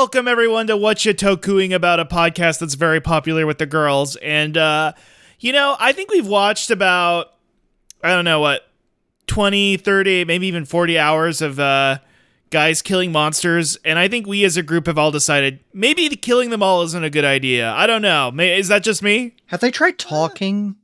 welcome everyone to What You Toku-ing About, a podcast that's very popular with the girls. And, I think we've watched about, 20, 30, maybe even 40 hours of guys killing monsters. And I think we as a group have all decided maybe killing them all isn't a good idea. I don't know. Is that just me? Have they tried talking?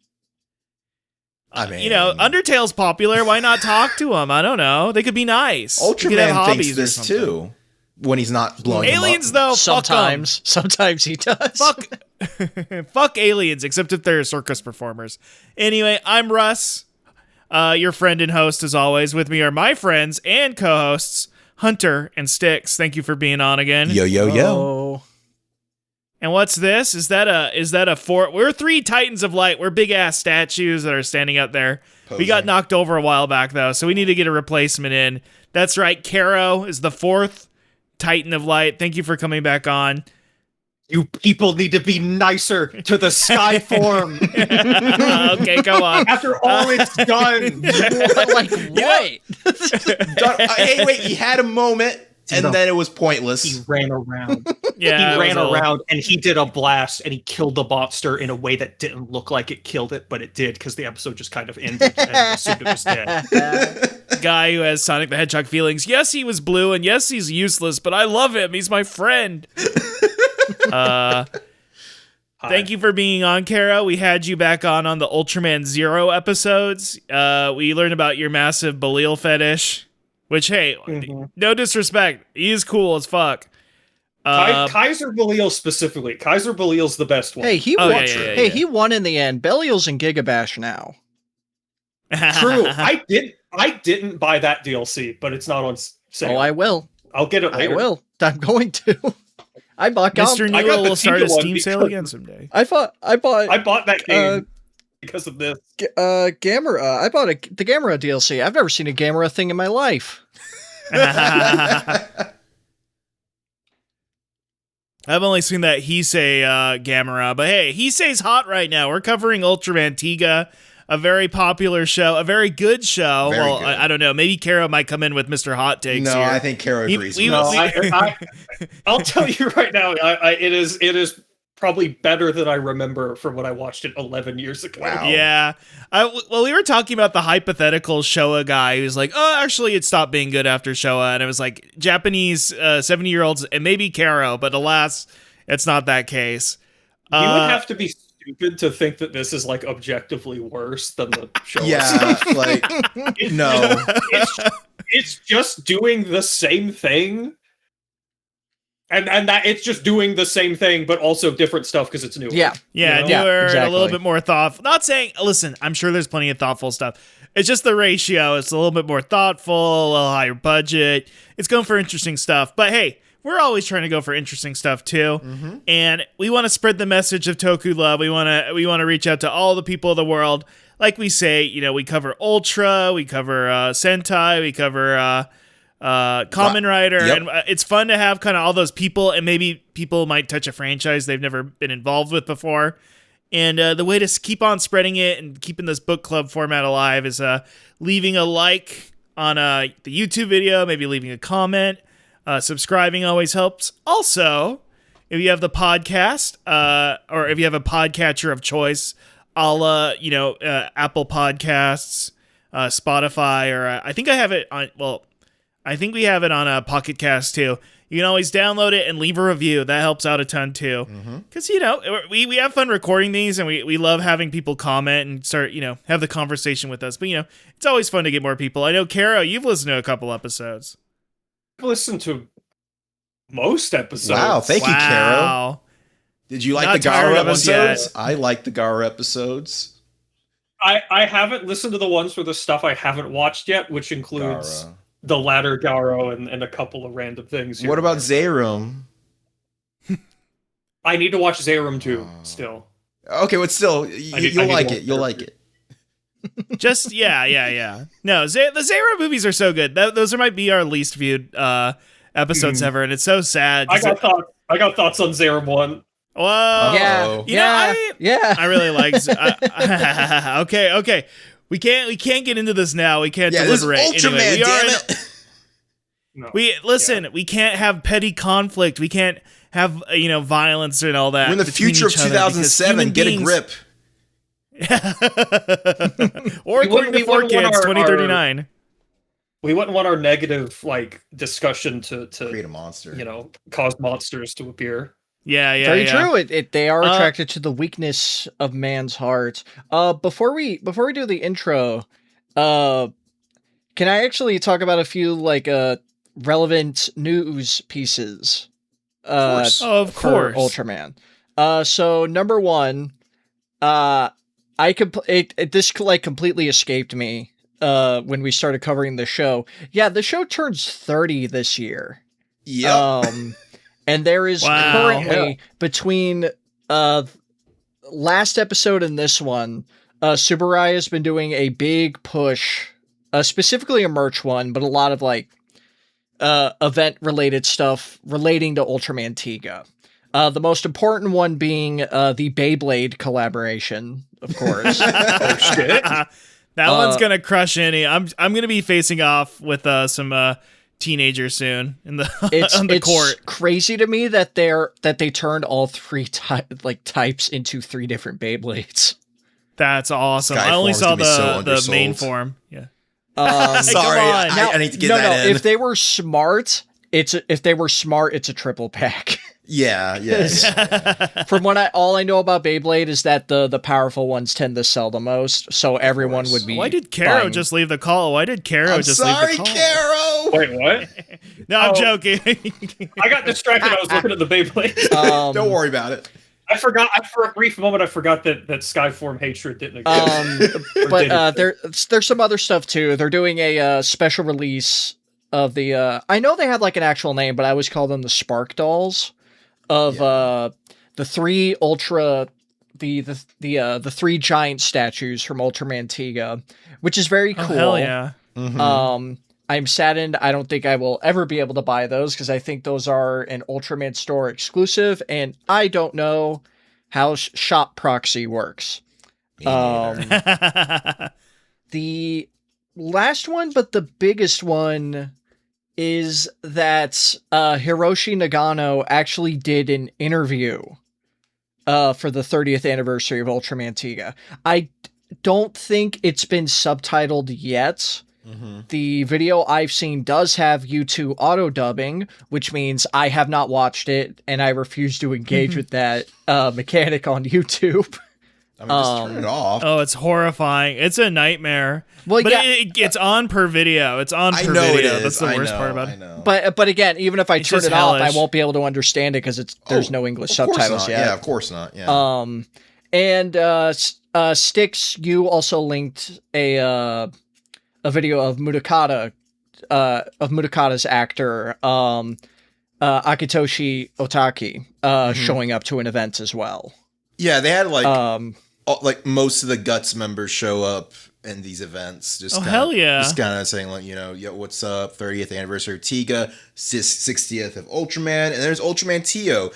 I mean, Undertale's popular. Why not talk to them? I don't know. They could be nice. Ultraman thinks this too. When he's not blowing aliens, them up. though, sometimes he does. Fuck aliens, except if they're circus performers. Anyway, I'm Russ, your friend and host, as always. With me are my friends and co-hosts, Hunter and Stix. Thank you for being on again. Yo. And what's this? Is that a fort? We're three titans of light. We're big ass statues that are standing out there. Posing. We got knocked over a while back though, so we need to get a replacement in. That's right. Kero is the fourth Titan of Light. Thank you for coming back on. You people need to be nicer to the sky form. Okay, come on. After all it's done. Hey, wait, he had a moment, and then it was pointless. He ran around. Yeah, he ran around, and he did a blast, and he killed the monster in a way that didn't look like it killed it, but it did, because the episode just kind of ended and assumed it was dead. Guy who has Sonic the Hedgehog feelings. Yes, he was blue, and yes, he's useless, but I love him. He's my friend. Thank you for being on, Kero. We had you back on the Ultraman Zero episodes. We learned about your massive Belial fetish, which, hey, no disrespect. He is cool as fuck. Kaiser Belial specifically. Kaiser Belial's the best one. Hey, he won. Yeah. He won in the end. Belial's in Gigabash now. True. I didn't buy that DLC, but it's not on sale. Oh, I will. I'll get it later. I will. I'm going to. I bought Mr. Newell will start a Steam sale again someday. I bought that game because of this. Gamera. I bought the Gamera DLC. I've never seen a Gamera thing in my life. I've only seen that Heisei Gamera, but hey, Heisei's hot right now. We're covering Ultraman Tiga, a very popular show, a very good show. Good. I don't know. Maybe Kero might come in with Mr. Hot Takes here. I think Kero agrees. I'll tell you right now, it is probably better than I remember from when I watched it 11 years ago. Wow. Yeah. We were talking about the hypothetical Showa guy who's like, oh, actually, it stopped being good after Showa. And it was like Japanese 70-year-olds and maybe Kero, but alas, it's not that case. You would have to be stupid to think that this is like objectively worse than the show. Yeah, no. It's just doing the same thing. And that it's just doing the same thing, but also different stuff because it's newer. Yeah, newer, exactly. a little bit more thoughtful. Not saying, listen, I'm sure there's plenty of thoughtful stuff. It's just the ratio. It's a little bit more thoughtful, a little higher budget. It's going for interesting stuff. But hey, we're always trying to go for interesting stuff too, and we want to spread the message of Toku love. We want to reach out to all the people of the world. Like we say, we cover Ultra, we cover Sentai, we cover Kamen Rider, and it's fun to have kind of all those people, and maybe people might touch a franchise they've never been involved with before. And the way to keep on spreading it and keeping this book club format alive is leaving a like on the YouTube video, maybe leaving a comment. Subscribing always helps. Also, if you have the podcast, or if you have a podcatcher of choice, Apple Podcasts, Spotify, or I think I have it on. Well, I think we have it on Podcatcher too. You can always download it and leave a review. That helps out a ton too. Because we have fun recording these, and we love having people comment and start have the conversation with us. But it's always fun to get more people. I know, Kero, you've listened to a couple episodes. Listened to most episodes. Wow, thank you, Kero. Did you like the Garo episodes? I like the Garo episodes. I haven't listened to the ones for the stuff I haven't watched yet, which includes the latter Garo and a couple of random things. What about Zayrum? I need to watch Zayrum too, still. Okay, but still, you'll like it. You'll like it. Just yeah. No, the Zayrum movies are so good. Those might be our least viewed episods ever, and it's so sad. I got thoughts on Zayrum 1. Whoa. Yeah. I really like. Okay. We can't get into this now. We can't deliberate. Ultraman, anyway, damn it. No. We can't have petty conflict. We can't have violence and all that. We're in the future of 2007. Get a grip. Or according to 4Kids, 2039. We wouldn't want our negative discussion to create a monster. Cause monsters to appear. Yeah. Very true. They are attracted to the weakness of man's heart. Before we do the intro, can I actually talk about a few relevant news pieces? Of course. For Ultraman. So number one, this completely escaped me when we started covering the show. Yeah, the show turns 30 this year. Yep. And there is currently between last episode and this one, Subaraya has been doing a big push, specifically a merch one, but a lot of event related stuff relating to Ultraman Tiga. The most important one being the Beyblade collaboration, of course. Oh shit! That one's gonna crush any. I'm gonna be facing off with some teenagers soon on the court. It's crazy to me that they turned all three types into 3 different Beyblades. That's awesome. I only saw the main form. Yeah. Sorry, I need to get that in. If they were smart, it's a triple pack. Yeah, yes. From all I know about Beyblade is that the powerful ones tend to sell the most, so everyone would be. Why did Kero just leave the call? Why did Kero leave the call? Sorry, Kero. Wait, what? No, I'm joking. I got distracted. I was looking at the Beyblade. Don't worry about it. I forgot. For a brief moment, I forgot that Skyform hatred didn't exist. But there's some other stuff too. They're doing a special release of the. I know they have an actual name, but I always call them the Spark Dolls. Of the 3 the 3 giant statues from Ultraman Tiga, which is very cool. Oh, hell yeah. Mm-hmm. I'm saddened. I don't think I will ever be able to buy those because I think those are an Ultraman store exclusive, and I don't know how Shop Proxy works. The last one, but the biggest one, is that Hiroshi Nagano actually did an interview for the 30th anniversary of Ultraman Tiga. I don't think it's been subtitled yet. Mm-hmm. The video I've seen does have YouTube auto dubbing, which means I have not watched it, and I refuse to engage with that mechanic on YouTube. I mean, just turn it off. Oh, it's horrifying. It's a nightmare. Well, but it's on per video. It's on per video. It is. That's the worst part about it. But again, even if I turn it off, I won't be able to understand it because there's no English subtitles yet. Yeah, of course not. Yeah. And Stix, you also linked a video of Mudokata's actor, Akitoshi Otaki, showing up to an event as well. Yeah, they had most of the Guts members show up in these events. Hell yeah. Just kind of saying, yo, what's up? 30th anniversary of Tiga, 60th of Ultraman, and there's Ultraman Tio.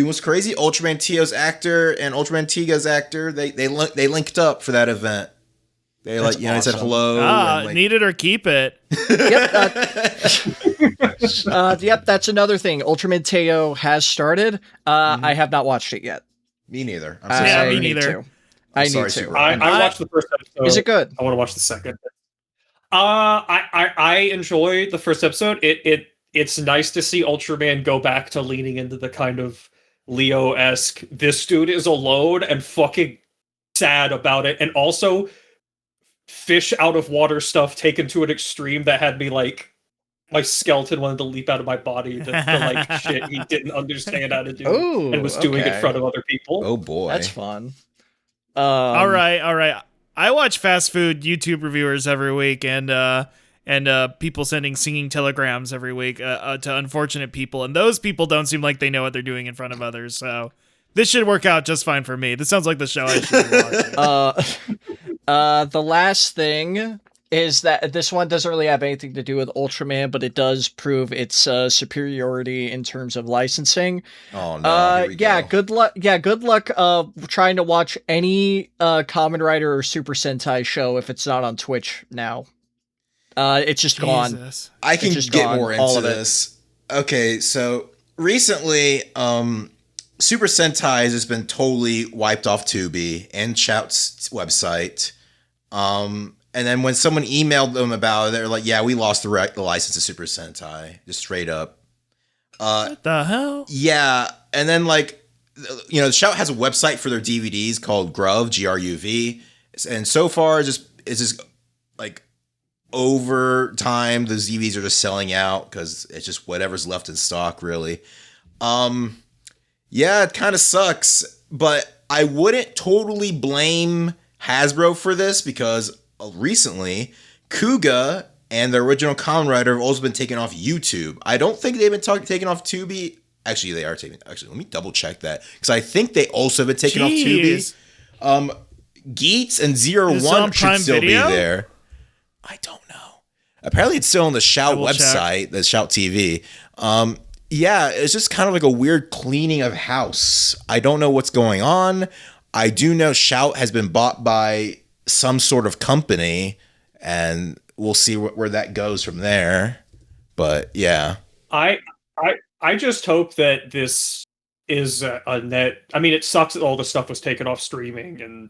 What's crazy? Ultraman Tio's actor and Ultraman Tiga's actor, they linked up for that event. They awesome. They said hello. Need it or keep it. Yep, that's another thing. Ultraman Teo has started. I have not watched it yet. Me neither. Me neither. I need to. I watched the first episode. Is it good? I want to watch the second. I enjoyed the first episode. It's nice to see Ultraman go back to leaning into the kind of Leo-esque, this dude is alone and fucking sad about it, and also fish out of water stuff taken to an extreme that had me my skeleton wanted to leap out of my body to shit he didn't understand how to do and was doing it in front of other people. Oh boy. That's fun. All right. I watch fast food YouTube reviewers every week and people sending singing telegrams every week to unfortunate people, and those people don't seem like they know what they're doing in front of others, so this should work out just fine for me. This sounds like the show I should be watching. The last thing is that this one doesn't really have anything to do with Ultraman, but it does prove its superiority in terms of licensing. Oh no! Good luck. Yeah, good luck. Trying to watch any Kamen Rider or Super Sentai show if it's not on Twitch now. It's just gone. Jesus. I can just get gone, more all into of it. this. Okay, so recently, Super Sentai has been totally wiped off Tubi and Shout's website. And then when someone emailed them about it, they're like, "Yeah, we lost the license to Super Sentai," just straight up. What the hell? Yeah, and then Shout has a website for their DVDs called Gruv, GRUV, and so far it's just like over time those DVDs are just selling out because it's just whatever's left in stock, really. Yeah, it kind of sucks, but I wouldn't totally blame Hasbro for this because recently Kuga and the original Kamen Rider have also been taken off YouTube. I don't think they've been taken off Tubi. Actually, they are taken. Actually, let me double check that because I think they also have been taken off Tubi. Geets and Zero Is it One on should Prime still Video? be there. I don't know. Apparently, it's still on the Shout I will website, the Shout TV. Yeah, it's just kind of like a weird cleaning of house. I don't know what's going on. I do know Shout has been bought by some sort of company, and we'll see where that goes from there. But yeah, I just hope that this is a net. I mean, it sucks that all the stuff was taken off streaming and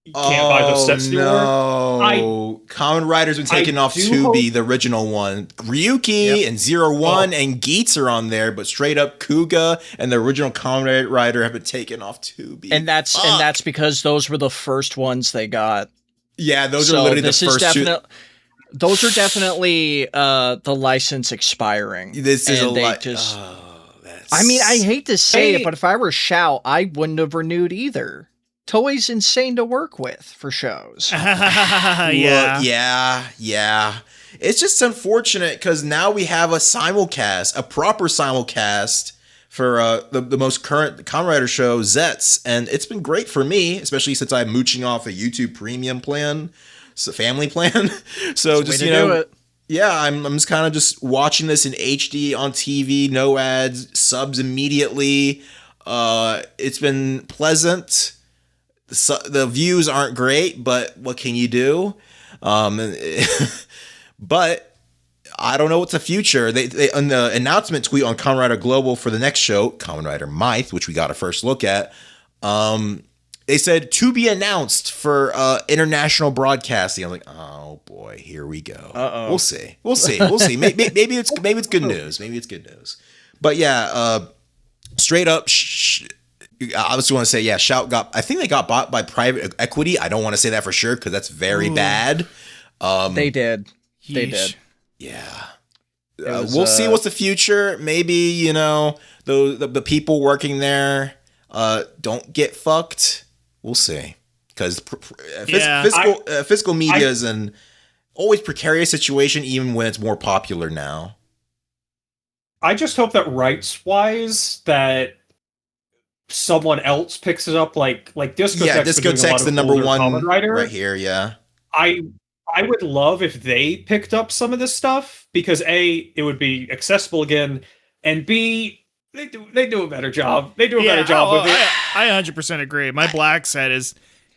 you can't buy those sets anymore. No, Kamen Rider's been taken off Tubi, the original one. Ryuki and Zero One and Geets are on there, but straight up Kuga and the original Kamen Rider have been taken off Tubi. And that's because those were the first ones they got. Yeah, those are literally the first two. Those are definitely the license expiring. This is I mean, I hate to say it, but if I were Shout, I wouldn't have renewed either. Toei's insane to work with for shows. Yeah. Yeah. It's just unfortunate because now we have a proper simulcast for the most current Kamen Rider show, Zets, and it's been great for me, especially since I'm mooching off a YouTube Premium plan, family plan. So just do it. Yeah, I'm just kind of just watching this in HD on TV, no ads, subs immediately. It's been pleasant. The views aren't great, but what can you do? But I don't know what's the future. They on the announcement tweet on Kamen Rider Global for the next show, Kamen Rider Myth, which we got a first look at. They said to be announced for international broadcasting. I'm like, oh boy, here we go. Uh-oh. We'll see. Maybe it's good news. Maybe it's good news. But yeah, straight up. I just want to say, yeah, Shout I think they got bought by private equity. I don't want to say that for sure because that's very bad. They did. Yeah. We'll see what's the future. Maybe, the people working there don't get fucked. We'll see. Because physical media is an always precarious situation, even when it's more popular now. I just hope that rights-wise, that someone else picks it up, like Discotech's Yeah, Discotech's the number one right here, yeah. I would love if they picked up some of this stuff, because A, it would be accessible again, and B, they do a better job. They do a better job with it. I 100% agree. My black set is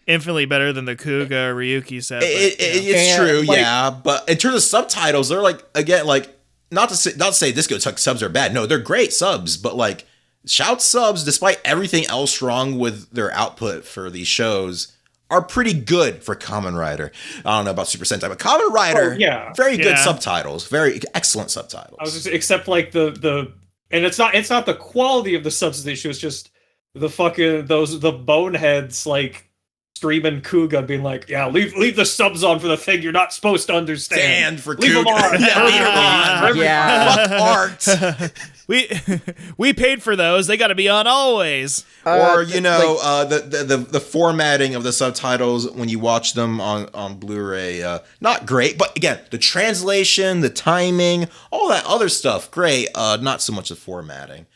infinitely better than the Kuga or Ryuki set. It's true, yeah. But in terms of subtitles, they're not to say Discotech subs are bad. No, they're great subs, but Shout subs, despite everything else wrong with their output for these shows, are pretty good for Kamen Rider. I don't know about Super Sentai, but Kamen Rider, very good subtitles, very excellent subtitles. I was just, except and it's not the quality of the subs issue. It's just the fucking the boneheads streaming Kuga being like, yeah, leave the subs on for the thing you're not supposed to understand. Stand for leave Kuga. Them on. Leave them on. Fuck art. We paid for those. They got to be on always. Or the formatting of the subtitles when you watch them on Blu-ray, not great. But again, the translation, the timing, all that other stuff, great. Not so much the formatting.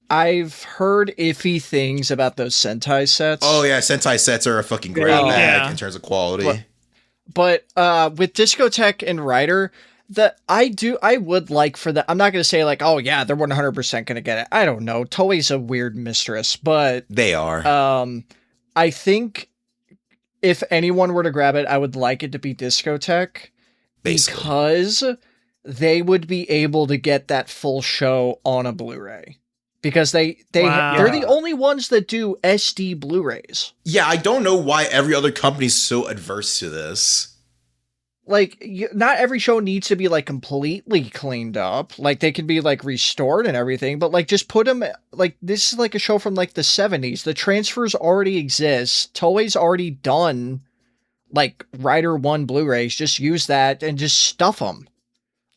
I've heard iffy things about those Sentai sets. Oh yeah, Sentai sets are a fucking grab bag in terms of quality. But with Discotech and Rider, I would like for that. I'm not going to say oh yeah, they're 100% going to get it. I don't know. Toei's a weird mistress, but they are. I think if anyone were to grab it, I would like it to be Discotech. basically. Because they would be able to get that full show on a Blu-ray. Because they're the only ones that do SD Blu-rays. Yeah, I don't know why every other company's so adverse to this. Like, not every show needs to be, like, completely cleaned up. Like, they can be, like, restored and everything, but, like, just put them, like, this is, like, a show from, like, the 70s. The transfers already exist. Toei's already done, like, Rider 1 Blu-rays. Just use that and just stuff them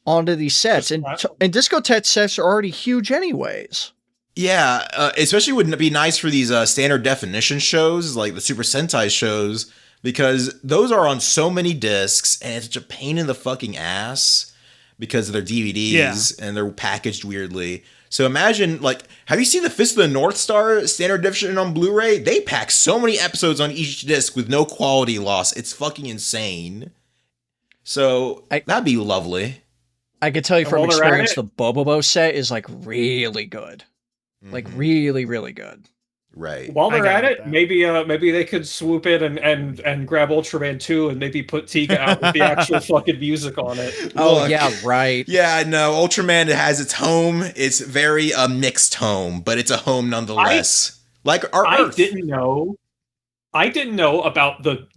onto these sets. And Discotek sets are already huge anyways. Yeah, especially would be nice for these standard definition shows, like the Super Sentai shows, because those are on so many discs, and it's such a pain in the fucking ass because they're DVDs and they're packaged weirdly. So imagine, like, have you seen the Fist of the North Star standard definition on Blu-ray? They pack so many episodes on each disc with no quality loss. It's fucking insane. So that'd be lovely. I could tell you from experience, the Bobobo set is, like, really good. Like, really, really good. Right. While they're at it, maybe they could swoop in and grab Ultraman 2 and maybe put Tiga out with the actual fucking music on it. Oh, yeah, right. Yeah, no, Ultraman has its home. It's very mixed home, but it's a home nonetheless. Like our Earth. I didn't know about the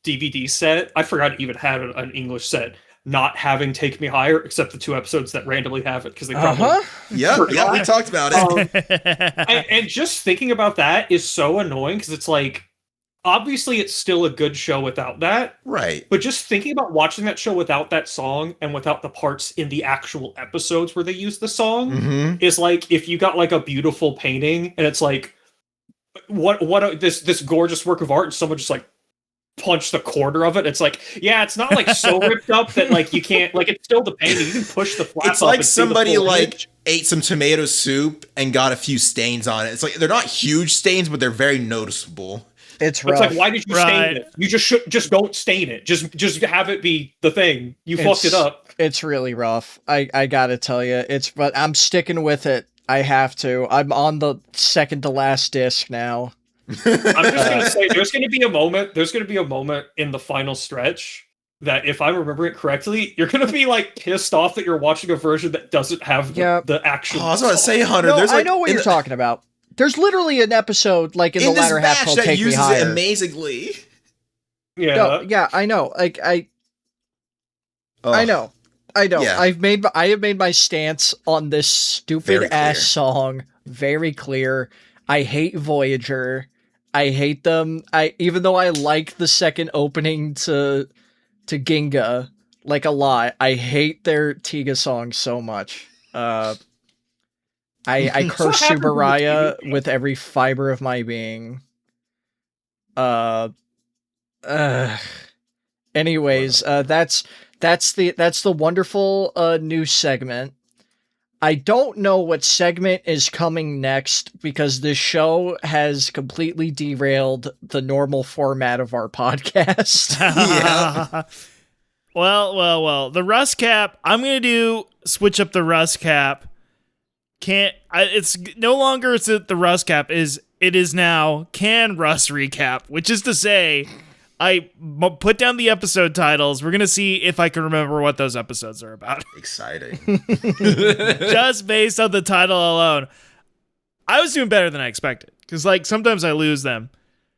DVD set. I forgot it even had an English set. Not having Take Me Higher, except the 2 episodes that randomly have it, because they probably yeah, we talked about it. And just thinking about that is so annoying, because it's like, obviously it's still a good show without that, right? But just thinking about watching that show without that song and without the parts in the actual episodes where they use the song is like if you got like a beautiful painting and it's like this gorgeous work of art and someone just like punch the corner of it. It's like, yeah, it's not like so ripped up that like you can't, like, it's still the painting. You can push the flap. It's like somebody like ate some tomato soup and got a few stains on it. It's like they're not huge stains, but they're very noticeable. It's rough. It's like, why did you stain it? You just don't stain it. Just have it be the thing. You fucked it up. It's really rough. I gotta tell you, but I'm sticking with it. I have to. I'm on the second to last disc now. I'm just gonna say there's gonna be a moment in the final stretch that, if I remember it correctly, you're gonna be like pissed off that you're watching a version that doesn't have the actual. I was about to say, Hunter. No, there's like, I know what you're talking about. There's literally an episode like in the latter half called "Take Me Higher" it amazingly. Yeah, no, yeah, I know. Like I know. Yeah. I have made my stance on this stupid ass song very clear. I hate Voyager. I hate them. Even though I like the second opening to Ginga like a lot, I hate their Tiga song so much. I curse Subaraya with every fiber of my being. Anyways, that's the wonderful new segment. I don't know what segment is coming next because this show has completely derailed the normal format of our podcast. Yeah. Well. The Russ cap. I'm gonna switch up the Russ cap. It's no longer it's the Russ cap. It is now Can Russ recap, which is to say, I put down the episode titles. We're going to see if I can remember what those episodes are about. Exciting. Just based on the title alone. I was doing better than I expected, because like sometimes I lose them.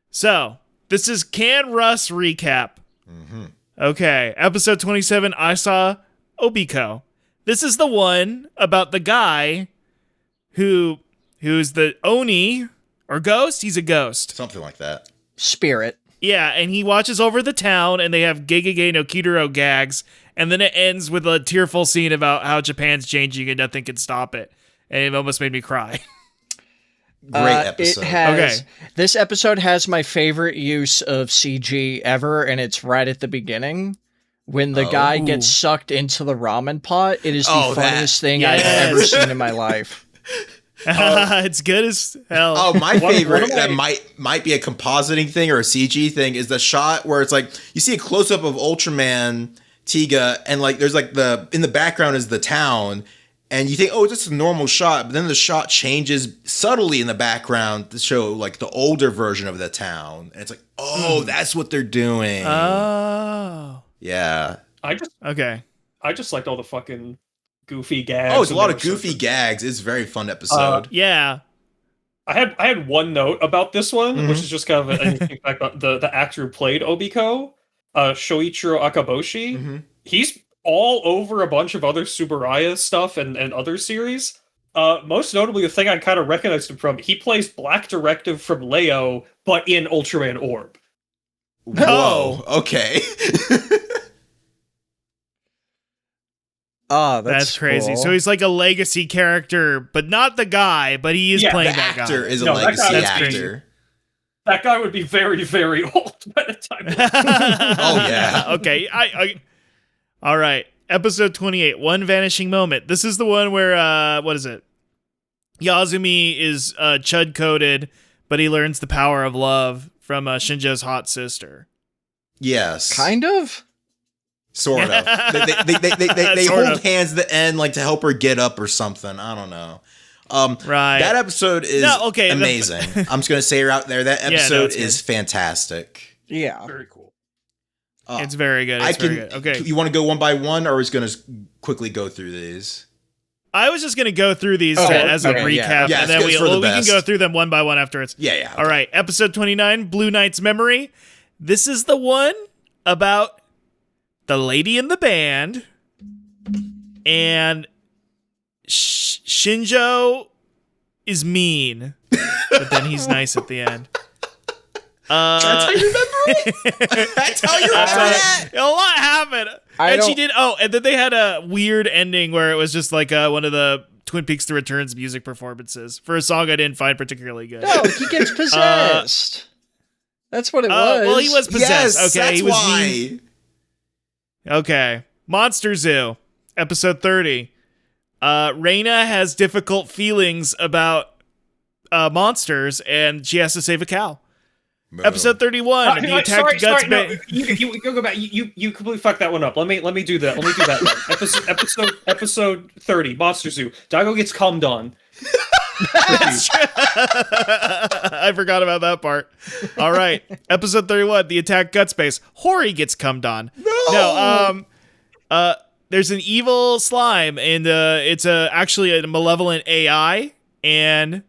So, this is Can Russ recap. Okay, episode 27, I Saw Obiko. This is the one about the guy who's the Oni, or ghost? He's a ghost. Something like that. Spirit. Yeah, and he watches over the town, and they have Gegege no Kitaro gags, and then it ends with a tearful scene about how Japan's changing and nothing can stop it. And it almost made me cry. Great episode. This episode has my favorite use of CG ever, and it's right at the beginning. When the guy gets sucked into the ramen pot, it is the funniest thing I've ever seen in my life. It's good as hell. Oh, my favorite that might be a compositing thing or a CG thing is the shot where it's like you see a close up of Ultraman Tiga, and like there's like in the background is the town, and you think, oh, it's just a normal shot, but then the shot changes subtly in the background to show like the older version of the town, and it's like, oh, that's what they're doing. Oh, yeah, Okay. I just liked all the fucking goofy gags. Oh, it's a lot of and there was goofy some- gags. It's a very fun episode. Yeah. I had one note about this one, Mhm. which is just kind of an interesting fact about the actor who played Obiko, Shoichiro Akaboshi. Mhm. He's all over a bunch of other Tsuburaya stuff and other series. Most notably, the thing I kind of recognized him from, he plays Black Directive from Leo, but in Ultraman Orb. Whoa. Okay. Oh, That's crazy. cool. So he's like a legacy character, but not the guy, but he is Yeah, playing The that actor guy. is a No, that legacy guy- that's crazy. actor. That guy would be very, very old by the time. Oh, yeah. Okay. All right. Episode 28, One Vanishing Moment. This is the one where, what is it? Yazumi is chud-coded, but he learns the power of love from Shinjo's hot sister. Yes. Kind of. Sort of. They Sort hold of. hands at the end, like to help her get up or something. I don't know. Right. That episode is okay, amazing. I'm just gonna say it out there. That Yeah, no, episode it's good. is fantastic. Yeah. Very cool. It's very good. I It's very can. good. Okay. You want to go one by one, or is gonna quickly go through these? I was just going to go through these Okay, as a okay, recap, yeah, and then it's for the we can best. go through them one by one afterwards. Yeah. All right, episode 29, Blue Knight's Memory. This is the one about the lady in the band, and Shinjo is mean, but then he's nice at the end. That's how you remember it. That's how you remember that. A lot happened. And she did. Oh, and then they had a weird ending where it was just like one of the Twin Peaks: The Return's music performances for a song I didn't find particularly good. No, he gets possessed. That's what it was. Well, he was possessed. Yes, okay, that's he was why. mean. Okay, Monster Zoo, episode 30. Reina has difficult feelings about monsters, and she has to save a cow. Episode 31, the attack guts. You go back. You completely fucked that one up. Let me do that. Let me do that. episode 30, Monster Zoo. Daigo gets cummed on. That's true. I forgot about that part. All right, episode 31, the attack gut space. Hori gets cummed on. No. There's an evil slime, and it's actually a malevolent AI and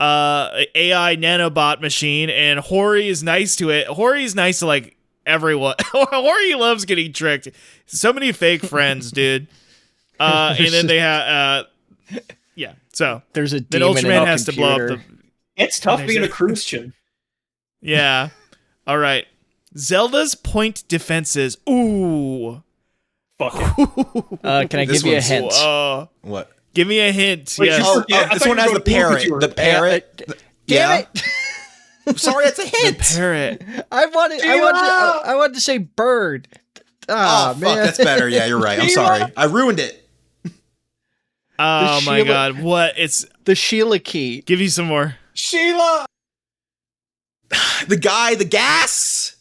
AI nanobot machine, and Hori is nice to it. Hori is nice to like everyone. Hori loves getting tricked. So many fake friends, dude. And then they have yeah. So There's a then demon in Ultraman a has to blow up computer. the. It's tough being a Christian. Yeah. All right. Zelda's point defenses. Ooh. Fuck it. Can I This give you a one's- hint? What? Give me a hint. Wait, Yes. you- Yeah, I This thought one you has were the going parrot. to The parrot. Damn it! Sorry, that's a hint. Parrot. I wanted to say bird. Oh, man. fuck, that's better. Yeah, you're right. I'm sorry. I ruined it. Oh my Sheila- god. What? It's The Sheila key. give you some more. Sheila. The guy, the gas.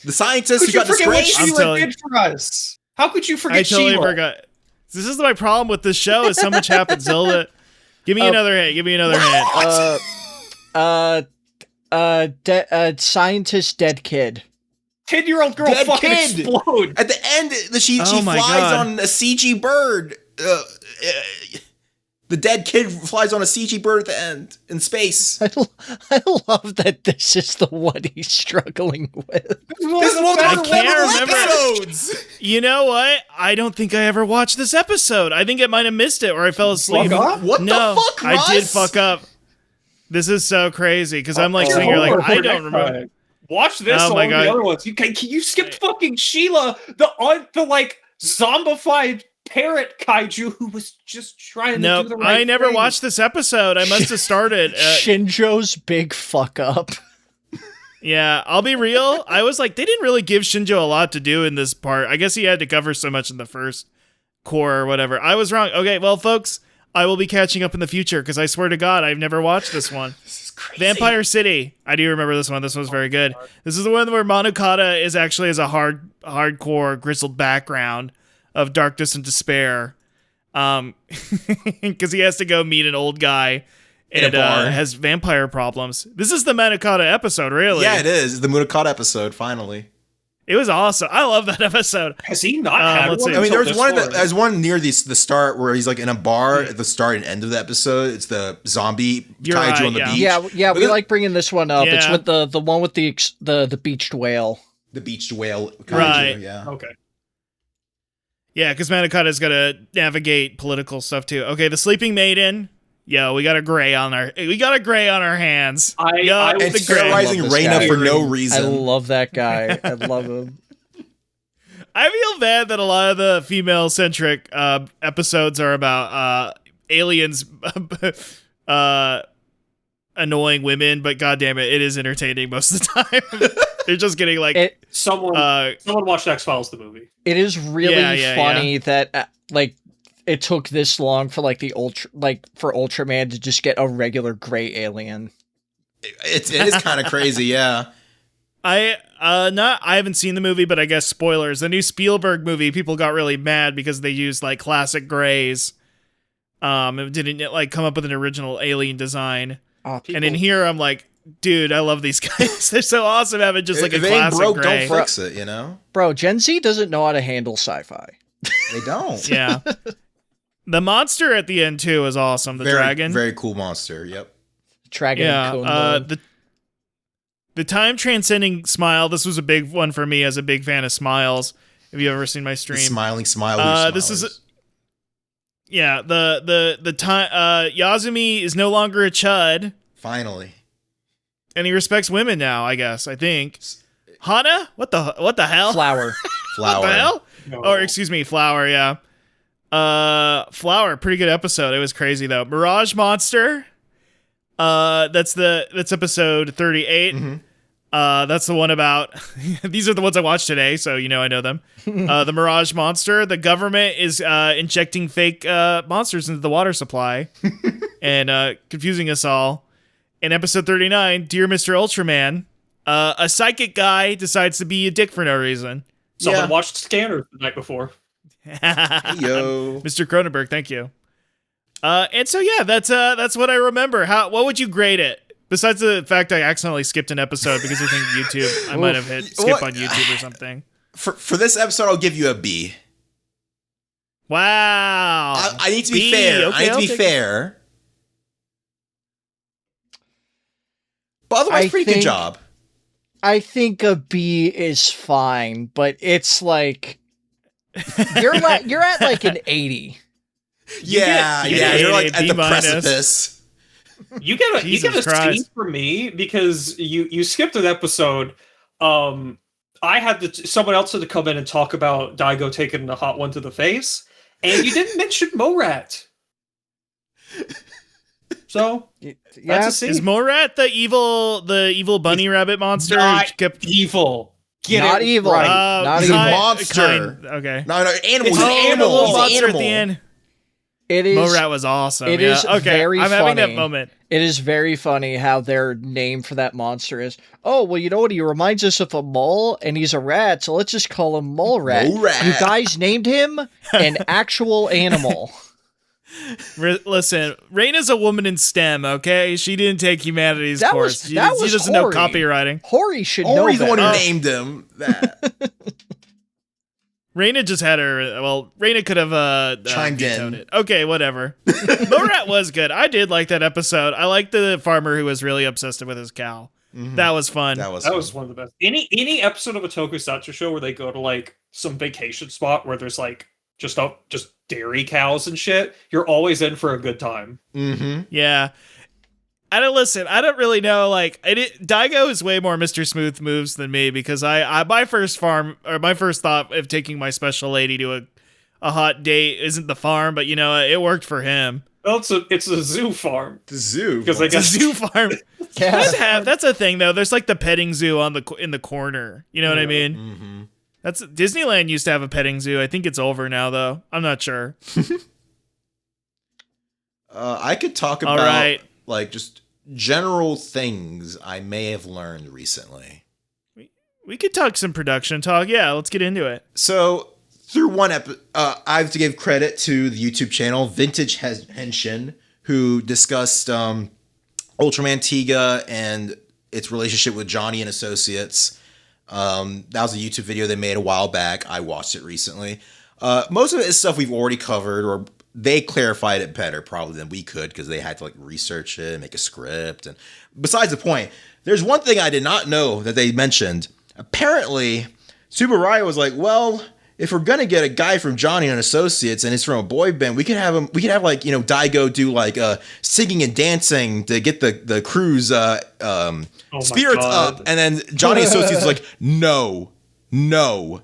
The scientist Could who you got forget what disgraced. I'm Sheila telling- did for us? How could you forget I totally Sheila? forgot. This is my problem with this show is so much happens. Zelda. Give me another hint. Give me another hint. Scientist dead kid. 10-year-old girl Dead fucking kid. explode. At the end, she Oh my flies God. on a CG bird. The dead kid flies on a CG bird at the end in space. I love that this is the one he's struggling with. This is one I of the can't remember. episodes. You know what? I don't think I ever watched this episode. I think I might have missed it or I fell asleep. Fuck off? What No, the fuck, Russ? I did fuck up. This is so crazy because I'm like sitting here like I don't remember. Watch this Oh my along God. the other ones. You skipped fucking Sheila, the like zombified parrot kaiju who was just trying to No, do the right I never thing. watched this episode. I must have started. Shinjo's big fuck up. Yeah, I'll be real. I was like, they didn't really give Shinjo a lot to do in this part. I guess he had to cover so much in the first core or whatever. I was wrong. Okay, well, folks, I will be catching up in the future because I swear to God, I've never watched this one. This is crazy. Vampire City. I do remember this one. This one's very good. This is the one where Monokata is actually as a hardcore grizzled background of darkness and despair. Because he has to go meet an old guy In a and bar. has vampire problems. This is the Monokata episode, really. Yeah, it is. The Munakata episode, finally. It was awesome. I love that episode. Has he not had let's one? see. I mean, until there's this one. far? There's one near the start where he's like in a bar at the start and end of the episode. It's the zombie You're kaiju right, on the yeah. beach. Yeah, we like bringing this one up. It's Yeah. with the one with the beached whale. The beached whale kaiju. Right. Yeah. Okay. Yeah, because Manakata's got to navigate political stuff too. Okay, the Sleeping Maiden. Yo, we got a gray on our hands. I the It's gray. terrorizing love this Reina guy. for no I reason. love that guy. I love him. I feel bad that a lot of the female-centric episodes are about aliens annoying women, but goddamn it is entertaining most of the time. They're just getting like Someone watched X-Files the movie. It is really Yeah, funny that like it took this long for like for Ultraman to just get a regular gray alien. It is kind of crazy. Yeah. I haven't seen the movie, but I guess spoilers. The new Spielberg movie, people got really mad because they used like classic grays. It didn't like come up with an original alien design. And in here, I'm like, dude, I love these guys. They're so awesome having just like if a it ain't classic broke, gray. don't fix it. You know. Bro, Gen Z doesn't know how to handle sci-fi. They don't. Yeah. The monster at the end too is awesome. The dragon. Very cool monster. Yep. Dragon and Yeah. Kunlun. The time transcending smile. This was a big one for me as a big fan of smiles. Have you ever seen my The stream? smiling smile. This is yeah. The time. Yazumi is no longer a chud, finally. and he respects women now. I guess. I think. Hana? What the hell? Flower. Flower. What the hell? No. Or excuse me, Flower. Yeah. Flower. Pretty good episode. It was crazy though. Mirage Monster. That's episode 38. Mm-hmm. That's the one about. These are the ones I watched today, so you know I know them. The Mirage Monster. The government is injecting fake monsters into the water supply and confusing us all. In episode 39, Dear Mr. Ultraman, a psychic guy decides to be a dick for no reason. Someone watched Scanners the night before. Yo. Mr. Cronenberg, thank you. And so yeah, that's what I remember. What would you grade it? Besides the fact I accidentally skipped an episode because I think YouTube, I might have hit skip on YouTube or something. For this episode, I'll give you a B. Wow. I need to be B, fair. okay, I need I'll to be take fair. But otherwise, I pretty good think- job. I think a B is fine, but it's like you're at like an 80. Yeah, you yeah. get You're a like at B the minus. You precipice. get a Jesus C Christ. for me because you skipped an episode. I had someone else had to come in and talk about Daigo taking the hot one to the face, and you didn't mention Morat. So that's a C. Is Morat the evil bunny rabbit monster? Not who kept evil. Get Not it evil. right. Not He's a even- monster. Okay. No, animal. Oh, He's the an animal. little He's an monster at animal. the end. It is Morat was awesome. it yeah. is okay. very I'm having that funny. moment. It is very funny how their name for that monster is, oh, well, you know what? He reminds us of a mole, and he's a rat, so let's just call him Mole Rat. Mole-rat. You guys named him an actual animal. Listen, Reina's a woman in STEM, okay? She didn't take humanities That course. was- She that she was doesn't know Hori. copywriting. Hori should know Ori's the one who better. named him that. Reina just had her. Well, Reina could have Chimed vetoed in. it. Okay, whatever. Morat was good. I did like that episode. I liked the farmer who was really obsessed with his cow. Mhm. That was fun. That was One of the best. Any episode of a tokusatsu show where they go to like some vacation spot where there's like just dairy cows and shit, you're always in for a good time. Mm-hmm. Yeah. I don't really know. Like, Daigo is way more Mr. Smooth moves than me because my first thought of taking my special lady to a hot date isn't the farm, but you know, it worked for him. Well, it's a zoo farm The zoo. because they It's a got zoo farm. Yeah. That's a thing though. There's like the petting zoo in the corner. You know what I mean? Mm-hmm. That's Disneyland used to have a petting zoo. I think it's over now though. I'm not sure. I could talk All about right. like just general things I may have learned recently. We could talk some production talk. Yeah, let's get into it. So through one I have to give credit to the YouTube channel Vintage Henshin, who discussed Ultraman Tiga and its relationship with Johnny and Associates. That was a YouTube video they made a while back. I watched it recently. Most of it is stuff we've already covered, or they clarified it better probably than we could because they had to like research it, make a script. And besides the point, there's one thing I did not know that they mentioned. Apparently, Tsuburaya was like, well, if we're gonna get a guy from Johnny and Associates and he's from a boy band, we could have like, you know, Daigo do like singing and dancing to get the crew's spirits up, and then Johnny Associates is like, no, you're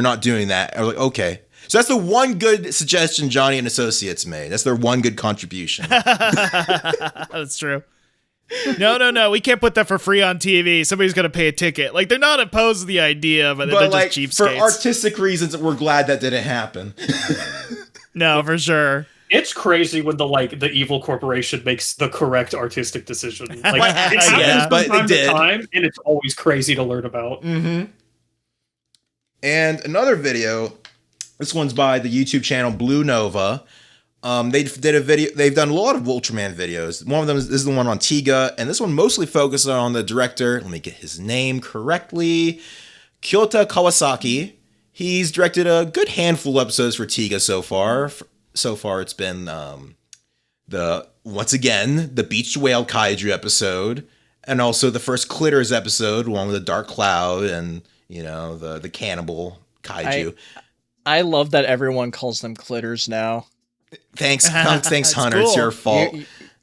not doing that. I was like, okay. So that's the one good suggestion Johnny and Associates made. That's their one good contribution. That's true. No. We can't put that for free on TV. Somebody's going to pay a ticket. Like, they're not opposed to the idea, but they're like, just for cheapskates. artistic reasons, we're glad that didn't happen. No, for sure. It's crazy when the evil corporation makes the correct artistic decision. Like, it happens Yeah, but from they time did. to time, and it's always crazy to learn about. Mm-hmm. And another video, this one's by the YouTube channel Blue Nova. They did a video. They've done a lot of Ultraman videos. One of them is the one on Tiga, and this one mostly focuses on the director. Let me get his name correctly. Kyota Kawasaki. He's directed a good handful of episodes for Tiga so far. So far, it's been the Beached Whale Kaiju episode, and also the first Clitters episode, one with the Dark Cloud, and you know the cannibal kaiju. I love that everyone calls them Clitters now. Thanks, Hunter. Cool. It's your fault.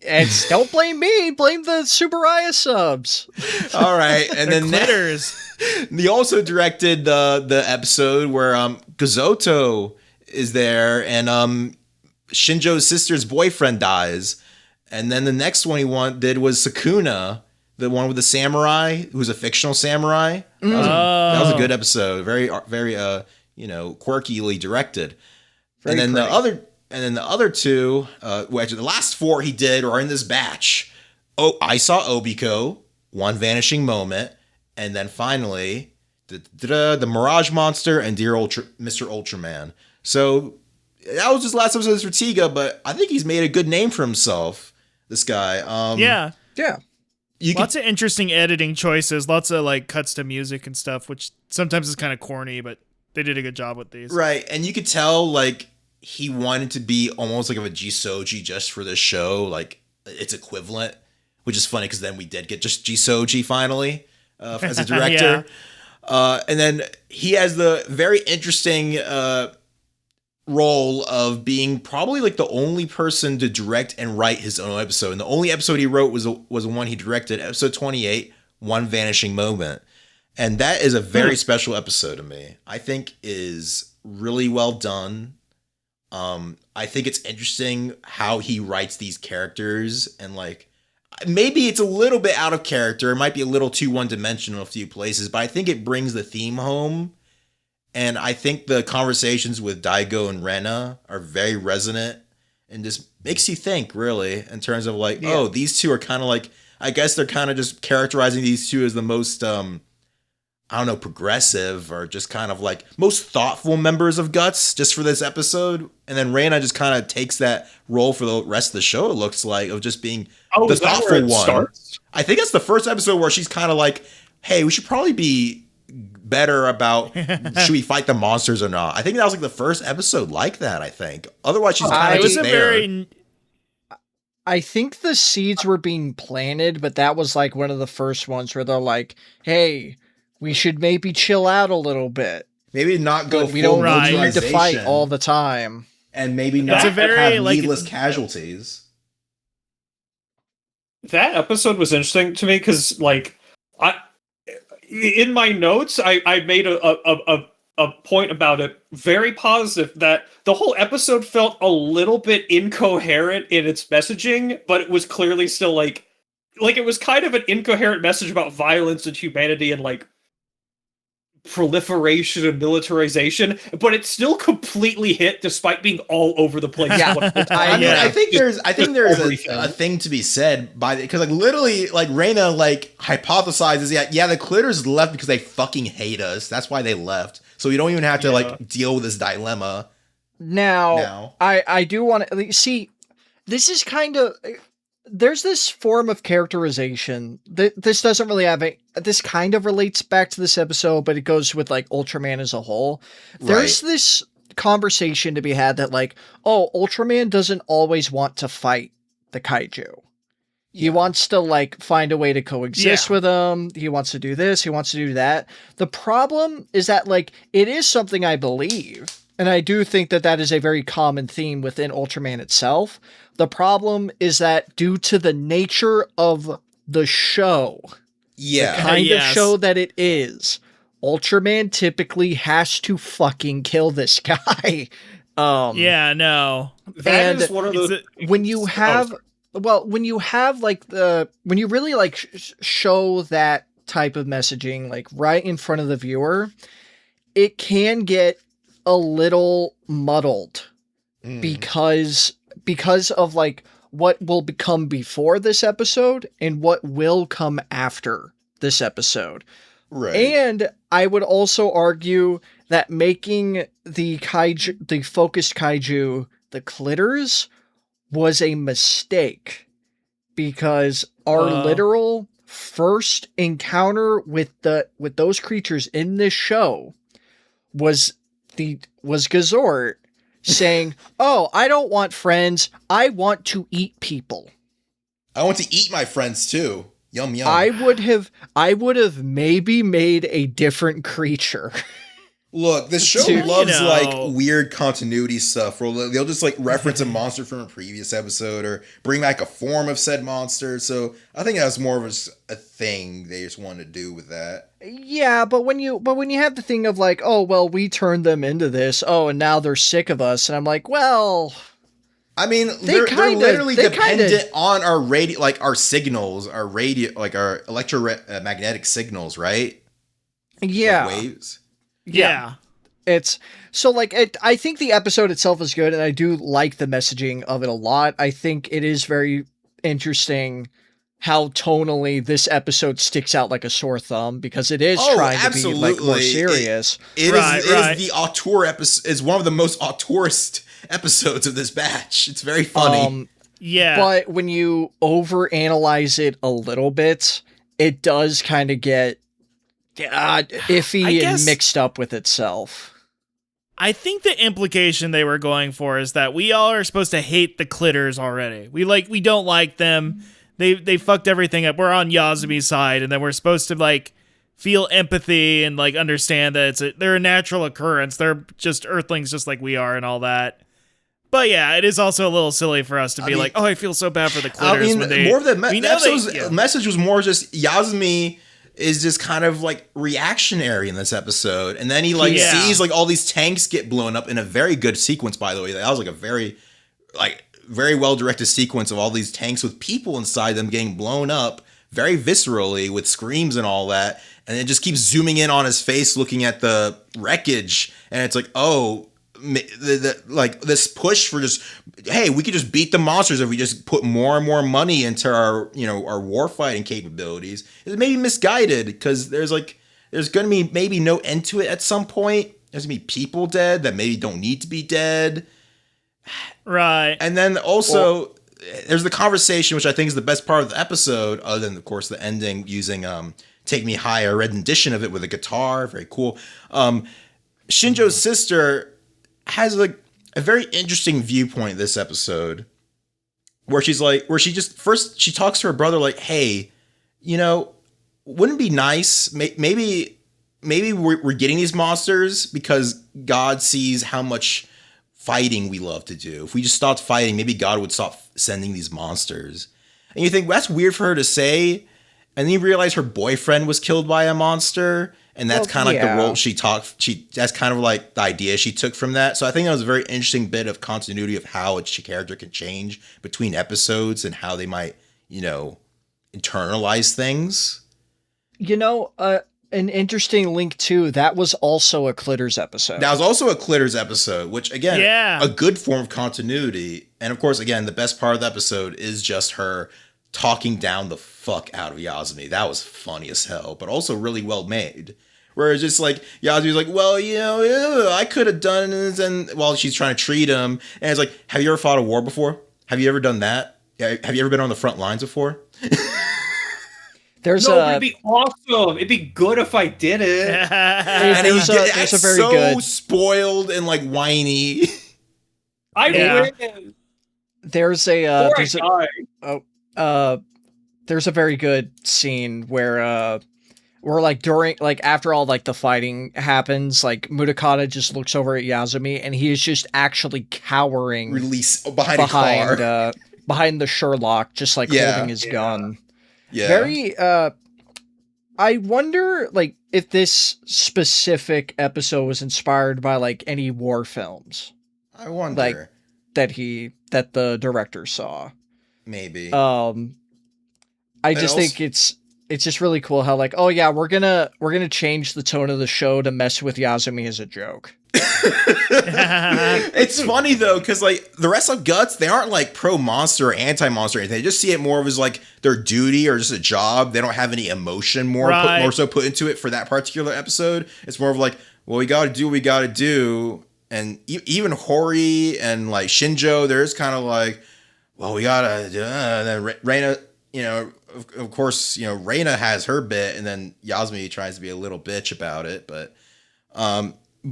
And don't blame me. Blame the Tsuburaya subs. All right, and then Clitters. he also directed the episode where Gazoto is there, and Shinjo's sister's boyfriend dies, and then the next one he did was Sakuna, the one with the samurai, who's a fictional samurai. That was a good episode. Very, very, quirkily directed. Very and then pretty. the other two, actually the last four he did are in this batch. Oh, I Saw Obiko, One Vanishing Moment, and then finally the Mirage Monster and Dear Mr. Ultraman. So that was his last episode for Tiga, but I think he's made a good name for himself. This guy. Yeah. Lots of interesting editing choices. Lots of like cuts to music and stuff, which sometimes is kind of corny, but they did a good job with these. Right, and you could tell like he wanted to be almost like a Jisoji just for this show, like its equivalent, which is funny because then we did get just Jisoji finally as a director. And then he has the very interesting role of being probably like the only person to direct and write his own episode. And the only episode he wrote was the one he directed, episode 28, One Vanishing Moment. And that is a very special episode to me. I think is really well done. I think it's interesting how he writes these characters, and like maybe it's a little bit out of character. It might be a little too one-dimensional in a few places, but I think it brings the theme home. And I think the conversations with Daigo and Rena are very resonant and just makes you think, really, in terms of like, oh, these two are kind of like, I guess they're kind of just characterizing these two as the most, progressive or just kind of like most thoughtful members of Guts just for this episode. And then Rena just kind of takes that role for the rest of the show, it looks like, of just being the thoughtful one. Starts? I think that's the first episode where she's kind of like, hey, we should probably be better about should we fight the monsters or not. I think that was like the first episode like that, I think. Otherwise she's kind of just there. I think the seeds were being planted, but that was like one of the first ones where they're like, hey, we should maybe chill out a little bit. Maybe not go we don't need to fight all the time. And maybe not have needless casualties. That episode was interesting to me because like in my notes, I made a point about it, very positive, that the whole episode felt a little bit incoherent in its messaging, but it was clearly still like it was kind of an incoherent message about violence and humanity and like proliferation and militarization, but it still completely hit despite being all over the place. Yeah. I think there's a thing to be said by because like literally like Rena like hypothesizes the Clitters left because they fucking hate us. That's why they left. So you don't even have to like deal with this dilemma. Now. I do want to see. This is kind of there's this form of characterization that this doesn't really have this kind of relates back to this episode, but it goes with like Ultraman as a whole. There's this conversation to be had that like, oh, Ultraman doesn't always want to fight the kaiju. He wants to like find a way to coexist with them. He wants to do this. He wants to do that. The problem is that like, it is something I believe. And I do think that that is a very common theme within Ultraman itself. The problem is that due to the nature of the show, the kind of show that it is, Ultraman typically has to fucking kill this guy. No. That is one of those. When you have, when you really like show that type of messaging, like right in front of the viewer, it can get a little muddled because of like what will become before this episode and what will come after this episode. Right. And I would also argue that making the focused kaiju the clitters was a mistake, because our literal first encounter with those creatures in this show was Gazort saying, "Oh, I don't want friends. I want to eat people. I want to eat my friends too. Yum yum." I would have maybe made a different creature. Look, this show Dude, loves like weird continuity stuff where they'll just like reference a monster from a previous episode or bring back a form of said monster. So I think that was more of a thing they just wanted to do with that. Yeah, but when you have the thing of like, oh well, we turned them into this, oh, and now they're sick of us, and I'm like, well, I mean, they're literally dependent on our radio, like our signals, our radio, like our electromagnetic signals, right? Yeah, like waves. Yeah. It's so like I think the episode itself is good, and I do like the messaging of it a lot. I think it is very interesting how tonally this episode sticks out like a sore thumb, because it is trying to be like more serious. It is the auteur episode. Is one of the most auteurist episodes of this batch. It's very funny. But when you overanalyze it a little bit, it does kind of get iffy and mixed up with itself. I think the implication they were going for is that we all are supposed to hate the clitters already. We don't like them. They fucked everything up. We're on Yasumi's side, and then we're supposed to like feel empathy and like understand that they're a natural occurrence. They're just earthlings just like we are and all that. But yeah, it is also a little silly for us to be like, oh, I feel so bad for the clitters. More of the message was more just Yasumi is just kind of like reactionary in this episode, and then he like sees like all these tanks get blown up in a very good sequence, by the way. That was like a very well directed sequence of all these tanks with people inside them getting blown up very viscerally with screams and all that, and it just keeps zooming in on his face looking at the wreckage, and it's like, oh, like this push for just, hey, we could just beat the monsters if we just put more and more money into our our war fighting capabilities. It's maybe misguided, because there's gonna be maybe no end to it at some point. There's gonna be people dead that maybe don't need to be dead, right? And then also there's the conversation, which I think is the best part of the episode, other than of course the ending using "Take Me Higher," a rendition of it with a guitar, very cool. Shinjo's sister has like a very interesting viewpoint this episode, where she talks to her brother like, hey, wouldn't it be nice, maybe we're getting these monsters because God sees how much fighting we love to do. If we just stopped fighting, maybe God would stop sending these monsters. And you think that's weird for her to say, and then you realize her boyfriend was killed by a monster. And that's kind of like the role that's kind of like the idea she took from that. So I think that was a very interesting bit of continuity of how a character can change between episodes and how they might, internalize things. An interesting link too, that was also a Clitters episode. That was also a Clitters episode, which again, a good form of continuity. And of course, again, the best part of the episode is just her talking down the fuck out of Yasumi. That was funny as hell, but also really well made. Where it's just like, Yasumi's like, well, I could have done this, and while she's trying to treat him, and it's like, have you ever fought a war before? Have you ever done that? have you ever been on the front lines before? There's It'd be awesome. It'd be good if I did it. And there's a very so good spoiled and like whiny. I win. there's a Or there's I a die. there's a very good scene where like during like after all like the fighting happens, like Mudokata just looks over at Yasumi and he is just actually cowering Behind a car. Behind the Sherlock, just like holding his gun. Yeah. Very I wonder like if this specific episode was inspired by like any war films. I wonder. Like that the director saw. Maybe. I just think it's just really cool how like, oh yeah, we're gonna change the tone of the show to mess with Yasumi as a joke. It's funny though, because like the rest of Guts, they aren't like pro monster or anti monster or anything. They just see it more of as like their duty or just a job. They don't have any emotion more so put into it for that particular episode. It's more of like, well, we got to do what we got to do. And even Hori and like Shinjo, there's kind of like, well, we gotta. And then Reina, of course, Reina has her bit, and then Yasumi tries to be a little bitch about it, but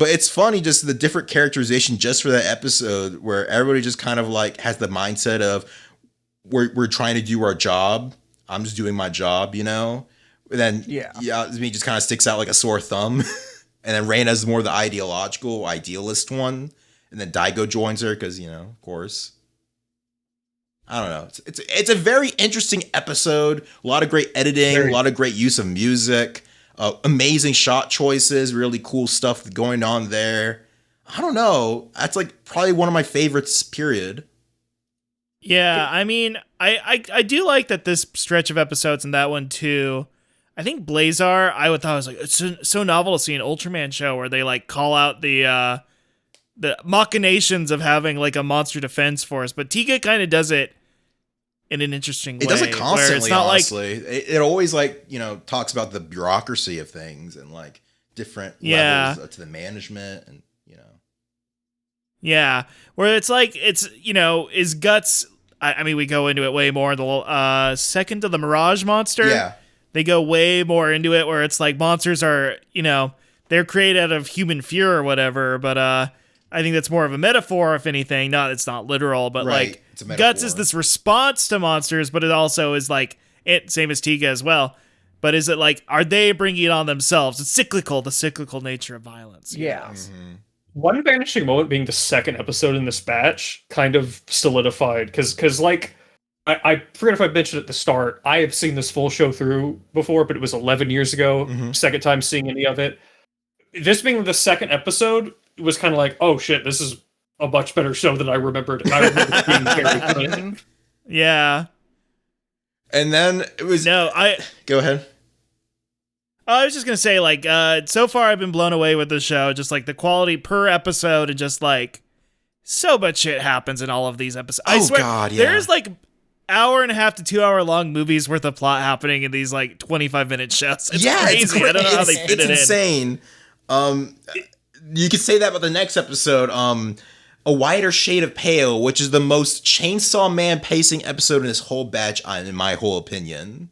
it's funny just the different characterization just for that episode where everybody just kind of like has the mindset of we're trying to do our job. I'm just doing my job, And then Yasumi just kind of sticks out like a sore thumb, and then Reina's more the idealist one, and then Daigo joins her because of course. I don't know. It's a very interesting episode. A lot of great editing, a lot of great use of music, amazing shot choices, really cool stuff going on there. I don't know. That's like probably one of my favorites, period. Yeah, I mean, I do like that this stretch of episodes and that one too. I think Blazar, I thought was like, it's so novel to see an Ultraman show where they like call out the machinations of having like a monster defense force, but Tiga kind of does it in an interesting way. It does it constantly, it's not honestly. It always like, talks about the bureaucracy of things and like different levels to the management and, Yeah, where it's like, is Guts, I mean, we go into it way more. The second to the Mirage monster. Yeah. They go way more into it where it's like monsters are, they're created out of human fear or whatever, but I think that's more of a metaphor, if anything. It's not literal, but like Guts is this response to monsters, but it also is like same as Tiga as well. But is it like, are they bringing it on themselves? It's cyclical, the cyclical nature of violence. Yeah. Mm-hmm. One vanishing moment being the second episode in this batch kind of solidified because like I forget if I mentioned at the start, I have seen this full show through before, but it was 11 years ago. Mm-hmm. Second time seeing any of it. This being the second episode, it was kind of like, oh shit, this is a much better show than I remembered. I remember it being very good. Yeah. And then it was... Go ahead. I was just going to say, like, so far I've been blown away with this show. Just, like, the quality per episode and just, like, so much shit happens in all of these episodes. I swear, God, yeah. There's, like, 1.5 to 2 hour long movies worth of plot happening in these, like, 25-minute shows. It's crazy. I don't know how they fit it in. It's insane. You could say that about the next episode, A Wider Shade of Pale, which is the most Chainsaw Man pacing episode in this whole batch, in my whole opinion.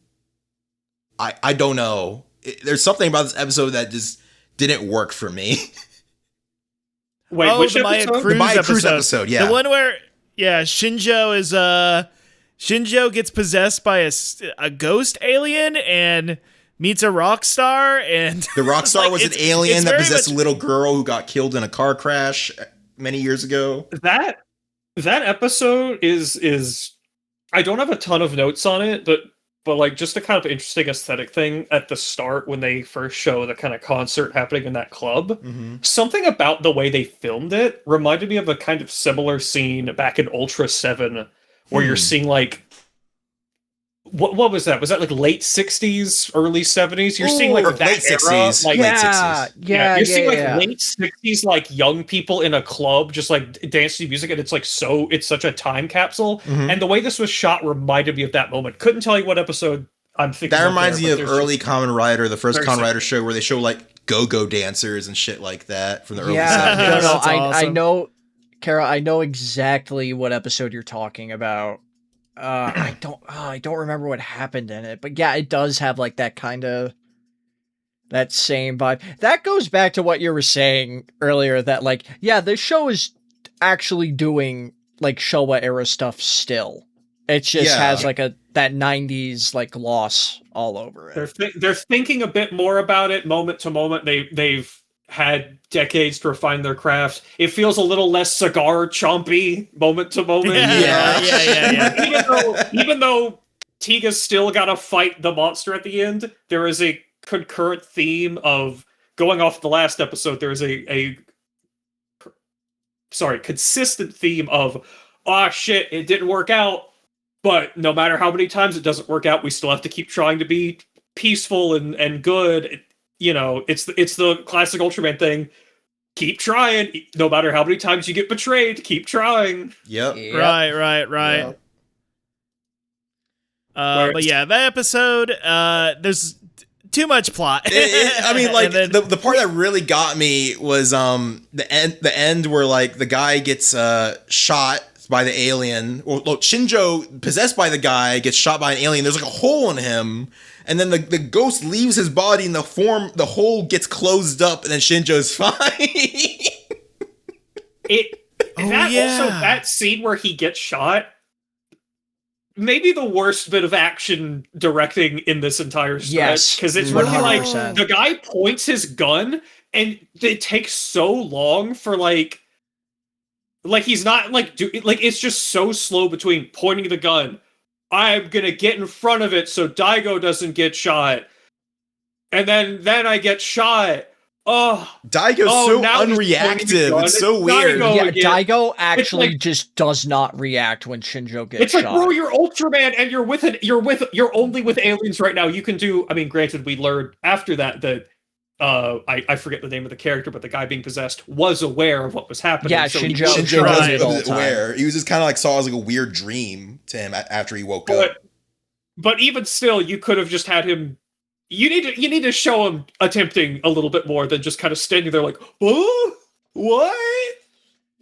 I don't know. There's something about this episode that just didn't work for me. Wait, which the Maya episode? Cruz The Maya Cruz episode. episode, yeah. The one where, Shinjo gets possessed by a ghost alien and meets a rock star, and the rock star was an alien that possessed much... a little girl who got killed in a car crash many years ago. That episode is I don't have a ton of notes on it, but like just a kind of interesting aesthetic thing at the start when they first show the kind of concert happening in that club. Mm-hmm. Something about the way they filmed it reminded me of a kind of similar scene back in Ultra 7 where you're seeing like what was that? Was that like late 60s, early 70s? You're seeing like that late 60s, era, like late 60s. You're seeing like late 60s, like young people in a club just like dancing to music, and it's like it's such a time capsule. Mm-hmm. And the way this was shot reminded me of that moment. Couldn't tell you what episode I'm thinking. That reminds me of early just... Kamen Rider, the first Kamen Rider similar. show where they show like go-go dancers and shit like that from the early 70s. I awesome. know, Kara, I know exactly what episode you're talking about. I don't remember what happened in it, but yeah, it does have like that kind of that same vibe. That goes back to what you were saying earlier, that like, yeah, this show is actually doing like Showa era stuff still. It just has like that 90s like gloss all over it. They're thinking a bit more about it moment to moment. They've had decades to refine their craft. It feels a little less cigar chompy moment to moment. Yeah. Even though Tiga's still got to fight the monster at the end, there is a concurrent theme of, going off the last episode, there's a consistent theme of, oh shit, it didn't work out, but no matter how many times it doesn't work out, we still have to keep trying to be peaceful and good. It's the classic Ultraman thing. Keep trying, no matter how many times you get betrayed. Keep trying. Yep. Right. Yep. But yeah, that episode, there's too much plot. I mean, like, the part that really got me was the end where like the guy gets shot by the alien. Well, Shinjo, possessed by the guy, gets shot by an alien. There's like a hole in him, and then the ghost leaves his body, and the hole gets closed up, and then Shinjo's fine. That scene where he gets shot, maybe the worst bit of action directing in this entire stretch, because it's really 100%. Like the guy points his gun and it takes so long for like he's not like it's just so slow between pointing the gun, I'm gonna get in front of it so Daigo doesn't get shot, and then I get shot. Daigo's so unreactive. It's so weird. Daigo actually just does not react when Shinjo gets shot. It's like, bro, you're Ultraman and you're only with aliens right now. You can do. I mean, granted, we learned after that I forget the name of the character, but the guy being possessed was aware of what was happening. Yeah, so Shinjo was aware. He was just kind of like saw it as like a weird dream to him after he woke up. But even still, you could have just had him. You need to show him attempting a little bit more than just kind of standing there like, oh, what?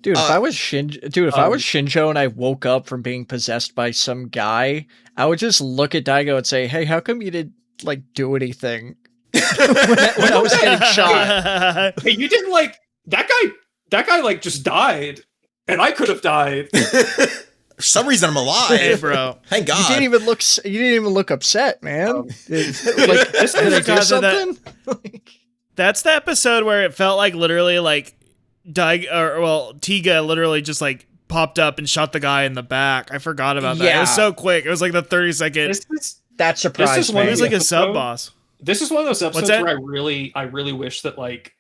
Dude, if I was Shinjo and I woke up from being possessed by some guy, I would just look at Daigo and say, "Hey, how come you didn't like do anything when I was getting shot?" Hey, you didn't like that guy. That guy like just died, and I could have died. For some reason, I'm alive. Hey, bro. Thank God. You didn't even look upset, man. Did I do something? That's the episode where it felt like literally like Tiga literally just like popped up and shot the guy in the back. I forgot about that. Yeah. It was so quick. It was like the 30-second. That surprised me. It was like a sub boss. This is one of those episodes where I really wish that like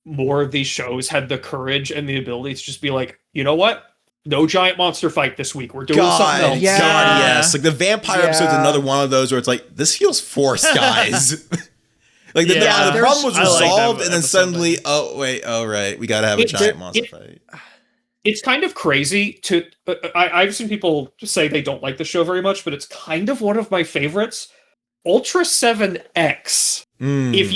more of these shows had the courage and the ability to just be like, you know what? No giant monster fight this week. We're doing something else. Yeah. God, yes. Like the vampire episode's another one of those where it's like, this feels forced, guys. Like the problem was resolved, and then suddenly, right, we gotta have a giant monster fight. It's kind of crazy to. I've seen people say they don't like the show very much, but it's kind of one of my favorites. Ultra 7X. If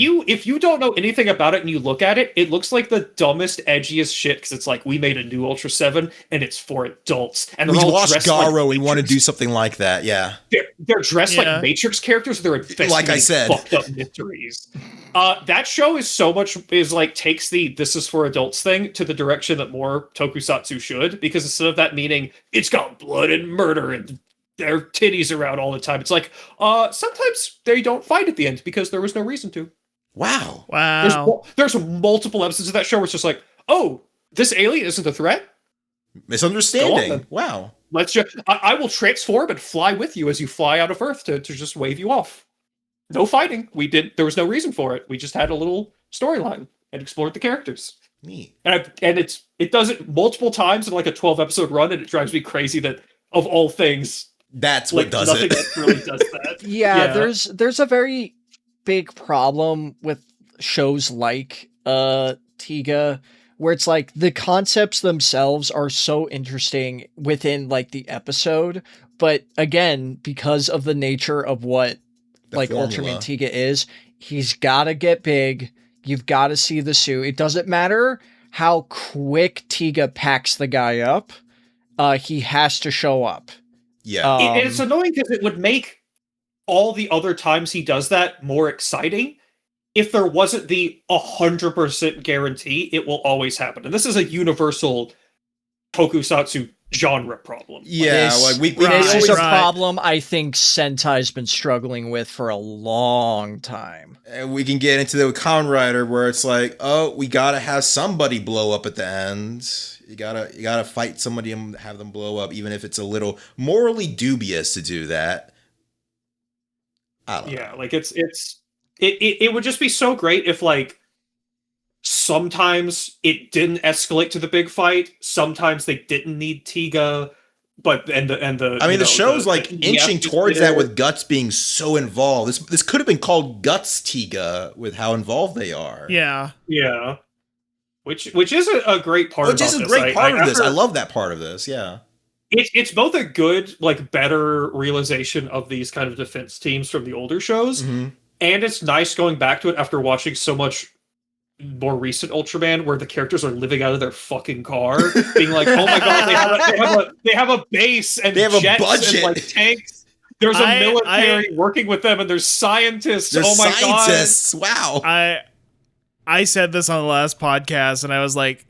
you don't know anything about it and you look at it, it looks like the dumbest, edgiest shit, because it's like, we made a new Ultra 7 and it's for adults. And we watched Garo, we want to do something like that, yeah. They're dressed like Matrix characters, they're investigating like I said, fucked up mysteries. That show takes the this is for adults thing to the direction that more tokusatsu should, because instead of that meaning it's got blood and murder and their titties around all the time, it's like sometimes they don't fight at the end because there was no reason to. Wow. There's multiple episodes of that show where it's just like, oh, this alien isn't a threat. Misunderstanding. Wow. Let's just I will transform and fly with you as you fly out of Earth to just wave you off. No fighting. There was no reason for it. We just had a little storyline and explored the characters. Neat. And it does it multiple times in like a 12 episode run, and it drives me crazy that of all things, that's what does it. Nothing else really does that. Yeah, there's a very big problem with shows like Tiga, where it's like the concepts themselves are so interesting within like the episode, but again, because of the nature of what like Ultraman Tiga is, he's gotta get big. You've got to see the suit. It doesn't matter how quick Tiga packs the guy up. He has to show up. Yeah. It's annoying because it would make all the other times he does that more exciting if there wasn't the 100% guarantee it will always happen. And this is a universal tokusatsu genre problem. Yeah, this is a problem I think Sentai's been struggling with for a long time. And we can get into the Kamen Rider where it's like, oh, we gotta have somebody blow up at the end. You gotta fight somebody and have them blow up, even if it's a little morally dubious to do that. I don't know. Like it would just be so great if like sometimes it didn't escalate to the big fight, sometimes they didn't need Tiga, but the show's like inching towards that with Guts being so involved. This could have been called Guts Tiga with how involved they are. Yeah. Which is a great part. Which is a great part of this. I love that part of this. Yeah. It's both a good, like, better realization of these kind of defense teams from the older shows, and it's nice going back to it after watching so much more recent Ultraman where the characters are living out of their fucking car, being like, "Oh my god, they have a base and they have jets a budget and like tanks. There's a military working with them, and there's scientists. There's my scientists. God, wow!" I said this on the last podcast, and I was like,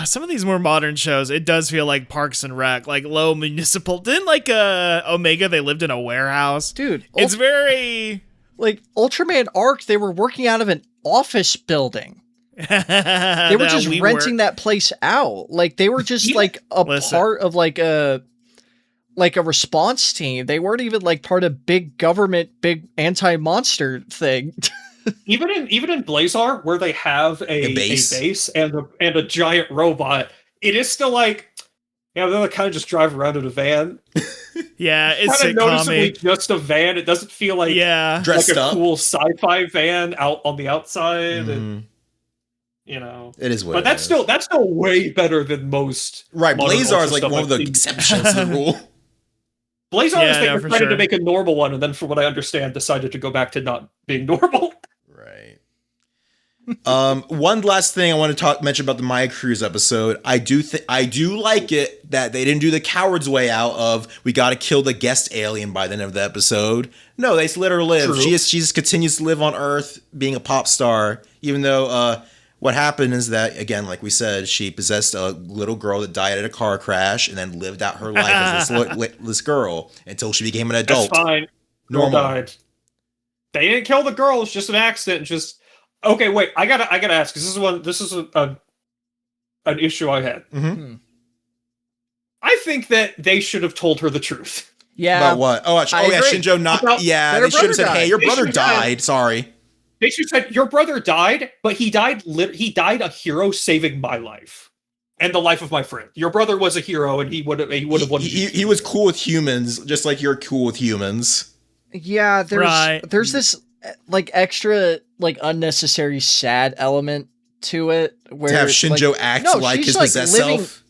some of these more modern shows, it does feel like Parks and Rec, like low municipal. Didn't like Omega, they lived in a warehouse, dude. It's very like Ultraman Arc. They were working out of an office building. They were just renting that place out. Like they were just like a part of like a response team. They weren't even like part of big government, big anti-monster thing. even in Blazar, where they have a base and a giant robot, it is still like, they're kind of just drive around in a van. Yeah, it's kind of noticeably just a van. It doesn't feel like dressed like a up, cool sci-fi van out on the outside. And, it is what. But that's still way better than most. Right, Blazar is like one of the exceptions to the rule. Blazar is they were trying to make a normal one, and then, from what I understand, decided to go back to not being normal. Right. One last thing I want to mention about the Maya Cruz episode. I do like it that they didn't do the coward's way out of we got to kill the guest alien by the end of the episode. No, they let her live. She just continues to live on Earth, being a pop star, even though what happened is that, again, like we said, she possessed a little girl that died at a car crash and then lived out her life as this girl until she became an adult. That's fine. Normal. Girl died. They didn't kill the girl. It's just an accident. Okay. Wait. I gotta ask, because this is an issue I had. Mm-hmm. I think that they should have told her the truth. Yeah. About what? Oh, yeah, Shinjo not. They should have said, "Hey, your brother died. Sorry." They should have said, "Your brother died, but he died a hero saving my life and the life of my friend. Your brother was a hero, and he would have wanted." He was cool with humans, just like you're cool with humans. Yeah, there's this like extra like unnecessary sad element to it where to have Shinjo act like his possessed self.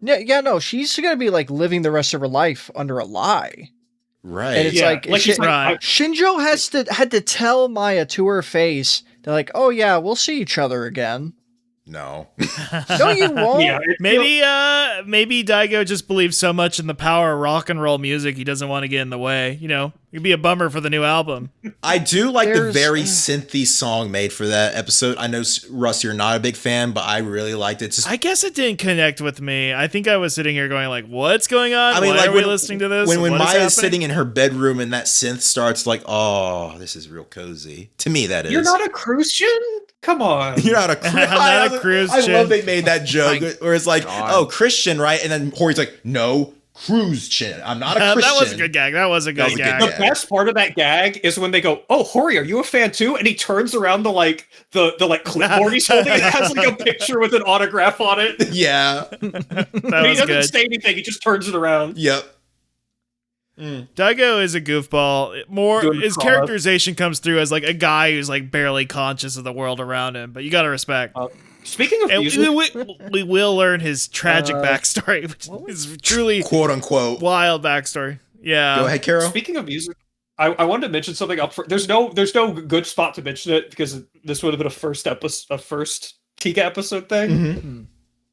No, she's gonna be like living the rest of her life under a lie. Right. And it's Shinjo had to tell Maya to her face, they're like, "Oh yeah, we'll see each other again." No. No, you won't. Yeah, maybe Daigo just believes so much in the power of rock and roll music he doesn't want to get in the way. It'd be a bummer for the new album. I do like the very synthy song made for that episode. I know, Russ, you're not a big fan, but I really liked it. I guess it didn't connect with me. I think I was sitting here going like, what's going on? I mean, Why are we listening to this? When Maya's sitting in her bedroom and that synth starts, like, oh, this is real cozy. To me, that is. You're not a Christian? Come on. You're not a Christian. I'm not a Christian. I love they made that joke where it's like, oh, Christian, right? And then Hori's like, no, Cruise Chin. I'm not a Christian. That was a good gag. The best part of that gag is when they go, "Oh, Hori, are you a fan too?" And he turns around the clipboard he's holding. It has like a picture with an autograph on it. Yeah. He doesn't say anything. He just turns it around. Yep. Daigo is a goofball. His characterization comes through as like a guy who's like barely conscious of the world around him, but you gotta respect. Speaking of music, we will learn his tragic backstory, which is truly quote unquote wild backstory. Yeah. Go ahead, Kero. Speaking of music, I wanted to mention something up front. There's no good spot to mention it because this would have been a first Tiga episode thing. Mm-hmm.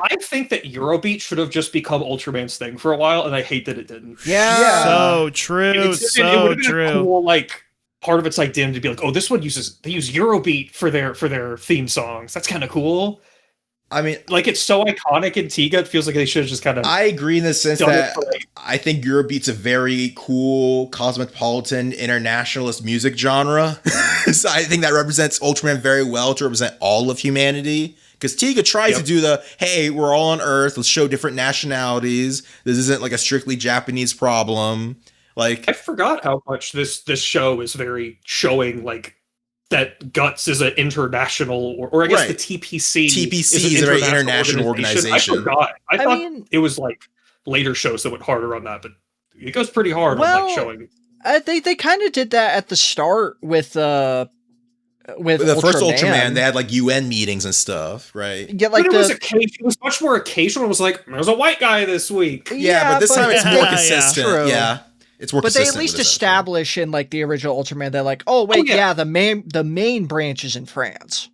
I think that Eurobeat should have just become Ultraman's thing for a while, and I hate that it didn't. Yeah. So true. It would So have been true. a cool, like, part of its identity to be like, oh, this one they use Eurobeat for their theme songs. That's kind of cool. I mean, Like, it's so iconic in Tiga, it feels like they should have just kind of. I agree in the sense done it that for, like- I think Eurobeat's a very cool, cosmopolitan, internationalist music genre. So I think that represents Ultraman very well to represent all of humanity. Because Tiga tries to do hey, we're all on Earth, let's show different nationalities. This isn't like a strictly Japanese problem. Like, I forgot how much this show is very showing, like, that Guts is an international, or I guess the TPC. TPC is a very international organization. I forgot. I thought mean, it was like later shows that went harder on that, but it goes pretty hard on like showing. They kind of did that at the start with the first Ultraman. They had like UN meetings and stuff, right? Yeah, like but it was much more occasional. It was like, there's a white guy this week. Yeah, but this time it's more Yeah, consistent. true. Yeah. It's more but they consistent at least with this establish in like the original Ultraman that like, oh wait, yeah. the main branch is in France.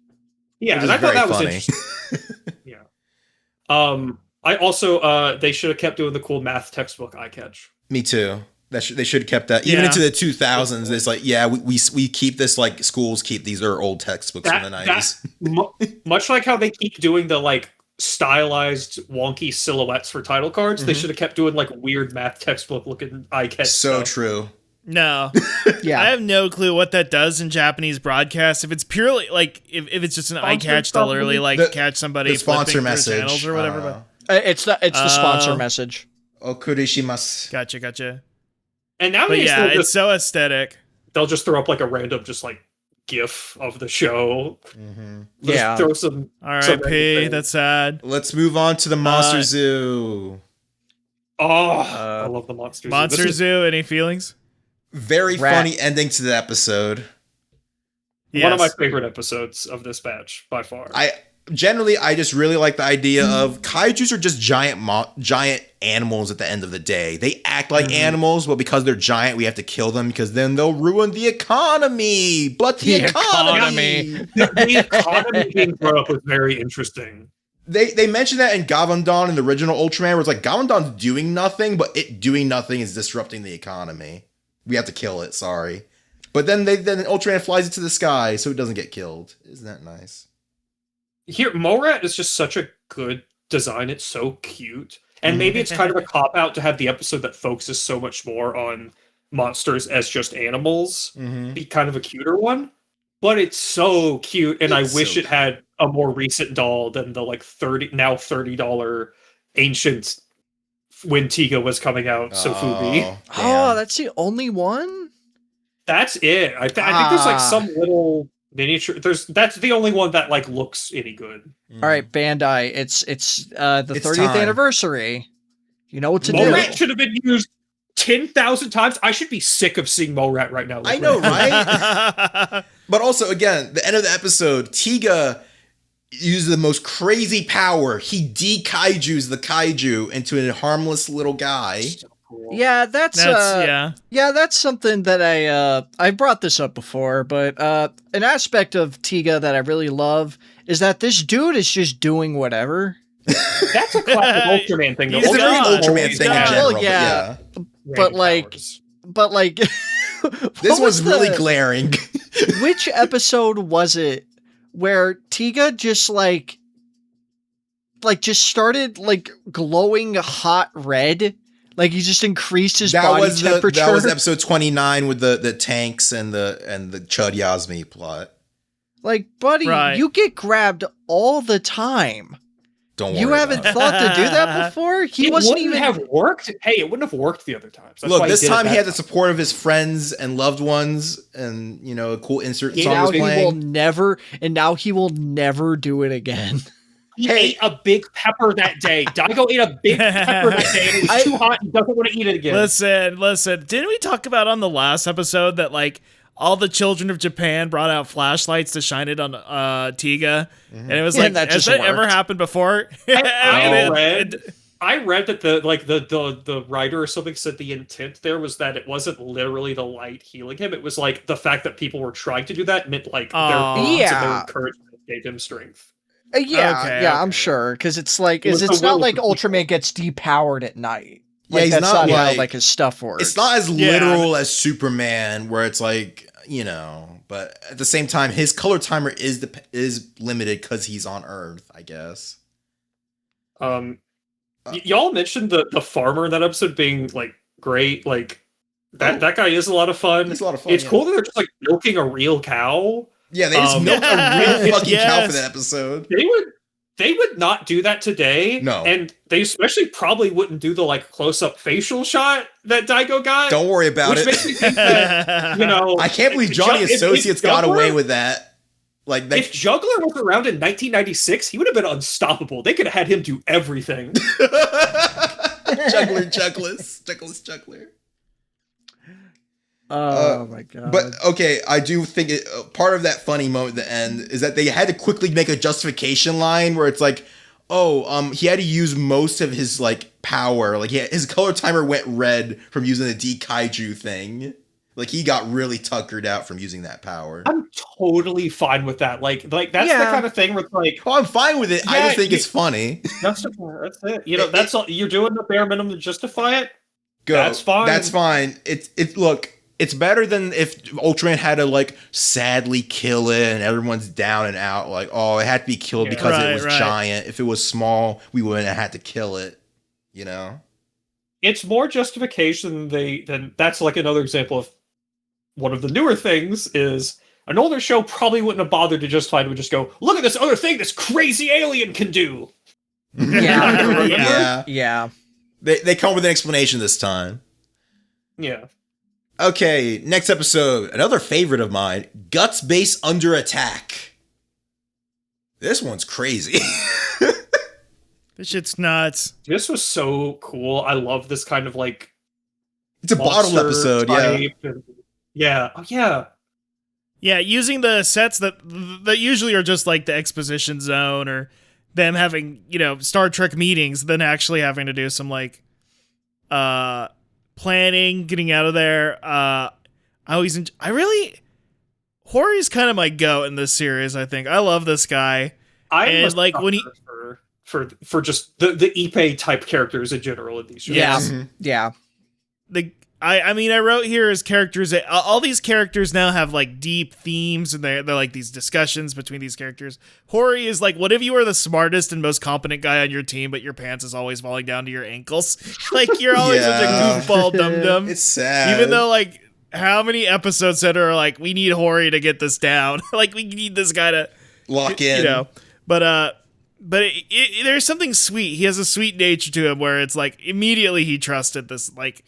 Yeah, Which and is I thought very that was funny. interesting. Yeah. I also they should have kept doing the cool math textbook eye catch. Me too. They should have kept that even Yeah. into the 2000s. It's like, yeah, we keep this, like schools keep these are old textbooks from the 90s. Much like how they keep doing the like stylized wonky silhouettes for title cards, they should have kept doing like weird math textbook looking eye catch. So stuff. true. No. Yeah. I have no clue what that does in Japanese broadcasts. If it's purely like if it's just an eye Sponsor catch, they'll literally probably. like catch somebody The sponsor flipping through message channels or whatever. It's the sponsor message. Okurishimasu. Gotcha. And now But yeah, it's just, so aesthetic. they'll just throw up like a random just like GIF of the show. Just Yeah. throw some. R.I.P. That's sad. Let's move on to the Monster Zoo. Oh, I love the Monster Zoo. Monster This is Zoo. Any feelings? Very Rat. funny ending to the episode. one of my Yes. favorite episodes of this batch by far. I just really like the idea of kaijus are just giant animals at the end of the day. They act like animals, but because they're giant, we have to kill them because then they'll ruin the economy. But the economy. The economy being brought up was very interesting. They mentioned that in Gavandon in the original Ultraman, where it's like Gavandon's doing nothing, but it doing nothing is disrupting the economy. We have to kill it, sorry. But then Ultraman flies it to the sky so it doesn't get killed. Isn't that nice? Here, Morat is just such a good design. It's so cute. And maybe it's kind of a cop-out to have the episode that focuses so much more on monsters as just animals be kind of a cuter one. But it's so cute, and It's I wish so it had a more recent doll than the like $30 ancient when Tiga was coming out, Sofubi. Oh, that's the only one? That's it. I think there's like some little miniature. That's the only one that like looks any good. All right, Bandai, it's the It's 30th time. anniversary. You know what to Morat do. should have been used 10,000 times. I should be sick of seeing Morat right now. I know, right? But also, again, the end of the episode, Tiga uses the most crazy power. He de-kaijus the kaiju into a harmless little guy. So cool. Yeah, that's that's something that I brought this up before, but an aspect of Tiga that I really love is that this dude is just doing whatever. That's a classic Ultraman thing. He's It's a very God. Ultraman He's thing in God. general. Well, yeah. But But like this what one's was really the- glaring. Which episode was it where Tiga just just started like glowing hot red? Like he just increased his body temperature. That was episode 29 with the tanks and the Chud Yasmi plot. Like, buddy, Right. you get grabbed all the time. Don't worry. You haven't about it. thought to do that before? He It wasn't wouldn't even have worked. Hey, it wouldn't have worked the other times. That's Look, why this did it time he that had the support of his friends and loved ones, and a cool insert Yeah, song now was he will playing. never do it again. He ate a big pepper that day. Daigo ate a big pepper that day, and it was too hot. He doesn't want to eat it again. Listen. Didn't we talk about on the last episode that like all the children of Japan brought out flashlights to shine it on Tiga, and it was Yeah, like, that has just that ever worked. happened before? I read that the writer or something said the intent there was that it wasn't literally the light healing him. It was like the fact that people were trying to do that meant like their Aw. thoughts and their Yeah. encouragement gave him strength. I'm okay. sure, because it's like, It was it's the not will like of the people. Ultraman gets depowered at night. Yeah, Like, he's that's not not how like- like his stuff works. It's not as Yeah. literal as Superman, where it's like, but at the same time, his color timer is limited because he's on Earth, I guess. Y'all mentioned the farmer in that episode being like great. Like that guy is a lot of fun. It's a lot of fun. It's cool that they're just like milking a real cow. Yeah, they just milked a real fucking cow for that episode. They would not do that today. No. And they especially probably wouldn't do the like close-up facial shot that Daigo got. Don't worry about which it. makes me think that, I can't believe Johnny Associates got away with that. Like, if Juggler was around in 1996, he would have been unstoppable. They could have had him do everything. Juggler. Oh my god. But okay, I do think part of that funny moment at the end is that they had to quickly make a justification line where it's like, he had to use most of his like power. Like his color timer went red from using the D-Kaiju thing. Like he got really tuckered out from using that power. I'm totally fine with that. Like that's the kind of thing where it's like, I'm fine with it. I just think it's funny. Justify it. That's it. That's all. You're doing the bare minimum to justify it. Go. That's fine. That's fine. Look. It's better than if Ultraman had to like sadly kill it and everyone's down and out. Like, it had to be killed because it was giant. If it was small, we wouldn't have had to kill it. It's more justification than that's like another example of one of the newer things is an older show probably wouldn't have bothered to justify it. It would just go, look at this other thing this crazy alien can do. Yeah. They come with an explanation this time. Yeah. Okay, next episode, another favorite of mine, Guts Base Under Attack. This one's crazy. This shit's nuts. This was so cool. I love this kind of like it's a bottle episode, yeah. Oh yeah. Yeah, using the sets that usually are just like the exposition zone or them having, Star Trek meetings, then actually having to do some like planning, getting out of there. Hori's kind of my goat in this series, I think. I love this guy. I like when he for just the Ippei type characters in general in these shows. Yeah. Mm-hmm. Yeah. I wrote here as characters. All these characters now have like deep themes, and they're like these discussions between these characters. Hori is like, what if you were the smartest and most competent guy on your team, but your pants is always falling down to your ankles? Like you're always such a goofball dum dum. It's sad. Even though like how many episodes said are like, we need Hori to get this down. Like we need this guy to lock in. But there's something sweet. He has a sweet nature to him where it's like immediately he trusted this like.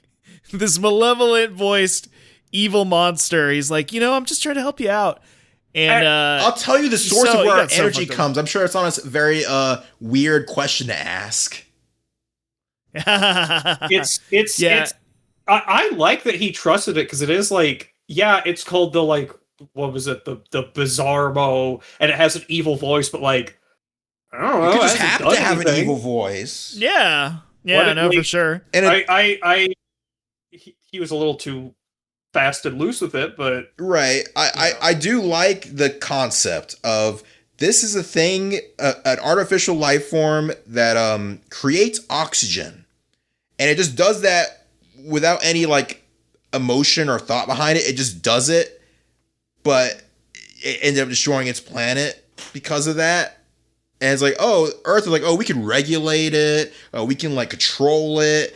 This malevolent voiced evil monster. He's like, I'm just trying to help you out. And I'll tell you the source of where our energy so comes. I'm sure it's not a very weird question to ask. It's I like that he trusted it because it is like, it's called the like, what was it? The Bizarro, and it has an evil voice, but like, I don't know. You just have to have an evil voice. Yeah, for sure. And he was a little too fast and loose with it, but right. I do like the concept of this is a thing, an artificial life form that creates oxygen, and it just does that without any like emotion or thought behind it. It just does it, but it ended up destroying its planet because of that. And it's like, Earth is like, we can regulate it, we can like control it.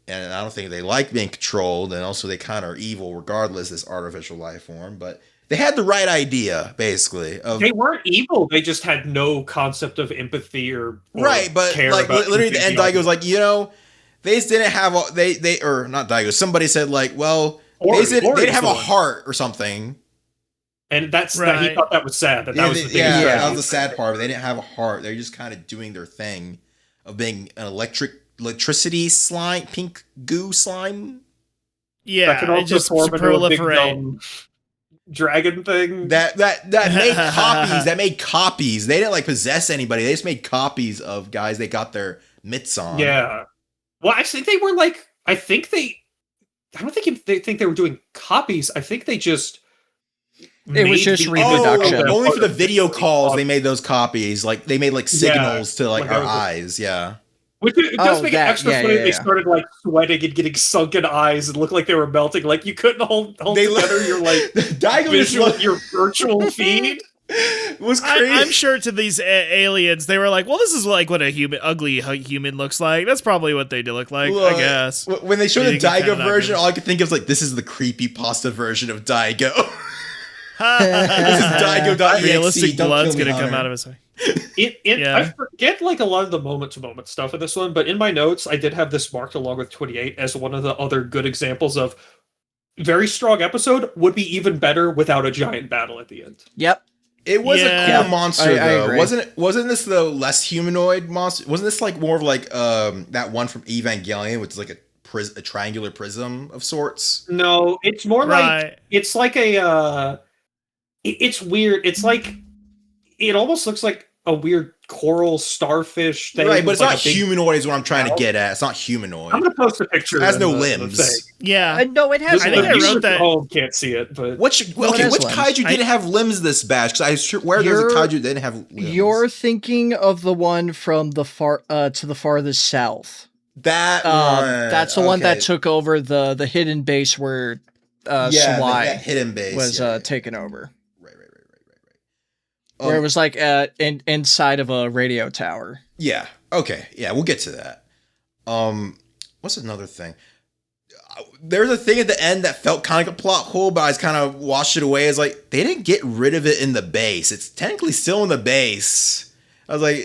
And I don't think they like being controlled, and also they kind of are evil regardless, this artificial life form. But they had the right idea, basically. They weren't evil. They just had no concept of empathy or right. But care like about literally, the end, Daigo's like, they just didn't have or not Daigo. Somebody said like, well, they didn't have a heart or something. And that's that. He thought that was sad. That was the biggest that was the sad part. But they didn't have a heart. They're just kind of doing their thing of being an electricity slime, pink goo slime. Yeah, that can also just form proliferate. Into a big, dragon thing. That made copies. That made copies. They didn't like possess anybody. They just made copies of guys they got their mitts on. Yeah. Well, I think they were like. I don't think they were doing copies. I think they just. It was just reproduction. Only for the video calls they made those copies. Like they made like signals to like our eyes. Yeah. Which it does make it extra funny. They started like sweating and getting sunken eyes and looked like they were melting. Like you couldn't hold together your like your virtual feed. It was crazy. I'm sure to these aliens, they were like, "Well, this is like what ugly human looks like. That's probably what they do look like, I guess." When they showed the Daigo version, all I could think of was like, "This is the creepy pasta version of Daigo." This is Daigo.exe. Realistic blood's gonna come out of his eye. I forget like a lot of the moment-to-moment stuff in this one, but in my notes, I did have this marked along with 28 as one of the other good examples of very strong episode would be even better without a giant battle at the end. Yep. It was a cool monster though. I Wasn't this the less humanoid monster? Wasn't this like more of like that one from Evangelion, which is like a triangular prism of sorts? No, it's more like it's like a it's weird. It's like it almost looks like a weird coral starfish thing. Right, but it's like not humanoid is what I'm trying to get at. It's not humanoid. I'm gonna post a picture. It has no limbs. Yeah. No, it has. I think I wrote that. Home can't see it, but which kaiju didn't have limbs this batch? Because I swear there's a kaiju that didn't have limbs. You're thinking of the one from the far to the farthest south. That one. That's the one that took over the hidden base where Sawai that hidden base was taken over. Right. Where it was like inside of a radio tower. Yeah. Okay. Yeah, we'll get to that. What's another thing? There's a thing at the end that felt kind of like a plot hole, but I just kind of washed it away as like they didn't get rid of it in the base. It's technically still in the base. I was like,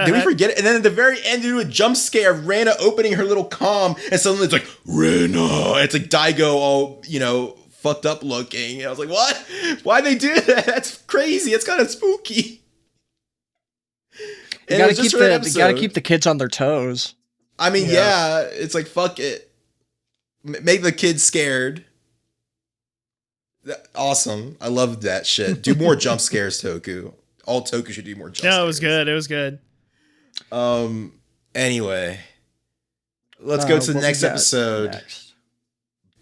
did we forget it? And then at the very end, you do a jump scare of Rana opening her little comm, and suddenly it's like Rana. It's like Daigo all fucked up looking. And I was like, what? Why'd they do that? That's crazy. It's kind of spooky. You gotta keep the kids on their toes. I mean, yeah, it's like, fuck it. Make the kids scared. Awesome. I love that shit. Do more jump scares, Toku. All Toku should do more jump scares. No, it was good. It was good. Anyway. Let's go to the next episode.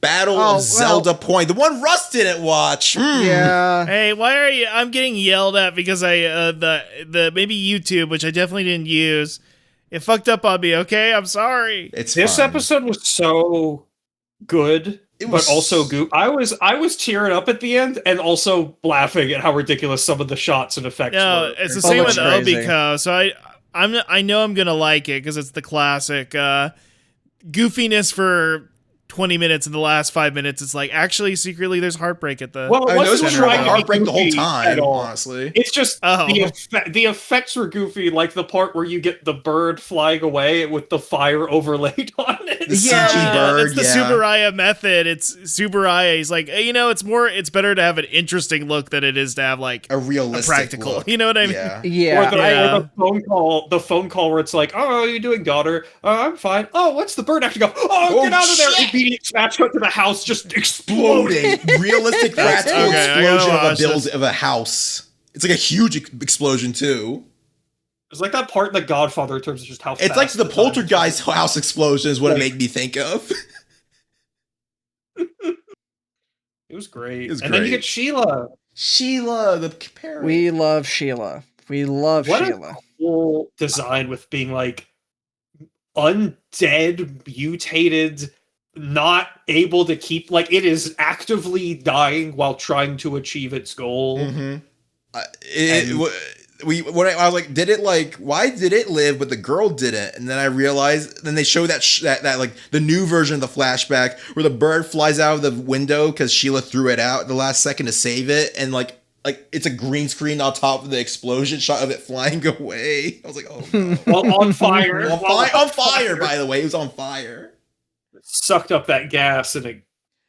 Battle of Zelda Point. The one Russ didn't watch. Yeah. Hey, why are you? I'm getting yelled at because I the maybe YouTube, which I definitely didn't use. It fucked up on me. Okay, I'm sorry. This episode was so good, but also goop. I was tearing up at the end and also laughing at how ridiculous some of the shots and effects were. It's the same with Obiko. So I know I'm gonna like it because it's the classic goofiness for 20 minutes. In the last 5 minutes, it's like actually secretly there's heartbreak at the. Well, I wasn't trying to heartbreak the whole time. Honestly, it's just the effects were goofy, like the part where you get the bird flying away with the fire overlaid on it. The CG bird. It's the Subaraya method. It's Subaraya. He's like, it's better to have an interesting look than it is to have like a realistic practical look. You know what I mean? Yeah. Or the phone call where it's like, oh, how are you doing, daughter? I'm fine. Oh, what's the bird actually go? Oh, get out of there! Immediate smash cut to the house just exploding. Realistic practical explosion of a house. It's like a huge explosion too. It's like that part in The Godfather in terms of just how fast it's like the Poltergeist house explosion is what it made me think of. It was great. Then you get Sheila. Sheila, the parent. We love Sheila. What Sheila. A cool design with being like undead, mutated, not able to keep, like, it is actively dying while trying to achieve its goal. Mm-hmm. I was like, why did it live but the girl didn't? And then I realized, then they show that like the new version of the flashback where the bird flies out of the window because Sheila threw it out at the last second to save it, and like it's a green screen on top of the explosion shot of it flying away. I was like, oh no. Well, on fire. on fire, by the way. It was on fire. Sucked up that gas and it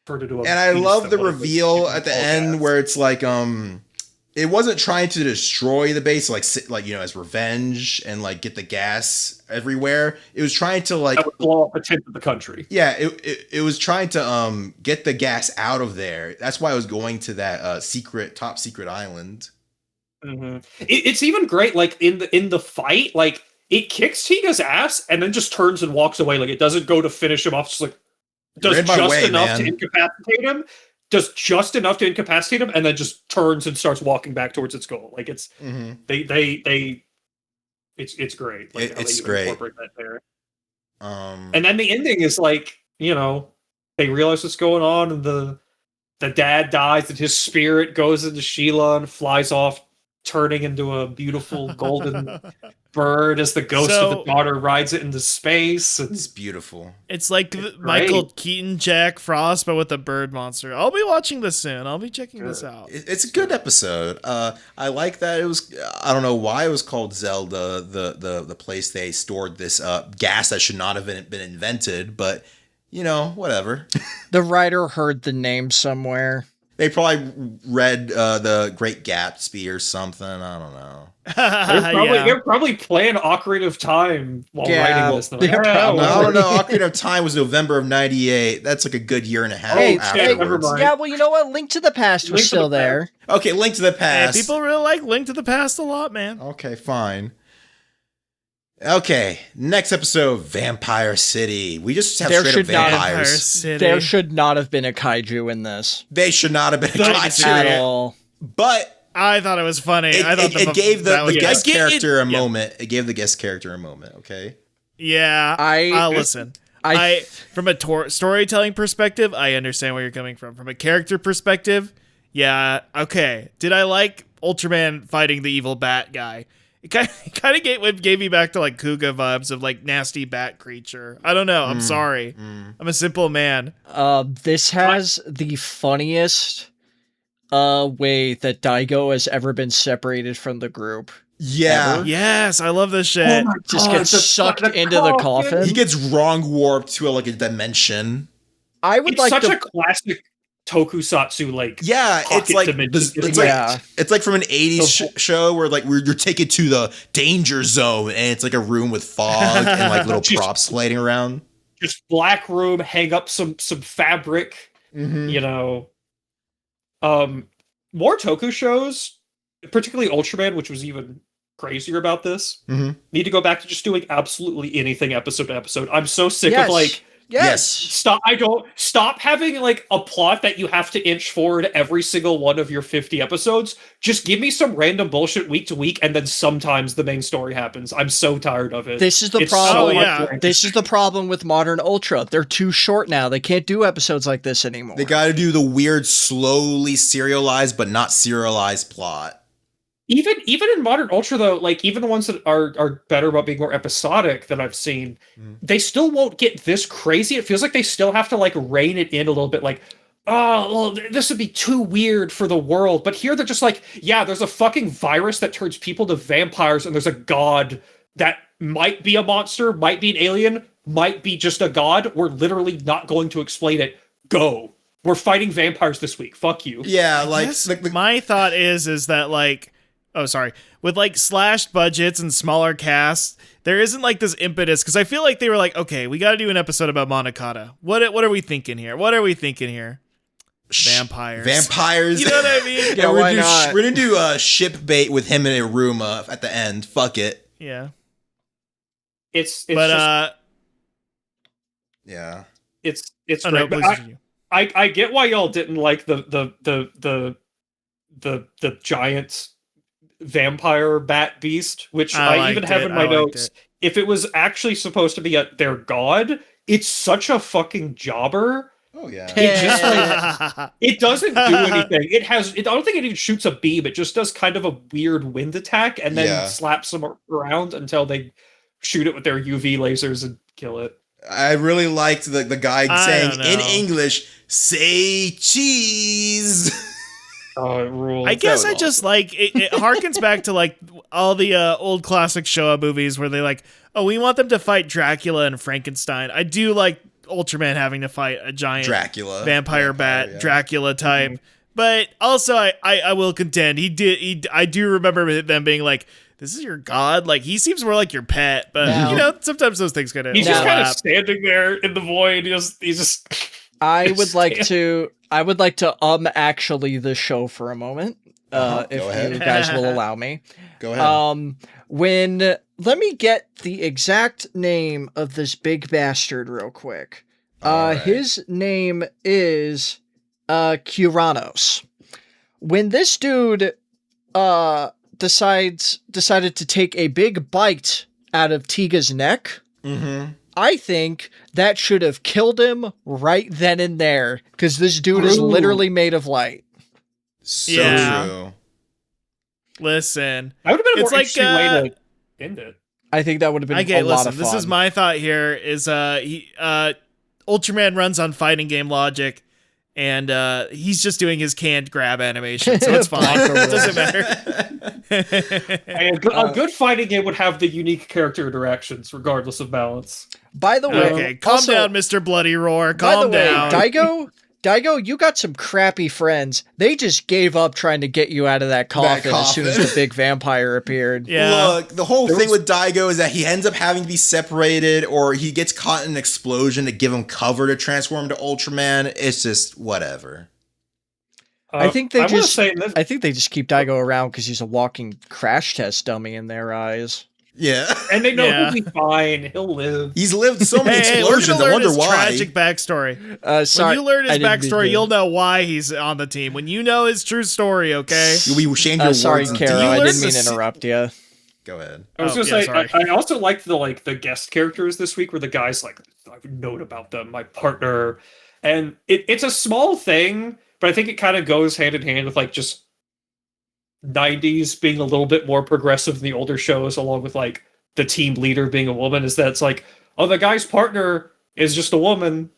turned into a. And I love the reveal at the end where it's like it wasn't trying to destroy the base like as revenge and like get the gas everywhere. It was trying to like blow up a tenth of the country. Yeah, it was trying to get the gas out of there. That's why I was going to that top secret island. Mm-hmm. It's even great, like in the fight, like it kicks Tiga's ass and then just turns and walks away. Like it doesn't go to finish him off. Just like does just enough to incapacitate him. does just enough to incapacitate him, and then just turns and starts walking back towards its goal. Like it's it's great. Like, it's great. Incorporate that there. And then the ending is like, they realize what's going on, and the dad dies, and his spirit goes into Sheila and flies off, turning into a beautiful golden bird as the ghost of the daughter rides it into space. It's beautiful. It's like Michael Keaton, Jack Frost, but with a bird monster. I'll be watching this soon. I'll be checking this out. It's a good episode. I like that it was. I don't know why it was called Zelda, the place they stored this gas that should not have been invented, but whatever. The writer heard the name somewhere. They probably read the Great Gatsby or something. I don't know. They're probably playing Ocarina of Time while writing this. No, Ocarina of Time was November of '98. That's like a good year and a half afterwards. Yeah, well, you know what? Link to the Past was still there. Okay, Link to the Past. Hey, people really like Link to the Past a lot, man. Okay, fine. Okay, next episode, Vampire City. We just have straight up vampires. There should not have been a kaiju in this. They should not have been a kaiju at all. But I thought it was funny. It gave the guest character a moment. It gave the guest character a moment. Okay. Yeah, I'll listen. From a storytelling perspective, I understand where you're coming from. From a character perspective, yeah, okay. Did I like Ultraman fighting the evil bat guy? It kind of gave me back to like Kuga vibes of like nasty bat creature. I don't know. I'm sorry. I'm a simple man. This has the funniest way that Daigo has ever been separated from the group. Yeah. Ever. Yes, I love this shit. Oh just gets sucked into the coffin. He gets wrong warped to a dimension. It's such a classic tokusatsu it's like from an 80s show where like you're taken to the danger zone, and it's like a room with fog and like little props sliding around. Just black room, hang up some fabric, more Toku shows, particularly Ultraman, which was even crazier about this, need to go back to just doing absolutely anything episode to episode. I'm so sick of Yes. Stop having like a plot that you have to inch forward every single one of your 50 episodes. Just give me some random bullshit week to week, and then sometimes the main story happens. I'm so tired of it. This is the problem. This is the problem with modern Ultra. They're too short now. They can't do episodes like this anymore. They got to do the weird, slowly serialized but not serialized plot. Even in modern Ultra, though, like even the ones that are better about being more episodic that I've seen, they still won't get this crazy. It feels like they still have to like rein it in a little bit. Like, oh, well, this would be too weird for the world. But here they're just like, yeah, there's a fucking virus that turns people to vampires, and there's a god that might be a monster, might be an alien, might be just a god. We're literally not going to explain it. Go. We're fighting vampires this week. Fuck you. Yeah, like my thought is that like. Oh, sorry. With like slashed budgets and smaller casts, there isn't like this impetus, because I feel like they were like, okay, we got to do an episode about Monokata. What are we thinking here? Vampires. You know what I mean? Yeah, why not? We're gonna do a ship bait with him and Iruma at the end. Fuck it. Yeah. It's yeah. It's great. But I get why y'all didn't like the giant vampire bat beast, which I even have in my notes. If it was actually supposed to be their god, it's such a fucking jobber. Oh yeah. It just like, it doesn't do anything. I don't think it even shoots a beam. It just does kind of a weird wind attack and then slaps them around until they shoot it with their UV lasers and kill it. I really liked the guy saying in English, "Say cheese." Oh, it rules. I guess I just like it harkens back to like all the old classic Showa movies where they like, oh, we want them to fight Dracula and Frankenstein. I do like Ultraman having to fight a giant vampire bat Dracula type, but also I will contend I do remember them being like, this is your god. Like he seems more like your pet, but sometimes those things kind of. He's just kind of standing there in the void. He's just. I would like to actually the show for a moment, if you guys will allow me. Go ahead. Let me get the exact name of this big bastard real quick. Right. His name is Kuranos. When this dude decided to take a big bite out of Tiga's neck, I think that should have killed him right then and there, because this dude is literally made of light. So true. Listen, That would have been a it's more like, interesting way to end it. I think that would have been a lot of fun. This is my thought here, is Ultraman runs on fighting game logic, and he's just doing his canned grab animation, so it's fine. It doesn't matter. And a good fighting game would have the unique character interactions, regardless of balance. By the way, Okay, calm down, Mr. Bloody Roar. Calm down. Daigo, you got some crappy friends. They just gave up trying to get you out of that coffin as soon as the big vampire appeared. Yeah. Look, the whole thing with Daigo is that he ends up having to be separated, or he gets caught in an explosion to give him cover to transform to Ultraman. It's just whatever. I think they just keep Daigo around because he's a walking crash test dummy in their eyes. Yeah. And they know he'll be fine. He'll live. He's lived so many explosions. I wonder why. Tragic backstory. Sorry, when you learn his backstory, you'll know why he's on the team. When you know his true story, okay? We change your sorry, words. Kero, I didn't mean to interrupt you. Go ahead. I was gonna say, I also liked the guest characters this week, where the guys I have a note about them, my partner, and it's a small thing, but I think it kind of goes hand in hand with just 90s being a little bit more progressive than the older shows, along with the team leader being a woman. Is that it's the guy's partner is just a woman,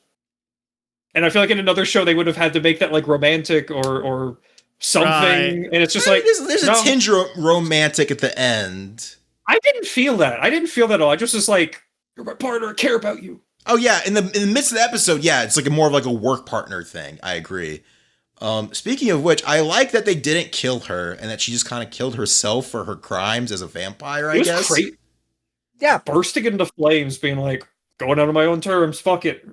and I feel like in another show they would have had to make that romantic or something, and it's just there's a tinge romantic at the end. I didn't feel that. At all. I just was you're my partner. I care about you. Oh yeah, in the midst of the episode, yeah, it's more of a work partner thing. I agree. Speaking of which, I like that they didn't kill her and that she just kind of killed herself for her crimes as a vampire, I guess. Great. Yeah. Bursting into flames, being going out on my own terms, fuck it.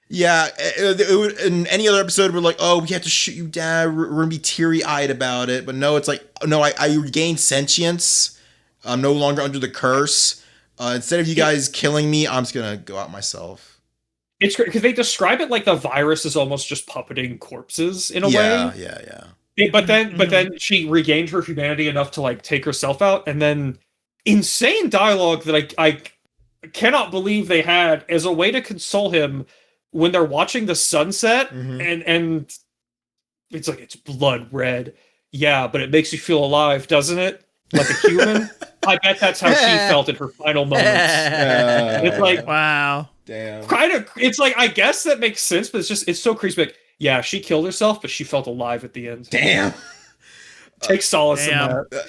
Yeah, it would, in any other episode, we're oh, we have to shoot you down, we're going to be teary-eyed about it. But no, it's no, I regained sentience. I'm no longer under the curse. Instead of you guys killing me, I'm just going to go out myself. It's great because they describe it like the virus is almost just puppeting corpses in a way. Yeah. But then she regained her humanity enough to take herself out, and then insane dialogue that I cannot believe they had as a way to console him when they're watching the sunset, and it's it's blood red. Yeah, but it makes you feel alive, doesn't it? Like a human. I bet that's how she felt in her final moments. It's wow. Damn. Kind of, it's I guess that makes sense, but it's so creepy. Yeah, she killed herself, but she felt alive at the end. Damn. Take solace in that.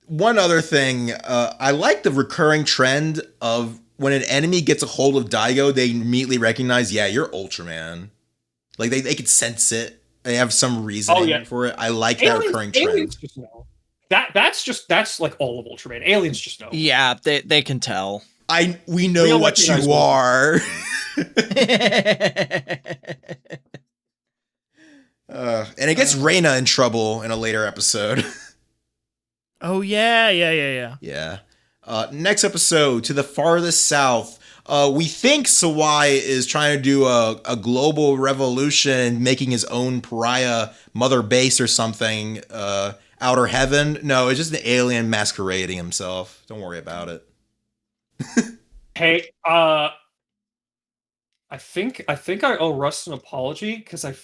One other thing, I like the recurring trend of when an enemy gets a hold of Daigo, they immediately recognize, yeah, you're Ultraman. They can sense it. They have some reasoning for it. I like that recurring trend. Aliens just know. That's all of Ultraman. Aliens just know. Yeah, they can tell. We know what you are. And it gets Reina in trouble in a later episode. Oh yeah. Yeah. Next episode, To the Farthest South. We think Sawai is trying to do a global revolution and making his own pariah mother base or something. Outer Heaven. No, it's just an alien masquerading himself. Don't worry about it. Hey, I think I owe Russ an apology because I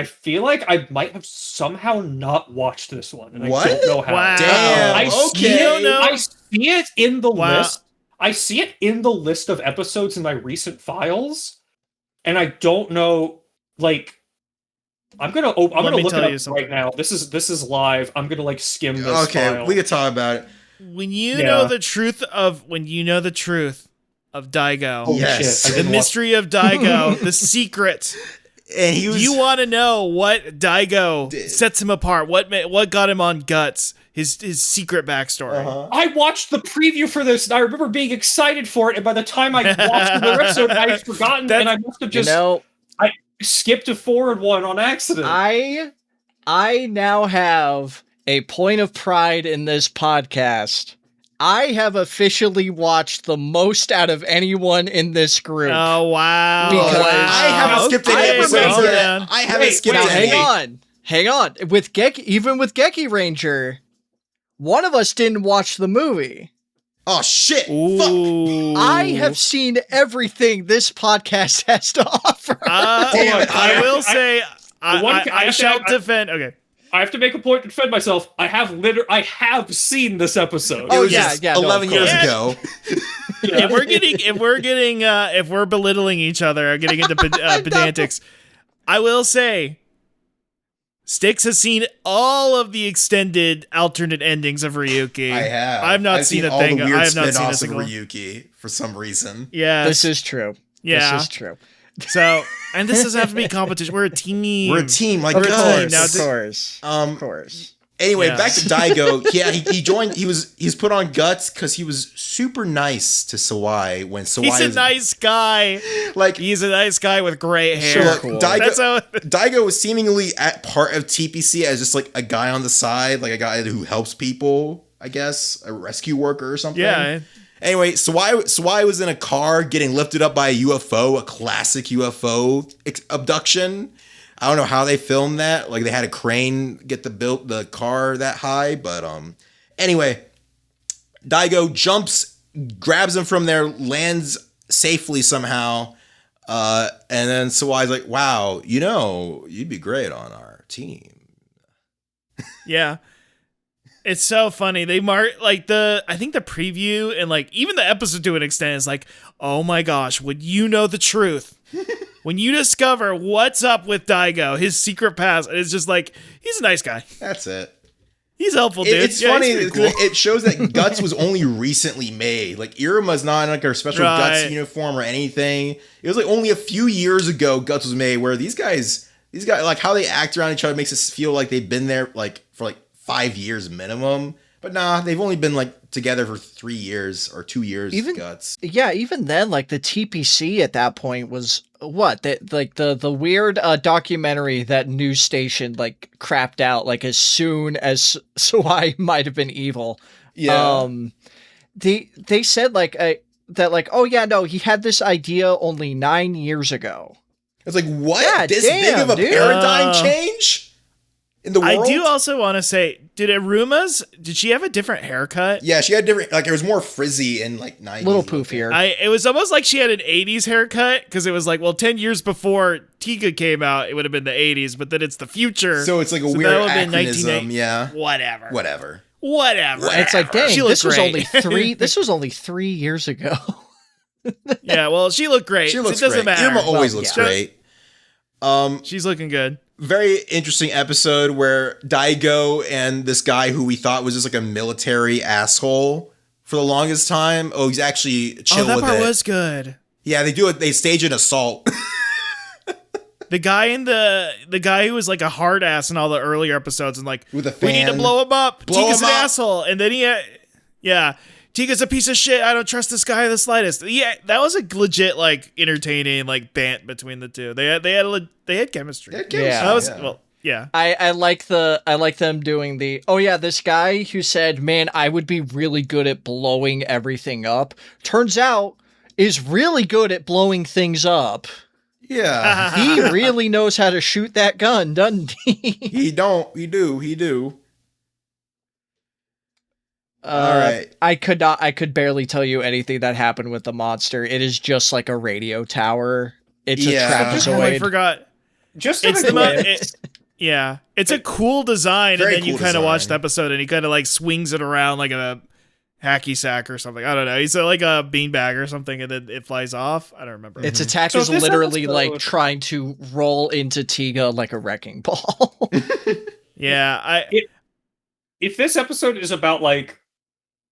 feel like I might have somehow not watched this one, and I don't know how. Wow. Damn. I see it in the list. I see it in the list of episodes in my recent files, and I don't know. I'm gonna look it up right now. This is live. I'm gonna skim this. Okay, file. we can talk about it. When you know the truth of Daigo, yes, the mystery of Daigo, the secret. And you want to know what Daigo sets him apart? What got him on Guts? His secret backstory. I watched the preview for this, and I remember being excited for it. And by the time I watched the episode, I had forgotten, and I must have just I skipped to forward one on accident. I now have a point of pride in this podcast, I have officially watched the most out of anyone in this group. Oh wow! Because I haven't skipped any Okay, episodes well, yet. then. I haven't skipped Now, any. hang on. With even with Geki Ranger, one of us didn't watch the movie. Oh shit! Fuck. Ooh. I have seen everything this podcast has to offer. Damn it. I will say, I I have to- shall defend. Okay. I have to make a point to defend myself. I have seen this episode. It was yeah, just yeah, no, of 11 years course. ago. If we're belittling each other, or getting into pedantics, I will say, Stix has seen all of the extended alternate endings of Ryuki. I have. I've not I've seen a all thing. The weird I have not seen a spin-offs single. of Ryuki for some reason. Yeah. This is true. Yeah. This is true. So, and this doesn't have to be competition. We're a team. We're a team, like Of We're a guys. team. Now, of course. Of course. Anyway, Yeah. back to Daigo. Yeah, he joined. He's put on guts because he was super nice to Sawai when Sawai He's a was nice guy. like. He's a nice guy with gray So hair. look, cool. That's how. Daigo was seemingly at part of TPC as just like a guy on the side, like a guy who helps people. I guess a rescue worker or something. Yeah. Anyway, Sawai was in a car getting lifted up by a UFO, a classic UFO abduction. I don't know how they filmed that. Like they had a crane get the car that high, but anyway, Daigo jumps, grabs him from there, lands safely somehow, and then Sawai's like, "Wow, you'd be great on our team." Yeah. It's so funny. They mark like I think the preview and like even the episode to an extent is like, oh my gosh, would you know the truth? When you discover what's up with Daigo, his secret past, it's just like, he's a nice guy. That's it. He's helpful, dude. It's Yeah, funny he's because pretty cool. it shows that Guts was only recently made. Like Iruma's not in like a special Guts Right. uniform or anything. It was like only a few years ago Guts was made. Where these guys, like how they act around each other makes us feel like they've been there like for like 5 years minimum. But nah, they've only been like together for 3 years or 2 years. Even- Guts. Yeah, even then, like the TPC at that point was what? The weird documentary that news station like crapped out like as soon as Sawai might have been evil. Yeah. They said like that like, oh yeah, no, he had this idea only 9 years ago. It's like what? Yeah, This big of a dude. paradigm change in the world. I do also want to say, did she have a different haircut? Yeah, she had different. Like it was more frizzy and like 90s. Little poofier. It was almost like she had an 80s haircut because it was like, well, 10 years before Tiga came out, it would have been the 80s, but then it's the future. So it's like a that weird would have been anachronism. 1980. Yeah. Whatever. Whatever. It's like, dang, She looked this was great. only three. This was only 3 years ago. Yeah, well, she looked great. She looks it doesn't great. matter. Irma always Well, looks yeah. great. She's looking good. Very interesting episode where Daigo and this guy who we thought was just like a military asshole for the longest time. Oh, he's actually chill that with part it. was good. Yeah, they do it. They stage an assault. The guy the guy who was like a hard ass in all the earlier episodes and like, With a we need to fan. blow him up. Blow Tiga's him an up. asshole. And then Tiga's a piece of shit. I don't trust this guy the slightest. Yeah, that was a legit like entertaining like bant between the two. They had chemistry. They had Yeah. chemistry, That was yeah. well, yeah. I like them doing the, oh yeah, this guy who said, man, I would be really good at blowing everything up, turns out is really good at blowing things up. Yeah. He really knows how to shoot that gun, doesn't he? He do. All right. I could barely tell you anything that happened with the monster. It is just like a radio tower. It's Yeah. a Oh, I trapezoid. forgot. Just It's in a the mo- glance, Yeah, it's a cool design, Very and then you cool kind of watch design. the episode, and he kind of like swings it around like a hacky sack or something. I don't know. He's like a beanbag or something, and then it flies off. I don't remember. Its attack So is this literally episode- like trying to roll into Tiga like a wrecking ball. Yeah, if this episode is about like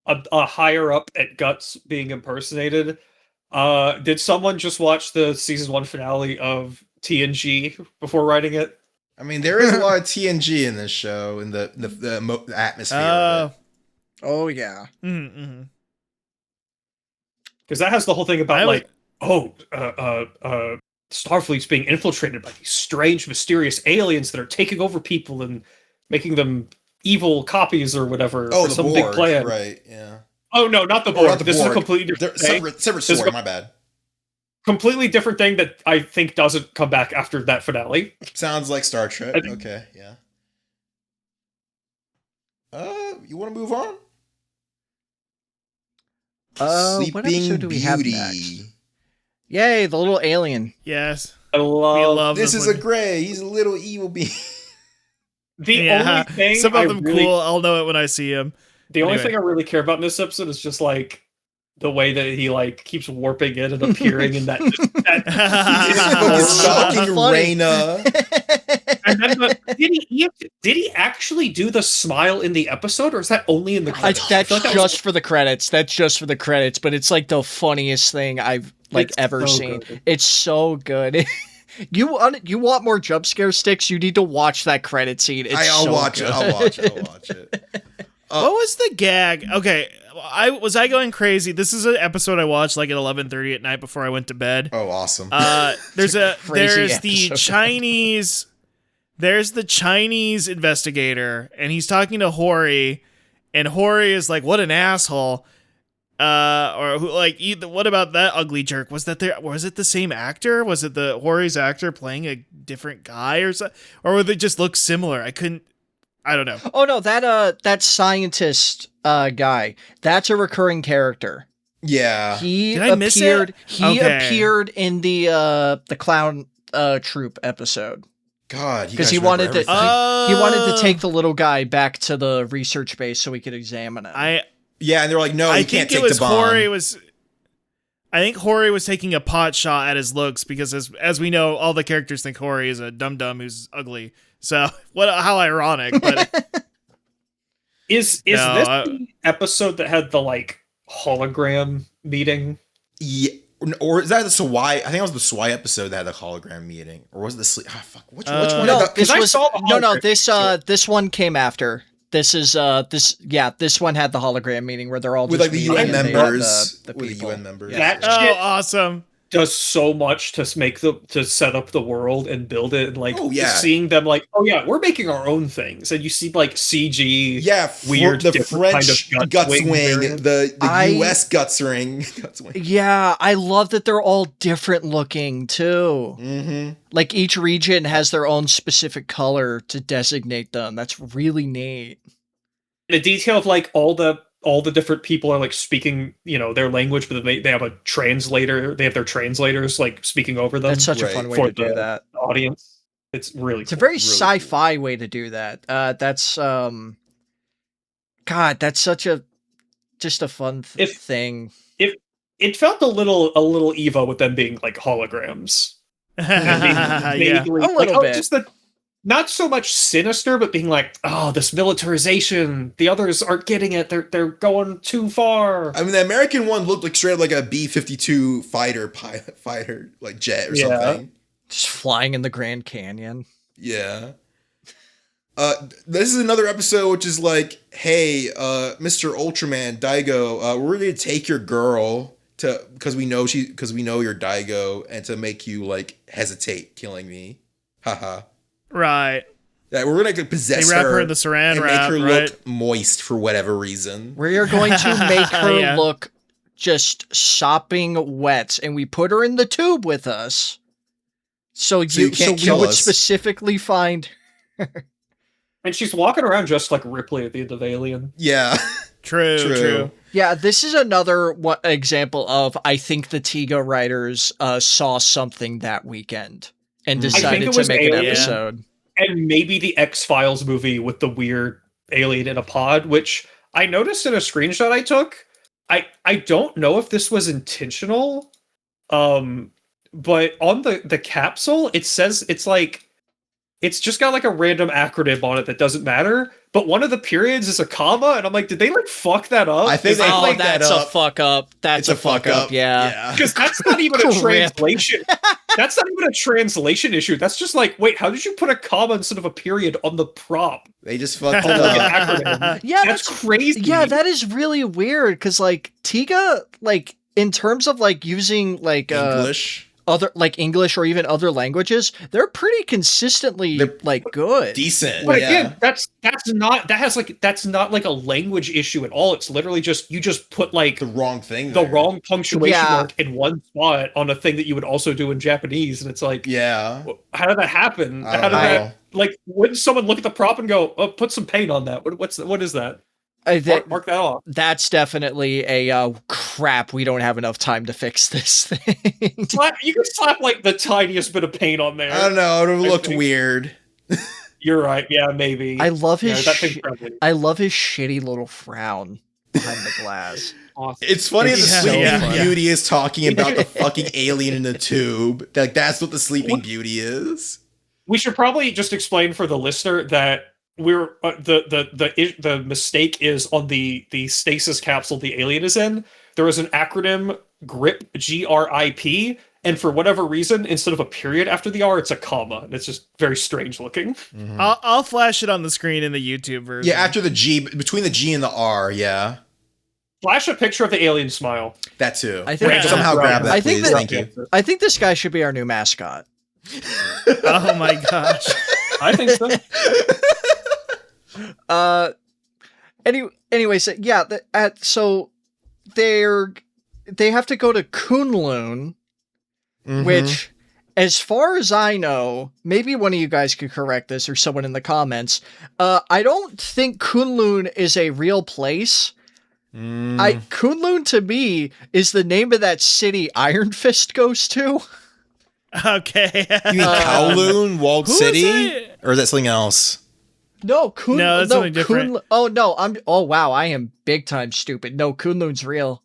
a higher up at Guts being impersonated, did someone just watch the season 1 finale of TNG before writing it? I mean, there is a lot of TNG in this show and the atmosphere. of it. Oh yeah. mm-hmm. Because that has the whole thing about I would- Starfleet's being infiltrated by these strange, mysterious aliens that are taking over people and making them evil copies or whatever Oh, for the some Borg, big plan. right? Yeah. Oh no, not the Or Borg. not the This is a Borg. completely different thing. Separate This is story, a my bad. completely different thing that I think doesn't come back after that finale. Sounds like Star Trek. I think- Okay, yeah. You want to move on? What episode do we have next? Yay, the little alien. Yes. I We love love This them is when- a gray. He's a little evil being. the only thing. Some of them really, cool. I'll know it when I see him. The only Anyway. thing I really care about in this episode is just like the way that he like keeps warping in and appearing in that. Fucking Funny. Reyna. And then did he actually do the smile in the episode, or is that only in the credits? That's I feel like that just for the credits. That's just for the credits, but it's like the funniest thing I've It's ever so seen. good. It's so good. You want more jump scare Stix? You need to watch that credit scene. It's I'll so watch good. it. I'll watch it. I'll watch it. What was the gag? Okay, I going crazy. This is an episode I watched like at 11:30 at night before I went to bed. Oh, awesome. There's Crazy the episode. Chinese investigator, and he's talking to Hori, and Hori is like, "What an asshole." Or who like what about that ugly jerk? Was it the same actor? Was it the Hori's actor playing a different guy or so? Or would they just look similar? I don't know. Oh no, that scientist guy. That's a recurring character. yeah. He Did I miss it? appeared. He Okay. appeared in the clown troop episode God, you because guys he remember wanted to. everything. He wanted to take the little guy back to the research base so he could examine it. Yeah, and they're like, no, I you can't think take it was the bomb. I think Hori was taking a pot shot at his looks because as we know, all the characters think Hori is a dum-dum who's ugly. So how ironic, but Is No, this the episode that had the like hologram meeting? Yeah, or is that the Sawai? I think it was the Sawai episode that had the hologram meeting, or was it the sleep? Ah, fuck. Which one? No, had the- this I was saw the hologram. this one came after. This is this one had the hologram meeting where they're all with just like the meeting UN and they have members, the with the people. UN members. Yeah. That shit awesome. does so much to to set up the world and build it, and like Oh, yeah. seeing them like, oh yeah, we're making our own things, and you see like CG, Yeah, weird the different French kind of gut swing swing, variant. the I- US gut swing. Gut swing. Yeah, I love that they're all different looking too. Mm-hmm. Like each region has their own specific color to designate them. That's really neat. the detail of like all the different people are like speaking, their language, but they have a translator. They have their translators like speaking over them. That's such a right, fun way for to do the that. audience. It's really It's a cool. very really sci-fi way to do that. That's God, that's such a fun thing. It felt a little Evo with them being like holograms. Yeah. Vaguely, A little bit. Just not so much sinister, but being like, oh, this militarization. The others aren't getting it. They're going too far. I mean, the American one looked like straight up like a B-52 fighter like jet or Yeah. something. Just flying in the Grand Canyon. Yeah. This is another episode which is like, hey, Mr. Ultraman, Daigo, we're going to take your girl because we know you're Daigo, and to make you like hesitate killing me. Haha. Right. That we're gonna possess They wrap her, her in the saran and wrap, make her right? look moist for whatever reason. We are going to make her Yeah. look just sopping wet, and we put her in the tube with us. So you we can't kill would us. specifically find. And she's walking around just like Ripley at the end of Alien. Yeah. True. Yeah, this is another example of I think the Tiga writers saw something that weekend and I think decided it to was make an Alien. episode. And maybe the X-Files movie with the weird alien in a pod, which I noticed in a screenshot I took. I don't know if this was intentional, but on the capsule, it says it's just got like a random acronym on it that doesn't matter, but one of the periods is a comma, and I'm like, did they like fuck that up? I think they Oh, fucked that that's a up. fuck up. That's a fuck up. Yeah. Because that's not even a Crap. translation. That's not even a translation issue. That's just like, wait, how did you put a comma instead of a period on the prop? They just fucked On it like an up. acronym. Yeah, That's crazy. Yeah, that is really weird because like Tiga, like in terms of like using like English. other like English or even other languages, they're pretty consistently like good. Decent. But yeah. again, that's not like a language issue at all. It's literally just you just put like the wrong thing. the there. wrong punctuation Yeah. mark in one spot on a thing that you would also do in Japanese, and it's like, Yeah. how did that happen? I How don't did know. that like? Wouldn't someone look at the prop and go, "Oh, put some paint on that"? What is that? Mark that off. That's definitely a crap. We don't have enough time to fix this thing. You could slap like the tiniest bit of paint on there. I don't know. It would have looked think- weird. You're right. Yeah, maybe. I love his. that thing's probably I love his shitty little frown behind the glass. awesome. It's funny It's the so Sleeping funny. Beauty is talking about the fucking alien in the tube. Like that's what the Sleeping Beauty is. We should probably just explain for the listener that we're the mistake is on the stasis capsule the alien is in. There is an acronym GRIP, GRIP, and for whatever reason, instead of a period after the R, it's a comma, and it's just very strange looking. Mm-hmm. I'll flash it on the screen in the YouTube version. Yeah, after the G, between the G and the R. Yeah, Flash a picture of the alien smile. that too. I think- Yeah. somehow grab that, I think please. that- Thank you. I think this guy should be our new mascot. Oh my gosh. I think so. Anyways, yeah. So they have to go to Kunlun, Mhm. which, as far as I know, maybe one of you guys could correct this or someone in the comments. I don't think Kunlun is a real place. Mm. Kunlun to me is the name of that city Iron Fist goes to. Okay. You mean Kowloon, Walled who is City, it? or is that something else? No, No, that's something different. Oh no, oh wow, I am big time stupid. No, Kunlun's real.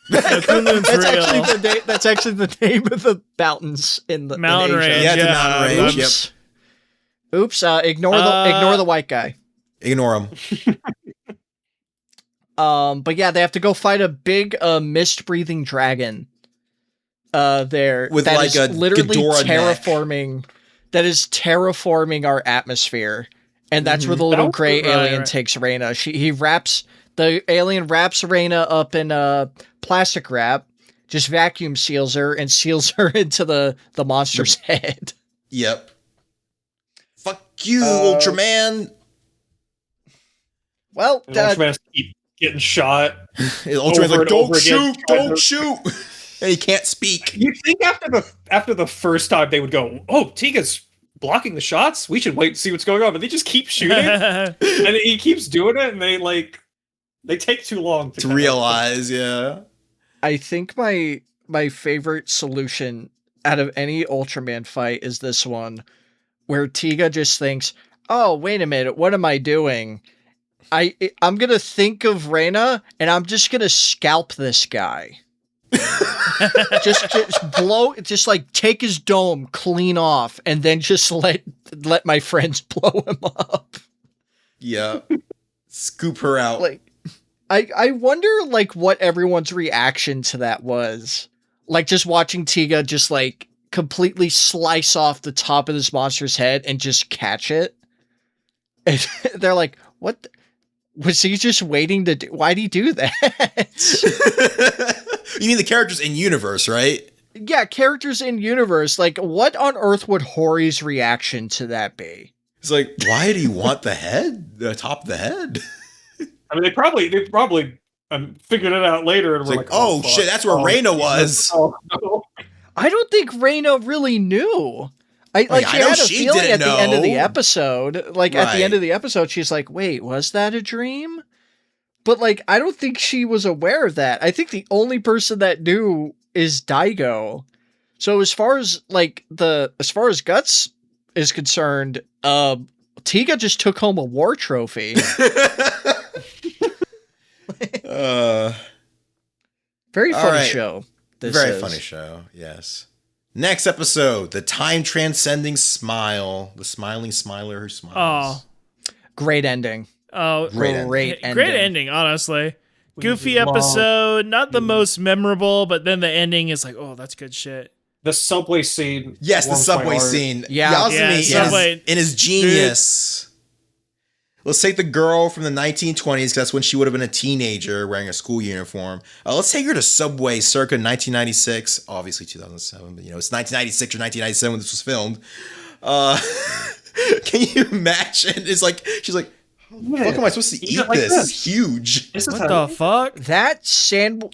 No, Kunlun's That's real. actually the name. That's actually the name of the mountains in the Mountain in Asia. range. Yeah, it's a mountain range. Yep. Oops. Oops. Ignore the white guy. Ignore him. But yeah, they have to go fight a big mist breathing dragon. There With that like is a literally Ghidorah neck. terraforming. That is terraforming our atmosphere, and that's where the That little was gray right, alien right. takes Reyna. The alien wraps Reyna up in plastic wrap, just vacuum seals her and seals her into the monster's head. Yep. Fuck you, Ultraman. Well, And Ultraman has to keep getting shot. Ultraman's Over like, and don't over again, shoot, trying don't to- shoot. And he can't speak. You think after the first time they would go, "Oh, Tiga's blocking the shots. We should wait and see what's going on," but they just keep shooting, and he keeps doing it, and they take too long To kind of- realize, yeah. I think my favorite solution out of any Ultraman fight is this one, where Tiga just thinks, "Oh, wait a minute, what am I doing? I'm gonna think of Reyna, and I'm just gonna scalp this guy." just like take his dome clean off, and then just let my friends blow him up. Yeah. Scoop her out. Like, I wonder like what everyone's reaction to that was. Like just watching Tiga just like completely slice off the top of this monster's head and just catch it. And they're like, "What? Was he just waiting to do? Why'd he do that?" You mean the characters in universe, right? Yeah, characters in universe. Like, what on earth would Hori's reaction to that be? It's like, why do you want the head? The top of the head? I mean, they probably figured it out later, and It's we're like, like, oh fuck. shit, that's where Reyna was. Oh, no. I don't think Reyna really knew. She I know had a she feeling didn't at the end of the know. episode. Like at the Right. end of the episode, she's like, "Wait, was that a dream?" But like, I don't think she was aware of that. I think the only person that knew is Daigo. So as far as Guts is concerned, Tiga just took home a war trophy. Very All funny right. show. This Very is. funny show, yes. Next episode, the time transcending smile. The smiling smiler who smiles. Great ending. Oh, Great ending. Great ending. Great ending, honestly. Goofy Wow. episode, not the most memorable, but then the ending is like, oh, that's good shit. The subway scene. Yes, the warms my subway heart. scene. Yeah. Yasumi Yeah, in Subway. in his genius. Let's take the girl from the 1920s, because that's when she would have been a teenager wearing a school uniform. Let's take her to Subway circa 1996. Obviously 2007, but it's 1996 or 1997 when this was filmed. Can you imagine? It's like, she's like, how the fuck am I supposed to eat it like this? this. It's huge. What the fuck?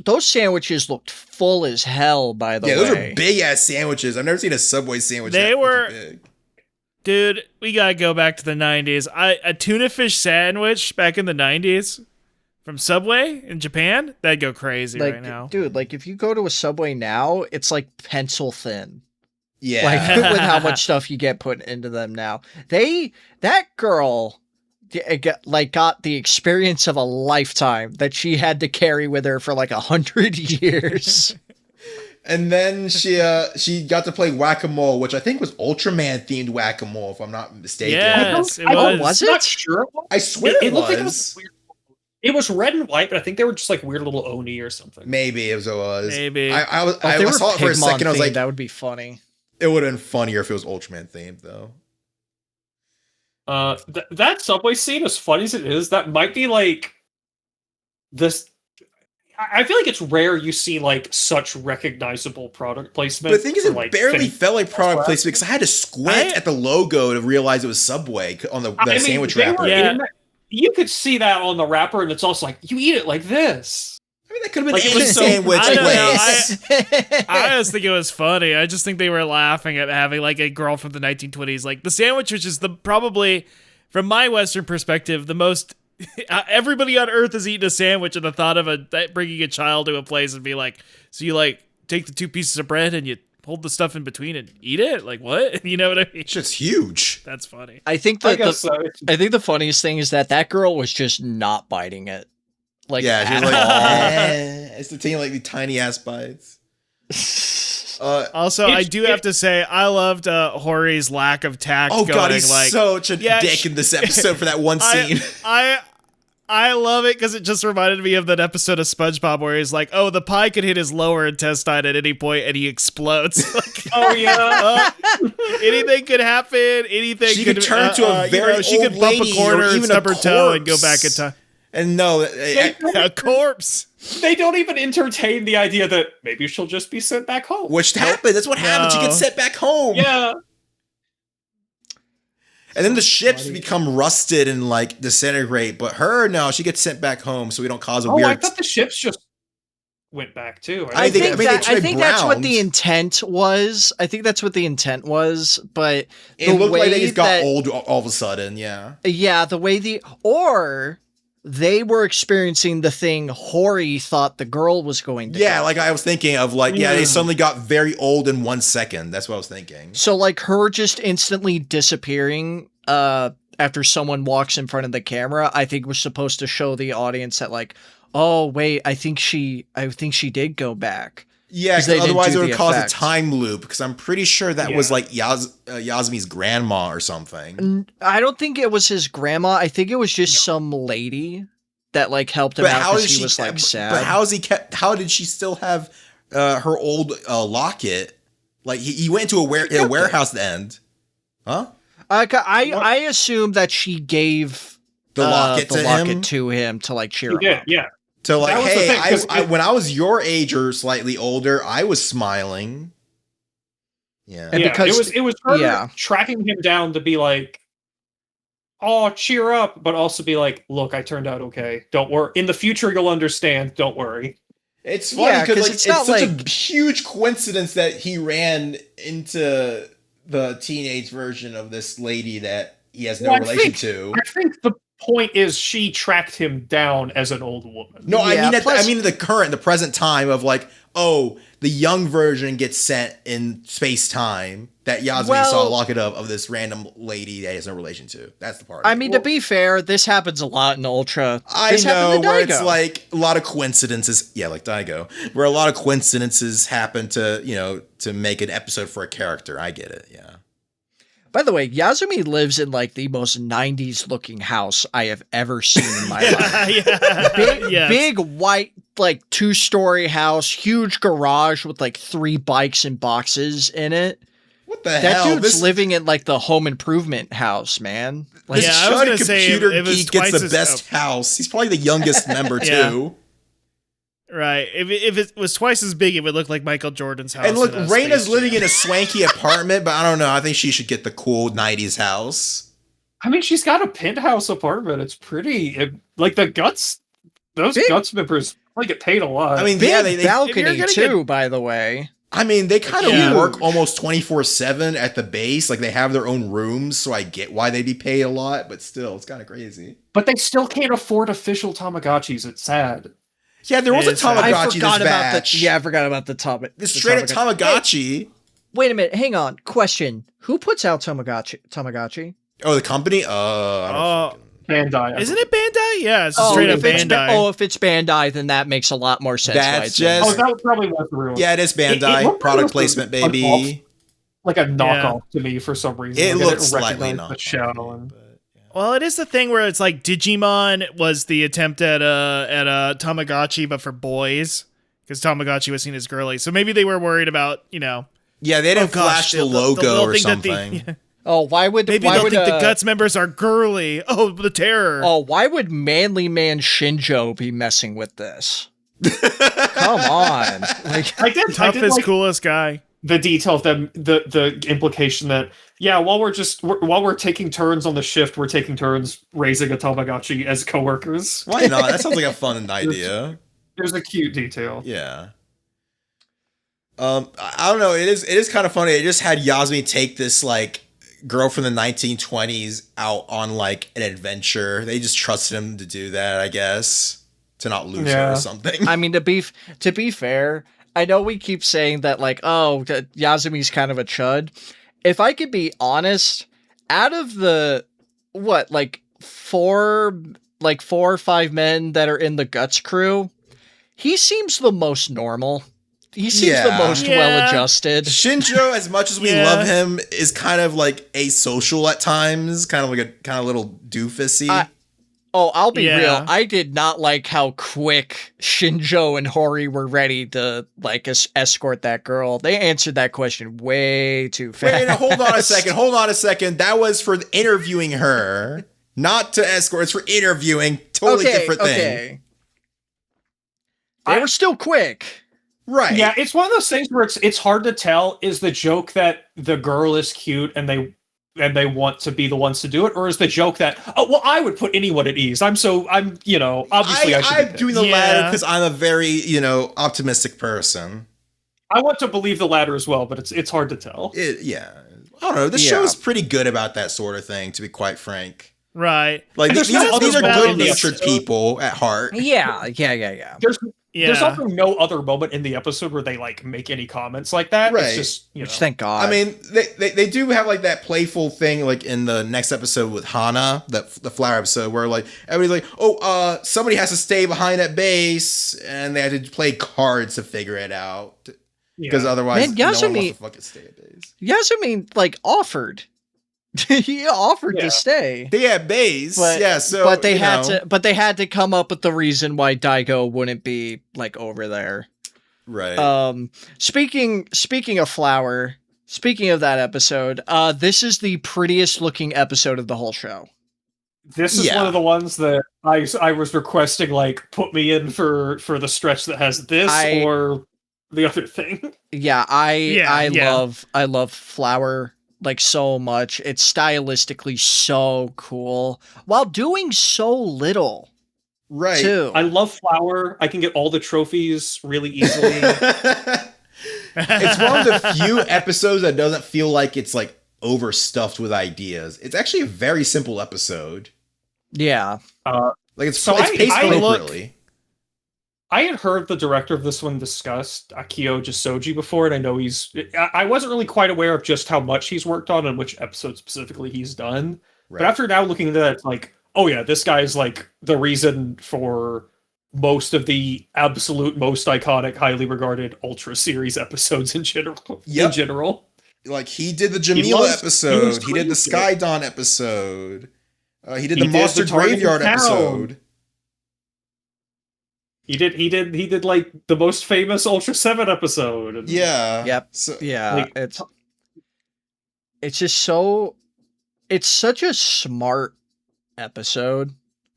Those sandwiches looked full as hell, by the way. Yeah, those are big ass sandwiches. I've never seen a Subway sandwich They that were- fucking big. Dude, we gotta go back to the 90s. A tuna fish sandwich back in the 90s from Subway in Japan, that'd go crazy Like, right now. dude, like if you go to a Subway now, it's like pencil thin. Yeah. Like with how much stuff you get put into them now. That girl got the experience of a lifetime that she had to carry with her for like 100 years. And then she got to play whack-a-mole, which I think was Ultraman themed whack-a-mole, if I'm not mistaken. Yes, it was. was. I'm not sure. I swear It looked like it was. was weird. It was red and white, but I think they were just like weird little Oni or something. Maybe it was. Maybe. I If they were saw it for a Pigmon second. I was themed, like, that would be funny. it would have been funnier if it was Ultraman themed, though. That Subway scene, as funny as it is, that might be like this. I feel like it's rare you see like such recognizable product placement. But the thing is, for, it like, barely Finn- felt like product placement because I had to squint at the logo to realize it was Subway on the I mean, sandwich they wrapper. were Yeah. in that- you could see that on the wrapper, and it's also like you eat it like this. I mean, that could have been Like, it any was so- sandwich I don't know, place. I just think it was funny. I just think they were laughing at having like a girl from the 1920s. Like the sandwich, which is probably, from my Western perspective, the most. Everybody on Earth is eating a sandwich, and the thought of bringing a child to a place and be like, so you like take the 2 pieces of bread and you hold the stuff in between and eat it? Like what? You know what I mean? Shit's huge. That's funny. I think I that guess so. I think the funniest thing is that girl was just not biting it. Like, Yeah, she's at like, all. it's taking like the tiny ass bites. Also, I do have to say, I loved Hori's lack of tact. Oh god, going, he's like, such a yeah, dick in this episode for that one scene. I love it because it just reminded me of that episode of SpongeBob where he's like, "Oh, the pie could hit his lower intestine at any point and he explodes." Like, Oh yeah. anything could happen. Anything She could turn to a very she could old bump lady a corner or and even stub a her toe and go corpse. back in time. And no, A corpse. They don't even entertain the idea that maybe she'll just be sent back home. which happened. That's what happened. She No. gets sent back home. Yeah. And then the ships become rusted and like disintegrate. But her, no, she gets sent back home so we don't cause a Oh, weird. I thought the ships just went back too. I think- I they tried think that's what browned. the intent was. I think that's what the intent was, but it the looked like they way just got that- old all of a sudden. Yeah. yeah, the way or they were experiencing the thing Hori thought the girl was going to. Yeah, go. like I was thinking of like, yeah, they suddenly got very old in 1 second. That's what I was thinking. So like her just instantly disappearing after someone walks in front of the camera, I think was supposed to show the audience that like, oh wait, I think she did go back. Yeah, 'Cause they didn't otherwise do it would the cause a effect. time loop. Because I'm pretty sure that was Yeah. like Yasmi's grandma or something. I don't think it was his grandma. I think it was just some lady that like helped him But out how because did he she? was like sad. But how did she still have her old locket? Like he went into a warehouse to end. Huh? I assume that she gave The locket to him? to him to like cheer He him did, up. yeah. So like, That was the hey, thing, 'cause when I was your age or slightly older, I was smiling. Yeah. And Yeah, because- it was her yeah. tracking him down to be like, "Oh, cheer up," but also be like, "Look, I turned out okay. Don't worry. In the future, you'll understand. Don't worry." It's funny Yeah, because 'cause like, it's it's not such like- a huge coincidence that he ran into the teenage version of this lady that he has no Well, I relation think- to. I think the point is she tracked him down as an old woman. No, Yeah, I mean the present time of like, oh, the young version gets sent in space time that Yasmin saw a locket of this random lady that he has no relation to. That's the part. I mean, to be fair, this happens a lot in Ultra. I This happened know to where it's Daigo. like a lot of coincidences. Yeah, like Daigo, where a lot of coincidences happen to to make an episode for a character. I get it. Yeah. By the way, Yasumi lives in like the most 90s looking house I have ever seen in my life. Yeah. Yes. Big white, like 2-story house, huge garage with like 3 bikes and boxes in it. What the That hell? dude's This living in like the home improvement house, man. Like, Yeah, I was Chud gonna say, computer it was geek gets twice the as- best house. He's probably the youngest member Yeah. too. Right. If it was twice as big, it would look like Michael Jordan's house. And look, in, Raina's Space living Jam. in a swanky apartment, but I don't know. I think she should get the cool '90s house. I mean, she's got a penthouse apartment. It's pretty. Like the guts, those Big- guts members like get paid a lot. I mean, big yeah, they balcony if you're too, gonna by the way. I mean, they kind of Yeah. work almost 24/7 at the base. Like they have their own rooms, so I get why they'd be paid a lot, but still, it's kind of crazy. but they still can't afford official Tamagotchis. It's sad. Yeah, there was a It's, I Tamagotchi I forgot this about batch. the. Yeah, I forgot about the Tamagotchi. This straight up Tamagotchi. Wait a minute, hang on. Question: who puts out Tamagotchi? Oh, the company? I don't Oh, fucking- Bandai. isn't it Bandai? Yeah, it's straight up if it's Bandai. if it's Bandai, then that makes a lot more sense. That's why it's just- Oh, that probably was the real. Yeah, it is Bandai. It looked Product like placement, an baby. like a knockoff to me for some reason. It Like, I looks didn't slightly recognize not. the show. And Well, it is the thing where it's like Digimon was the attempt at a Tamagotchi, but for boys, because Tamagotchi was seen as girly. So maybe they were worried about, Yeah, they didn't flash the logo they'll or think that something. Oh, why would maybe why they'll would think the Guts members are girly. Oh, the terror. Oh, why would Manly Man Shinjo be messing with this? Come on, like I did Toughest, like coolest guy. the detail of them, the implication that while we're taking turns on the shift, we're taking turns raising a Tamagotchi as coworkers. Why not? That sounds like a fun idea. There's a cute detail. Yeah. I don't know. It is kind of funny. It just had Yasumi take this like girl from the 1920s out on like an adventure. They just trusted him to do that, I guess, to not lose her Yeah. or something. I mean, to be fair, I know we keep saying that, like, oh, Yasumi's kind of a chud. If I could be honest, out of the four or five men that are in the Guts crew, he seems the most normal. He seems the Yeah. most Yeah. well-adjusted. Shinjo, as much as we Yeah. love him, is kind of like asocial at times, kind of like a kind of little doofusy. Oh, I'll be Yeah. real. I did not like how quick Shinjo and Hori were ready to like escort that girl. They answered that question way too fast. Wait, hold on a second. That was for interviewing her, not to escort. It's for interviewing. Totally different thing. They were still quick. Right. Yeah, it's one of those things where it's hard to tell, is the joke that the girl is cute and they want to be the ones to do it, or is the joke that, oh well, I would put anyone at ease. Obviously I should I'm be doing the Yeah. latter because I'm a very, optimistic person. I want to believe the latter as well, but it's hard to tell. Yeah. I don't know. The Yeah. show's pretty good about that sort of thing, to be quite frank. Right. Like, And these there's no are other moment in the good-natured episode. people at heart. Yeah. There's Yeah. also no other moment in the episode where they like make any comments like that. Right. It's just Which, thank God. I mean, they do have like that playful thing, like in the next episode with Hana, the flower episode, where like everybody's like, somebody has to stay behind at base, and they had to play cards to figure it out because otherwise, Man, no one Yasumi- wants to fucking stay at base. Yasumi like offered. He offered Yeah. to stay. They at base, But, yeah. So, but they had to come up with the reason why Daigo wouldn't be like over there. right. Speaking of Flower, speaking of that episode, this is the prettiest looking episode of the whole show. This is Yeah. one of the ones that I was requesting, like, put me in for the stretch that has this or the other thing. Yeah, I Yeah. love Flower like so much. It's stylistically so cool while doing so little Right. too. I love Flower. I can get all the trophies really easily. It's one of the few episodes that doesn't feel like it's like overstuffed with ideas. It's actually a very simple episode. Yeah. Like it's So it's paced I look- appropriately. I had heard the director of this one discussed Akio Jisoji before, and I know I wasn't really quite aware of just how much he's worked on and which episode specifically he's done. Right. But after now looking at that, it's like, oh yeah, this guy's like the reason for most of the absolute most iconic, highly regarded Ultra series episodes in general. Yep. In general. Like he did the He Jamila loves- episode. He did the crazy. Sky Dawn episode. He did He the did Monster the Target Graveyard Town. episode. He did like the most famous Ultra 7 episode. And Yeah. Yep. So, Yeah. Like, It's it's just so, it's such a smart episode.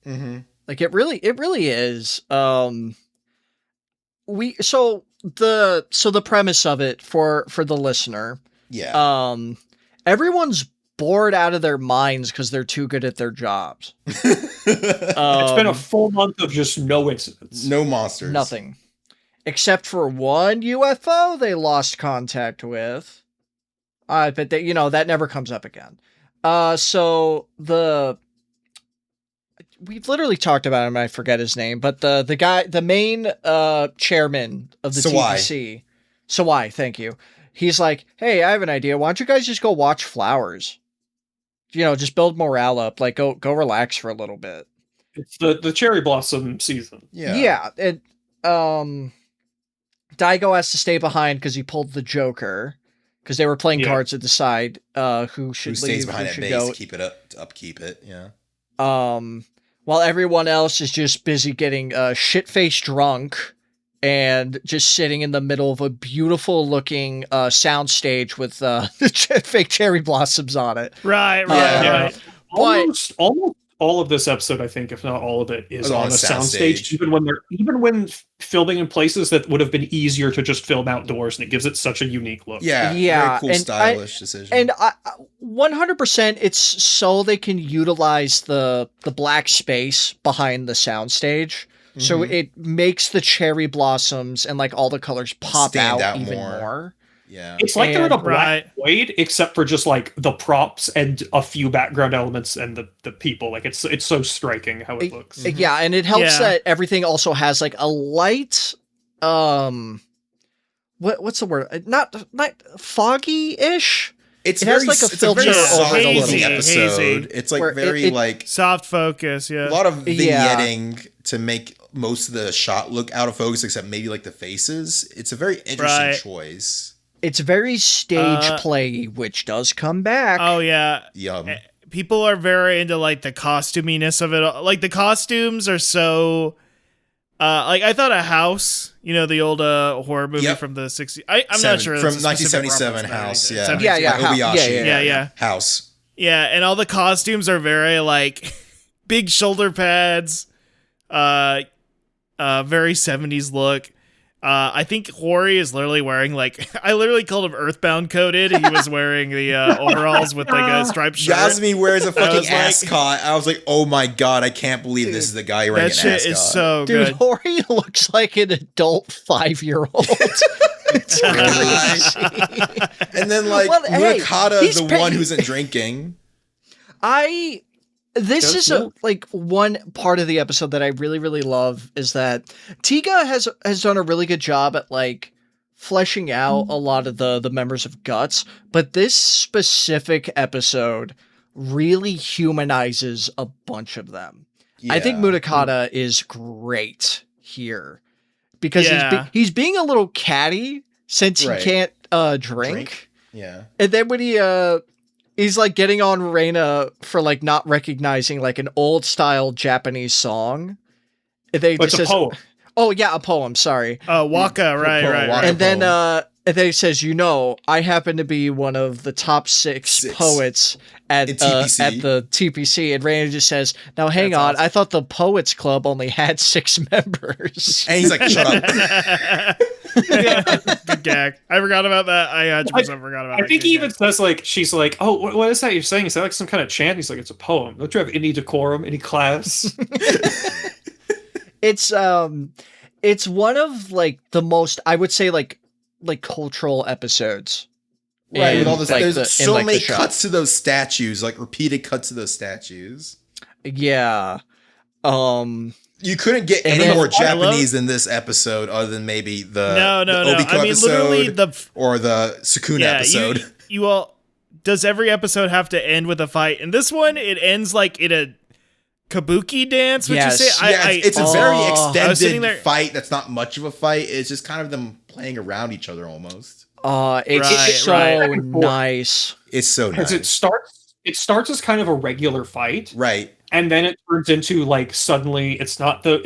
Mm-hmm. Like it really is. So the premise of it for the listener, Yeah. everyone's bored out of their minds because they're too good at their jobs. It's been a full month of just no incidents. No monsters. Nothing. Except for one UFO they lost contact with. But they, that never comes up again. So we've literally talked about him, I forget his name, but the guy, the main chairman of the TPC, Sawai, thank you. He's like, hey, I have an idea. Why don't you guys just go watch flowers? Just build morale up. Like, go relax for a little bit. It's the cherry blossom season. Yeah. Yeah. And Daigo has to stay behind because he pulled the Joker. Because they were playing cards at the side. Who should Who stays leave, behind who at should base go. to keep it upkeep it. Yeah. While everyone else is just busy getting shit-faced drunk and just sitting in the middle of a beautiful looking soundstage with fake cherry blossoms on it. Right. But Almost all of this episode, I think, if not all of it, is on a soundstage. Even when filming in places that would have been easier to just film outdoors, and it gives it such a unique look. Yeah. Very cool, stylish decision. And 100%, it's so they can utilize the black space behind the soundstage. Mm-hmm. So it makes the cherry blossoms and like all the colors pop out even more. Yeah. It's like they're in a black void, except for just like the props and a few background elements and the people. Like it's so striking how it looks. Yeah, and it helps that everything also has like a light what's the word? Not foggy-ish. It has like a filter over soft it a little looking bit. episode. It's like very like soft focus, a lot of vignetting to make most of the shot look out of focus, except maybe like the faces. It's a very interesting choice. It's very stage play, which does come back. Oh yeah. Yum. People are very into like the costuminess of it. Like the costumes are so like I thought a House, the old horror movie from the 60s. I'm not sure from 1977 House. Yeah. Yeah. House. Yeah, and all the costumes are very like big shoulder pads, very 70s look. I think Hori is literally wearing like I literally called him Earthbound coated. He was wearing the overalls with like a striped shirt. Yasmin wears a fucking ascot. I was like, oh my god, I can't believe this is the guy wearing an ascot. That shit is so good. Dude, Hori looks like an adult 5-year-old. It's crazy. And then like Munakata, the one who isn't drinking. This is like one part of the episode that I really, really love is that Tiga has done a really good job at like fleshing out a lot of the members of Guts, but this specific episode really humanizes a bunch of them. Yeah. I think Munakata is great here because he's being a little catty since he can't drink. Yeah. And then when he's like getting on Reina for like not recognizing like an old style Japanese song. It's a poem. Oh yeah, a poem. Sorry. Waka, right. And then he says, I happen to be one of the top six poets at the TPC. And Reina just says, now hang on, awesome. I thought the Poets Club only had 6 members. And he's like, shut up. Good gag. I forgot about that. I 100% forgot about it. I think he even says like, she's like, oh, what is that you're saying? Is that like some kind of chant? He's like, it's a poem. Don't you have any decorum, any class? It's one of like the most, I would say like cultural episodes. Right, with all this, there's so many cuts to those statues, like repeated cuts to those statues. Yeah. You couldn't get any more Japanese in this episode other than maybe the Obiko episode literally or the Sukuna episode. You all, does every episode have to end with a fight? In this one, it ends like in a kabuki dance, would you say? It's a very extended fight that's not much of a fight. It's just kind of them playing around each other almost. It's so nice. It's so nice. It starts as kind of a regular fight. Right. And then it turns into like suddenly it's not the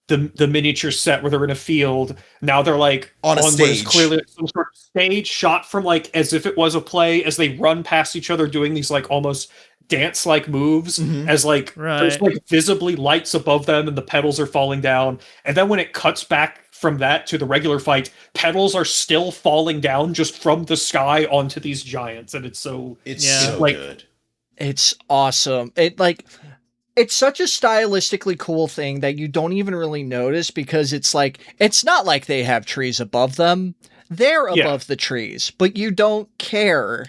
the miniature set where they're in a field. Now they're like On a what is stage. clearly some sort of stage shot from like as if it was a play, as they run past each other doing these like almost dance-like moves, as like there's Right. like visibly lights above them and the petals are falling down. And then when it cuts back from that to the regular fight, petals are still falling down just from the sky onto these giants, and it's so like good. It's awesome. It's such a stylistically cool thing that you don't even really notice, because it's like, it's not like they have trees above them. They're above the trees, but you don't care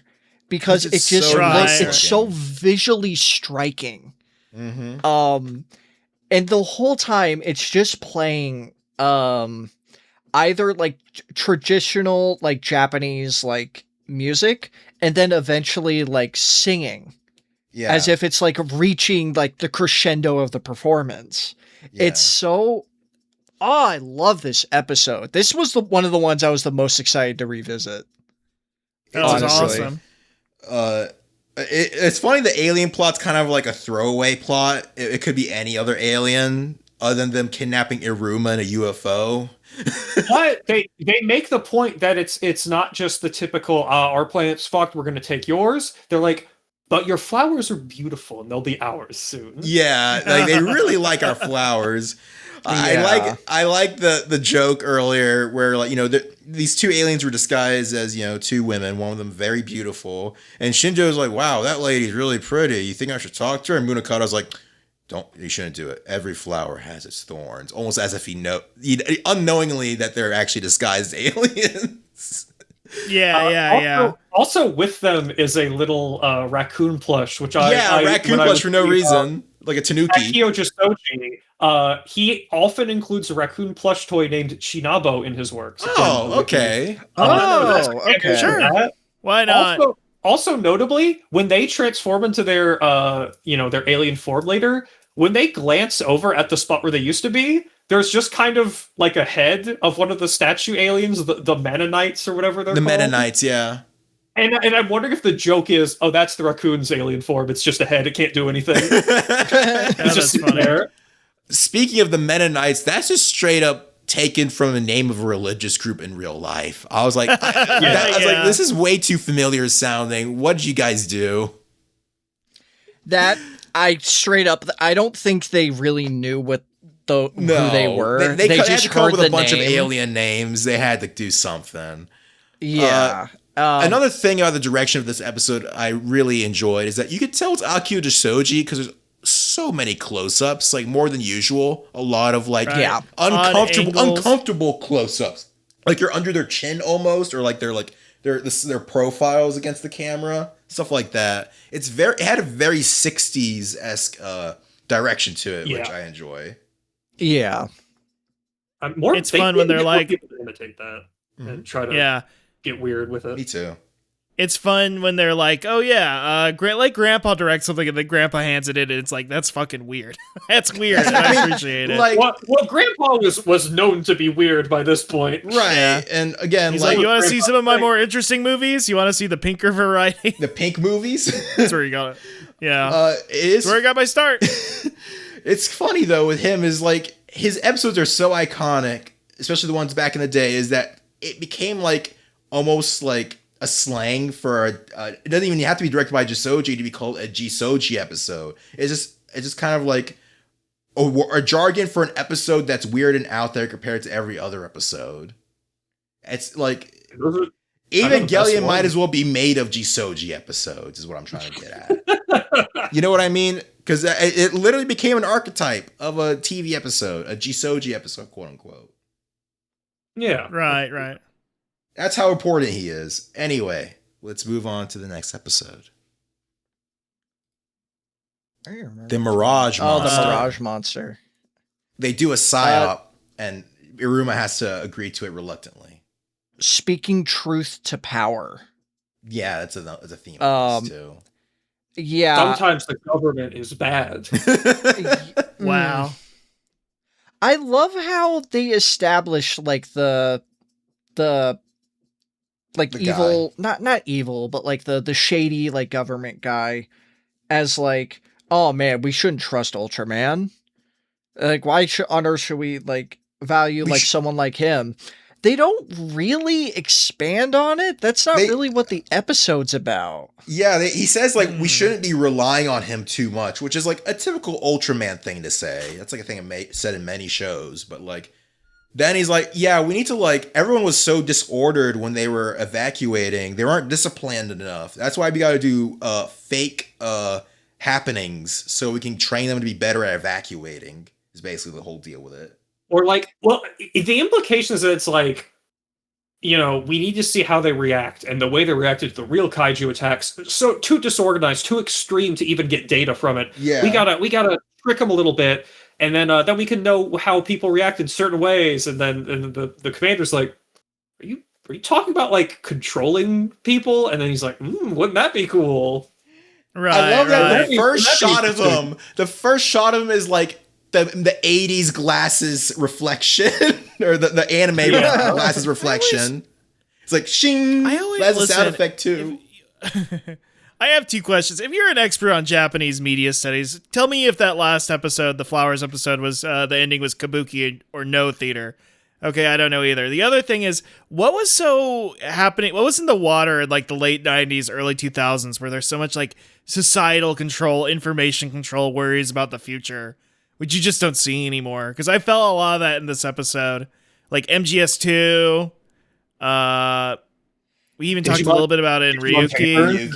because it just so looks, nice it's so visually striking. Mm-hmm. And the whole time it's just playing, either like traditional, like Japanese, like music, and then eventually like singing. Yeah. As if it's like reaching like the crescendo of the performance. Yeah. It's so, I love this episode. This was one of the ones I was the most excited to revisit. That was Honestly. awesome. It's funny, the alien plot's kind of like a throwaway plot. It could be any other alien other than them kidnapping Iruma in a UFO. But they make the point that it's not just the typical our planet's fucked, we're gonna take yours. They're like, but your flowers are beautiful and they'll be ours soon. Yeah, like they really like our flowers. Yeah. I like the joke earlier where, like, you know, these two aliens were disguised as, you know, two women, one of them very beautiful, and Shinjo's like, wow, that lady's really pretty, you think I should talk to her? And Munakata's like, you shouldn't do it, every flower has its thorns, almost as if he unknowingly that they're actually disguised aliens. Yeah. Also with them is a little raccoon plush, which raccoon plush for no reason, like a tanuki. Akio Jisoji, he often includes a raccoon plush toy named Shinabo in his works. Oh, okay. Okay. Sure. Why not? Also notably, when they transform into their their alien form later, when they glance over at the spot where they used to be, there's just kind of like a head of one of the statue aliens, the Mennonites or whatever they're called. The Mennonites, yeah. And I'm wondering if the joke is, oh, that's the raccoon's alien form. It's just a head. It can't do anything. It's just funny. there. Speaking of the Mennonites, that's just straight up taken from the name of a religious group in real life. I was like, like, this is way too familiar sounding. What did you guys do? That I don't think they really knew who they were. They just had to come up heard with a the bunch of name. alien names. They had to do something. Yeah. Another thing about the direction of this episode I really enjoyed is that you could tell it's Akio Jisoji because there's so many close-ups, like more than usual. A lot of like uncomfortable close-ups, like you're under their chin almost, or like their profiles against the camera, stuff like that. It had a very 60s-esque direction to it, which I enjoy. Yeah. It's fun when they're like, people to imitate that and try to get weird with it. Me too. It's fun when they're like, oh yeah, let Grandpa direct something, and then Grandpa hands it in, and it's like, that's fucking weird. That's weird, and I appreciate it. Like, well, Grandpa was known to be weird by this point. Right. Yeah. And again, He's like, you want to see some of my more interesting movies? You want to see the pinker variety? the pink movies? That's where you got it. Yeah. That's where I got my start. It's funny, though, with him is like, his episodes are so iconic, especially the ones back in the day, is that it became like almost like a slang for it doesn't even have to be directed by Jisoji to be called a Jisoji episode. It's just kind of like a jargon for an episode that's weird and out there compared to every other episode. It's like Evangelion might as well be made of Jisoji episodes, is what I'm trying to get at. You know what I mean? Because it literally became an archetype of a TV episode, a Jisoji episode, quote unquote. Yeah. Right. That's how important he is. Anyway, let's move on to the next episode. The Mirage Monster. Oh, the Mirage Monster. They do a psyop, and Iruma has to agree to it reluctantly. Speaking truth to power. Yeah, that's a theme of this too. Yeah. Sometimes the government is bad. Wow. I love how they establish like the evil, not evil, but like the shady like government guy as like, oh man, we shouldn't trust Ultraman. Like, why on earth should we like value like someone like him? They don't really expand on it. That's not really what the episode's about. Yeah, he says like we shouldn't be relying on him too much, which is like a typical Ultraman thing to say. That's like a thing said in many shows, but like then he's like, yeah, we need to like everyone was so disordered when they were evacuating. They weren't disciplined enough. That's why we got to do fake happenings so we can train them to be better at evacuating. Is basically the whole deal with it. Or like, well, the implication is that it's like, you know, we need to see how they react, and the way they reacted to the real kaiju attacks, so too disorganized, too extreme to even get data from it. Yeah, we gotta trick them a little bit, and then we can know how people react in certain ways. And then the commander's like, are you talking about like controlling people? And then he's like, wouldn't that be cool? Right. I love that the first That'd be shot of him. The first shot of him is like the 80s glasses reflection or the anime glasses reflection. It's like shing. That's a sound effect too. I have two questions. If you're an expert on Japanese media studies, tell me if that last episode, the Flowers episode, was the ending was kabuki or no theater. Okay, I don't know either. The other thing is, what was so happening? What was in the water in like the late 90s, early 2000s, where there's so much like societal control, information control, worries about the future, which you just don't see anymore? Because I felt a lot of that in this episode, like MGS2. We even talked a little bit about it in Ryuki.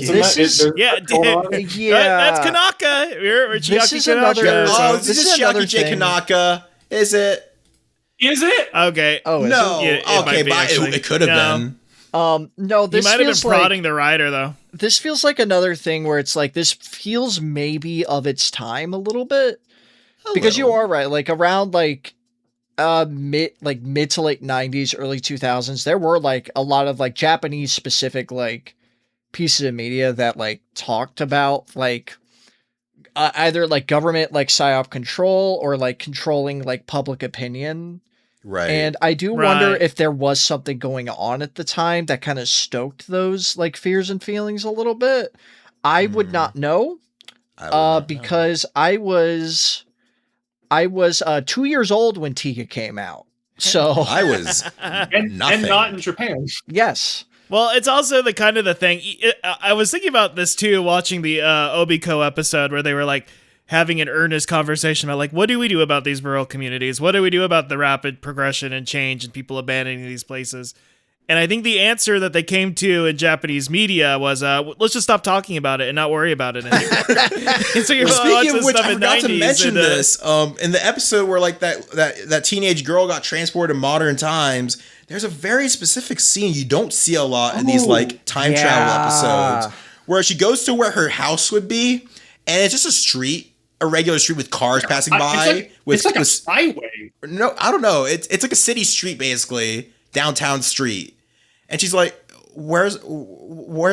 That's Kanaka. We're This is Kanaka. another- This is another Chiaki J. thing. Kanaka. Is it? Is it? Okay. Oh, is No. It might Okay, be, but actually. it could have been. No, He this might have been feels prodding like the writer, though. this feels like another thing where it's like this feels maybe of its time a little bit. Because you are right, like around like mid to late 90s, early 2000s, there were like a lot of like Japanese specific like pieces of media that like talked about like either like government like psyop control or like controlling like public opinion. Right. And I do wonder Right. if there was something going on at the time that kind of stoked those like fears and feelings a little bit. I would not know because I was 2 years old when Tiga came out. So I was And nothing. not in Japan. yes. Well, it's also the kind of the thing. I was thinking about this too, watching the Obiko episode where they were like having an earnest conversation about like, what do we do about these rural communities? What do we do about the rapid progression and change and people abandoning these places? And I think the answer that they came to in Japanese media was, let's just stop talking about it and not worry about it anymore. And so you're Speaking of which, stuff I in forgot to 90s mention and, this. In the episode where like that teenage girl got transported to modern times, there's a very specific scene you don't see a lot in these like time travel episodes, where she goes to where her house would be, and it's just a street, a regular street with cars passing by. It's like a highway. No, I don't know. It's like a city street, basically, downtown street. And she's like, where's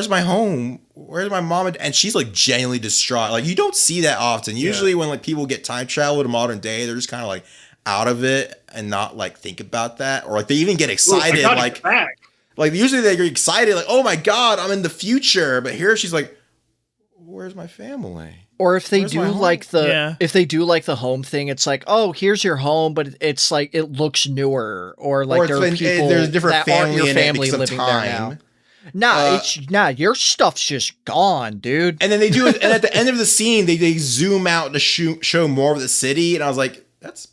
my home? Where's my mom? And she's like genuinely distraught. Like, you don't see that often. Usually when like people get time travel to modern day, they're just kind of like out of it and not like think about that. Or like they even get excited. Like usually they get excited, like, oh my God, I'm in the future. But here she's like, where's my family? Or if they Where's do my home? like if they do like the home thing, it's like, oh, here's your home, but it's like it looks newer, or like there are people there's a different that aren't family your in it family because of living there time. now. Nah, your stuff's just gone, dude. And then they do it, and at the end of the scene, they zoom out to show more of the city, and I was like, that's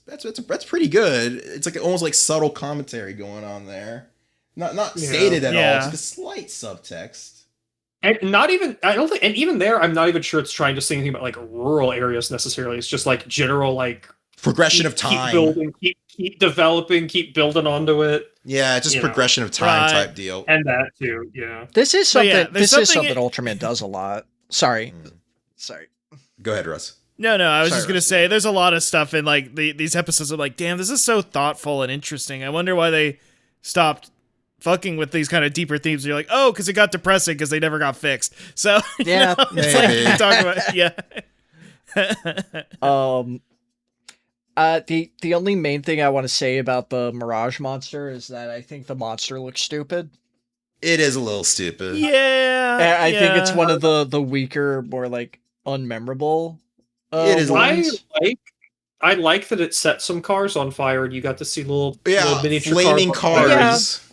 pretty good. It's like almost like subtle commentary going on there, not stated at all. It's like a slight subtext. And not even, I don't think, and even there, I'm not even sure it's trying to say anything about like rural areas necessarily. It's just like general, like progression of time. Keep building, keep developing, keep building onto it. Yeah, just progression of time type deal. And that too, yeah. This is something. This is something it- Ultraman does a lot. Sorry. Go ahead, Russ. No, I was Sorry, just gonna say there's a lot of stuff in like these episodes of like, damn, this is so thoughtful and interesting. I wonder why they stopped fucking with these kind of deeper themes. You're like, oh, because it got depressing because they never got fixed. So Yeah, it's like you talk about the only main thing I want to say about the Mirage monster is that I think the monster looks stupid. It is a little stupid. Yeah, I think it's one of the weaker, more like unmemorable. It is. I I like that it set some cars on fire, and you got to see little miniature flaming cars. cars.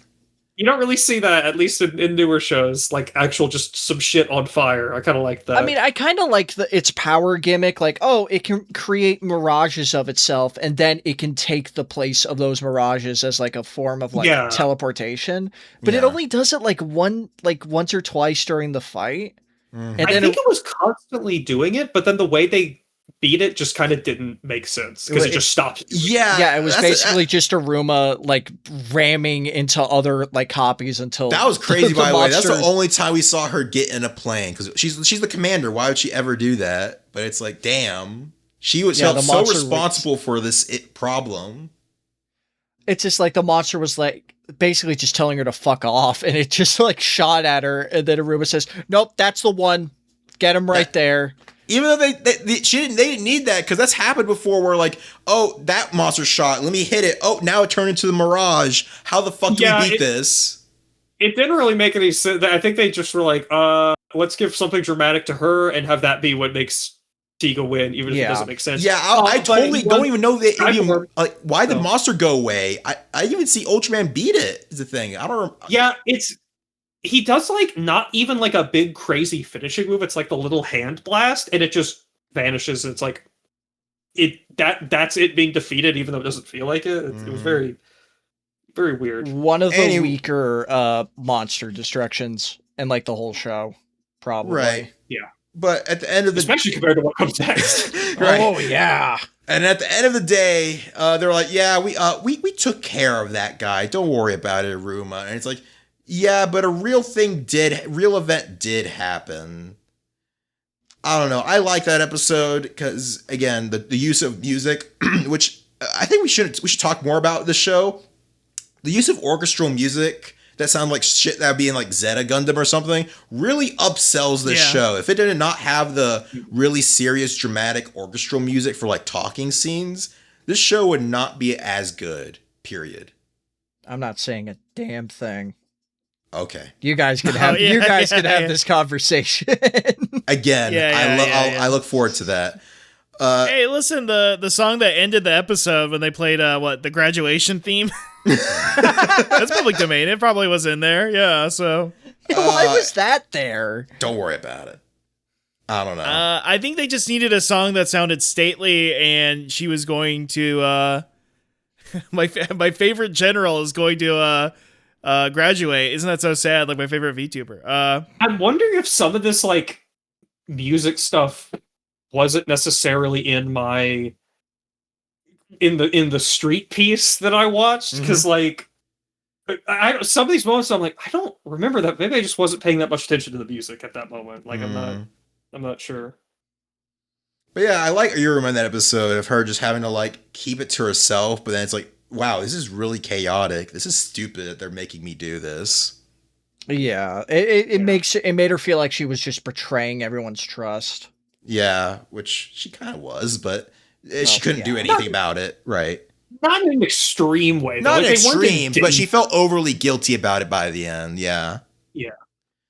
You don't really see that, at least in newer shows, like actual just some shit on fire. I kind of like that. I mean, I kind of like its power gimmick, like, oh, it can create mirages of itself, and then it can take the place of those mirages as like a form of like teleportation. But it only does it like once or twice during the fight. Mm-hmm. And I then think it was constantly doing it, but then the way they beat it just kind of didn't make sense because it just stopped. Yeah, it was basically just Aruma like ramming into other like copies until that was crazy. By the way, that's the monster- only time we saw her get in a plane because she's the commander. Why would she ever do that? But it's like, damn, she was so responsible for this problem. It's just like the monster was like basically just telling her to fuck off, and it just like shot at her, and then Aruma says, "Nope, that's the one. Get him right there." Even though they didn't need that because that's happened before. Where like, oh, that monster shot. Let me hit it. Oh, now it turned into the mirage. How the fuck do we beat this? It didn't really make any sense. I think they just were like, let's give something dramatic to her and have that be what makes Tiga win, even if it doesn't make sense. Yeah, I totally don't even know that. Why the monster go away? I even see Ultraman beat it. Is the thing. I don't. Yeah, he does like not even like a big crazy finishing move. It's like the little hand blast, and it just vanishes. It's like that's it being defeated, even though it doesn't feel like it. It was very, very weird. One of the weaker monster destructions in like the whole show, probably. Right. Yeah. But at the end of the especially compared to what comes next. Right. Oh yeah. And at the end of the day, they're like, yeah, we took care of that guy. Don't worry about it, Aruma. And it's like, yeah, but a real event did happen. I don't know. I like that episode because, again, the use of music, which I think we should talk more about the show. The use of orchestral music that sound like shit that would be in like Zeta Gundam or something really upsells this show. If it did not have the really serious, dramatic orchestral music for like talking scenes, this show would not be as good. Period. I'm not saying a damn thing. Okay. You guys can have have this conversation. Again, I look forward to that. Hey, listen, the song that ended the episode when they played the graduation theme. That's public domain. It probably was in there. Yeah, so why was that there? Don't worry about it. I don't know. I think they just needed a song that sounded stately, and she was going to my favorite general is going to graduate. Isn't that so sad? Like my favorite VTuber. I'm wondering if some of this like music stuff wasn't necessarily in my in the street piece that I watched, because like some of these moments I'm like, I don't remember that. Maybe I just wasn't paying that much attention to the music at that moment. Like I'm not sure. But yeah, I like Iruma in that episode of her just having to like keep it to herself, but then it's like, wow, this is really chaotic. This is stupid that they're making me do this. Yeah, it made her feel like she was just betraying everyone's trust. Yeah, which she kind of was, but she couldn't do anything about it, right? Not in an extreme way. Not like, extreme, but she felt overly guilty about it by the end. Yeah. Yeah.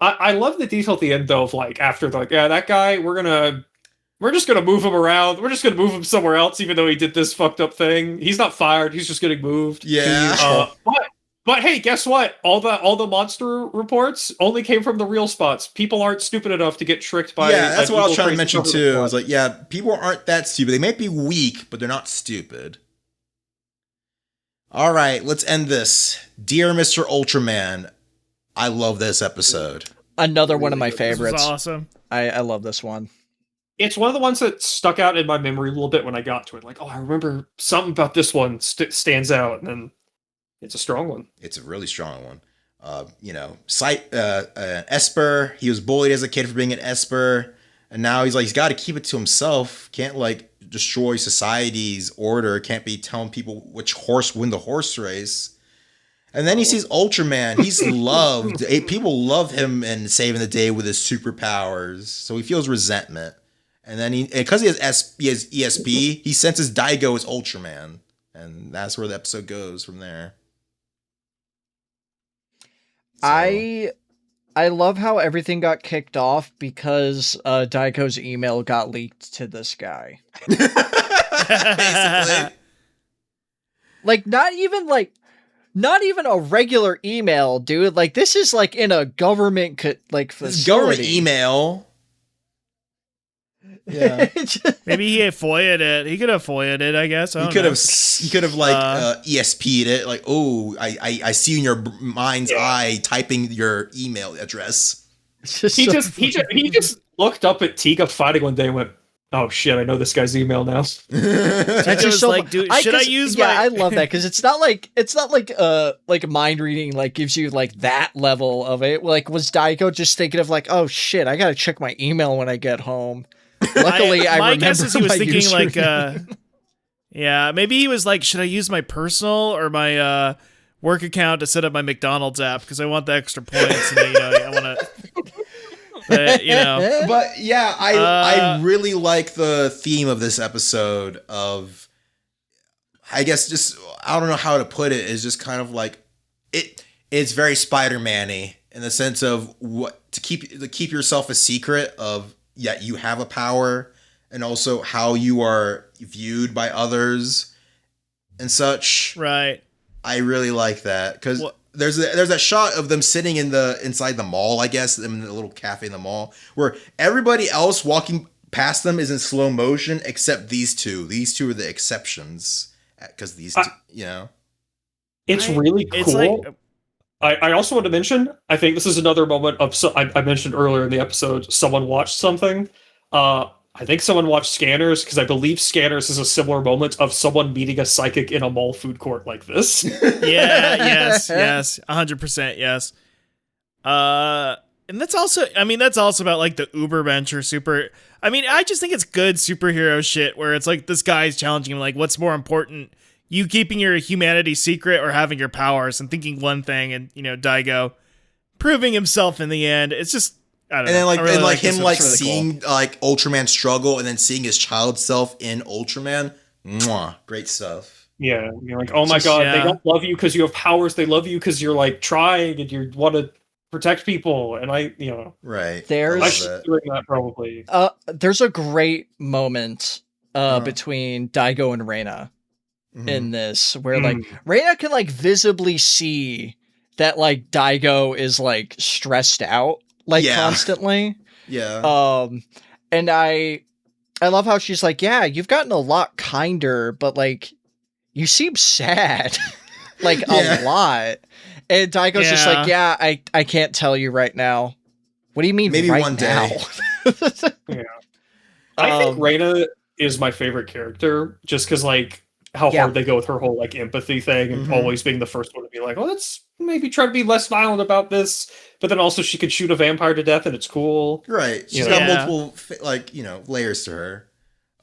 I love the detail at the end, though, of like, after, like, yeah, that guy, we're just gonna move him around. We're just gonna move him somewhere else, even though he did this fucked up thing. He's not fired. He's just getting moved. Yeah. But hey, guess what? All the monster reports only came from the real spots. People aren't stupid enough to get tricked by. Yeah, that's what I was trying to mention too. I was like, yeah, people aren't that stupid. They might be weak, but they're not stupid. All right, let's end this. Dear Mr. Ultraman, I love this episode. Another one of my favorites. This was awesome. I love this one. It's one of the ones that stuck out in my memory a little bit when I got to it. Like, oh, I remember something about this one stands out, and then it's a strong one. It's a really strong one. Esper, he was bullied as a kid for being an Esper, and now he's got to keep it to himself. Can't like destroy society's order. Can't be telling people which horse win the horse race. And then he sees Ultraman. He's loved. People love him and saving the day with his superpowers. So he feels resentment. And then because he has ESP, he senses Daigo as Ultraman. And that's where the episode goes from there. So. I love how everything got kicked off because Daigo's email got leaked to this guy. Basically. Like, not even a regular email, dude. Like, this is like in a government This facility. government email. Yeah. Maybe he FOIA'd it. He could have FOIA'd it, I guess. I He don't could know. have like ESP'd it. Like, oh, I see in your mind's eye typing your email address. He just looked up at Tiga fighting one day and went, "Oh shit, I know this guy's email now." That's just just so like, dude, should I use yeah, my- I love that because it's not like mind reading like gives you like that level of it. Like, was Daigo just thinking of like, oh shit, I gotta check my email when I get home. Luckily, I my remember guess is he was my thinking like, username. yeah, maybe he was like, should I use my personal or my work account to set up my McDonald's app because I want the extra points and I want to. But But yeah, I really like the theme of this episode of, I guess just, I don't know how to put it, is just kind of like it's very Spider-Man-y in the sense of what to keep yourself a secret of, yeah, you have a power, and also how you are viewed by others and such. right. I really like that because there's that shot of them sitting inside the mall, I guess, in the little cafe in the mall, where everybody else walking past them is in slow motion except these two. These two are the exceptions because these two, It's really cool. It's like, I also want to mention, I think this is another moment of, I mentioned earlier in the episode, someone watched something. I think someone watched Scanners, because I believe Scanners is a similar moment of someone meeting a psychic in a mall food court like this. yes, 100%, yes. And that's also about like the Ubermensch or super. I mean, I just think it's good superhero shit where it's like this guy's challenging him, like, what's more important, you keeping your humanity secret or having your powers? And thinking one thing, and Daigo proving himself in the end. It's just, I don't know. And then like, I really and like this. him It's like really seeing cool. like Ultraman struggle and then seeing his child self in Ultraman. Mwah, great stuff. Yeah, you're like, oh my god, they don't love you because you have powers. They love you because you're like trying and you want to protect people. And Right. There's- I should be doing that probably. There's a great moment between Daigo and Reina in this where like Reina can like visibly see that like Daigo is like stressed out like constantly. Yeah. And I love how she's like, yeah, you've gotten a lot kinder, but like you seem sad like a lot. And Daigo's just like, yeah, I can't tell you right now. What do you mean Maybe right one now? day. Yeah. I think Reina is my favorite character just because like how hard they go with her whole like empathy thing and always being the first one to be like, well, let's maybe try to be less violent about this. But then also she could shoot a vampire to death and it's cool. Right. She's got multiple layers to her.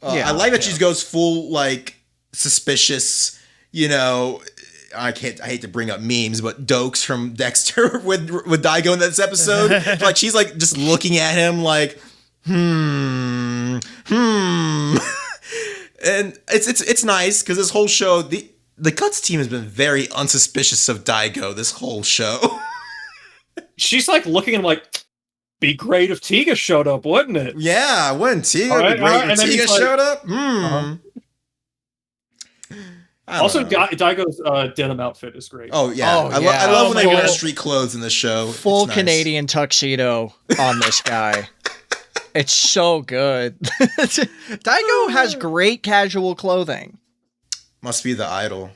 I like that she goes full like suspicious, I hate to bring up memes, but Dokes from Dexter with Daigo in this episode. Like she's like just looking at him like, And it's nice because this whole show, the Cuts team has been very unsuspicious of Daigo this whole show. She's like looking at him like, be great if Tiga showed up, wouldn't it? Yeah, wouldn't Tiga be great if Tiga showed up? Also, Daigo's denim outfit is great. Oh yeah, I love when they wear street clothes in the show. Full Canadian tuxedo on this guy. It's so good. Daigo has great casual clothing. Must be the idol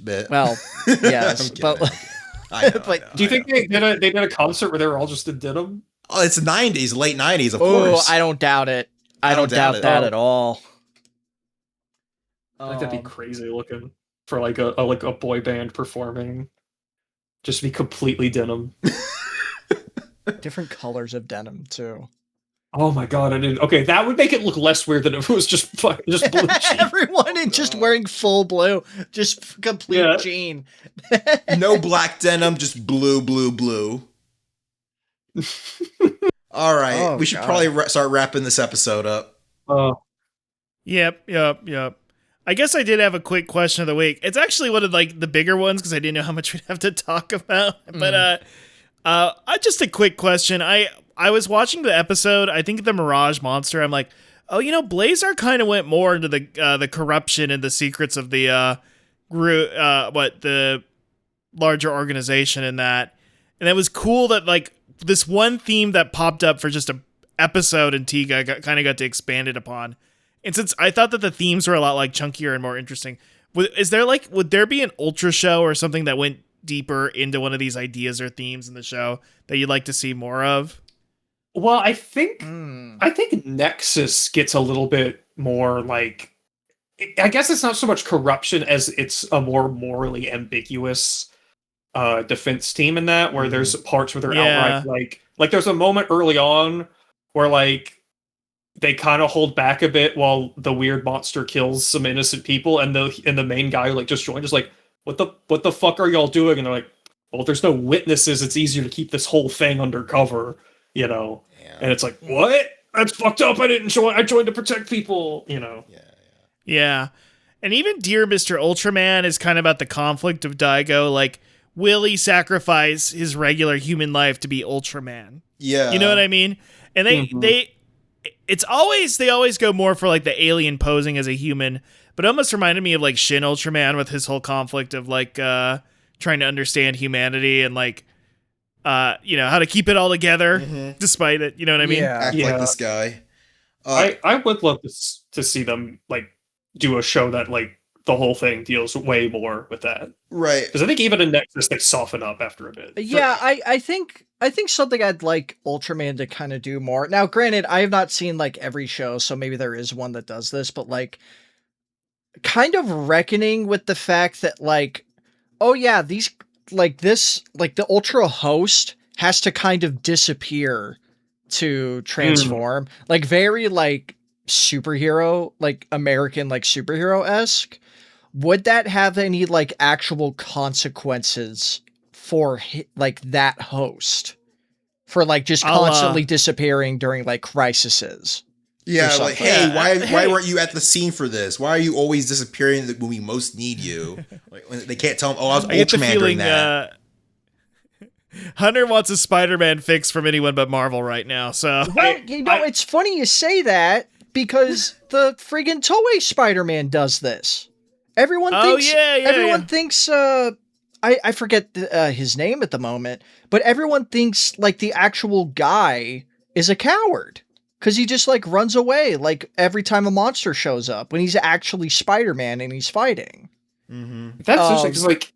bit. Well, yes, but I know. Do you think they did a concert where they were all just in denim? Oh, it's '90s, late '90s, of course. I don't doubt it. I don't doubt that at all. I think that'd be crazy looking for like a boy band performing. Just be completely denim. Different colors of denim too. Oh my god! Okay, that would make it look less weird than if it was just blue jean. Everyone is just wearing full blue, just complete jean. No black denim, just blue. All right, we should probably start wrapping this episode up. Yep. I guess I did have a quick question of the week. It's actually one of like the bigger ones because I didn't know how much we'd have to talk about. But just a quick question. I was watching the episode, I think the Mirage Monster. I'm like, Oh, Blazar kind of went more into the corruption and the secrets of the the larger organization in that. And it was cool that like this one theme that popped up for just a episode in Tiga got to expand it upon. And since I thought that the themes were a lot like chunkier and more interesting, would there be an Ultra show or something that went deeper into one of these ideas or themes in the show that you'd like to see more of? Well, I think Nexus gets a little bit more like, I guess it's not so much corruption as it's a more morally ambiguous defense team in that, where there's parts where they're outright like there's a moment early on where like they kind of hold back a bit while the weird monster kills some innocent people, and the main guy who like just joined is like, what the fuck are y'all doing? And they're like, well, there's no witnesses, it's easier to keep this whole thing undercover. And it's like, what? That's fucked up. I didn't join. I joined to protect people. Yeah. And even Dear Mr. Ultraman is kind of about the conflict of Daigo. Like, will he sacrifice his regular human life to be Ultraman? Yeah. You know what I mean? And they always go more for like the alien posing as a human, but it almost reminded me of like Shin Ultraman with his whole conflict of like trying to understand humanity and like how to keep it all together despite it. You know what I mean? Yeah. Act like this guy. I would love to see them like do a show that like the whole thing deals way more with that. Right. Because I think even in Nexus they soften up after a bit. Yeah, I think something I'd like Ultraman to kind of do more. Now, granted, I have not seen like every show, so maybe there is one that does this, but like kind of reckoning with the fact that like, oh yeah, these like this, like the Ultra host has to kind of disappear to transform, like very like superhero, like American, like superhero-esque. Would that have any like actual consequences for like that host for like just constantly disappearing during like crises? Yeah, like, hey, why weren't you at the scene for this? Why are you always disappearing when we most need you? Like, when they can't tell him, I was Ultraman during that. Hunter wants a Spider-Man fix from anyone but Marvel right now. So, well, it's funny you say that because the friggin' Toei Spider-Man does this. Everyone thinks. I forget his name at the moment, but everyone thinks like the actual guy is a coward. Because he just, like, runs away, like, every time a monster shows up, when he's actually Spider-Man and he's fighting. That's interesting, because, like,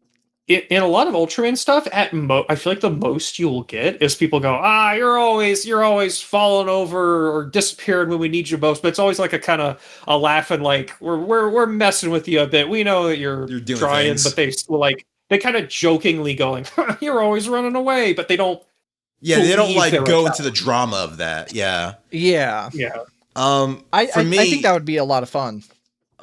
in a lot of Ultraman stuff, I feel like the most you'll get is people go, you're always falling over or disappearing when we need you most, but it's always, like, a kind of a laughing, like, we're messing with you a bit, we know that you're doing trying, things. But they kind of jokingly going, you're always running away, but they don't. Yeah, they don't like go into the drama of that. Yeah. I think that would be a lot of fun.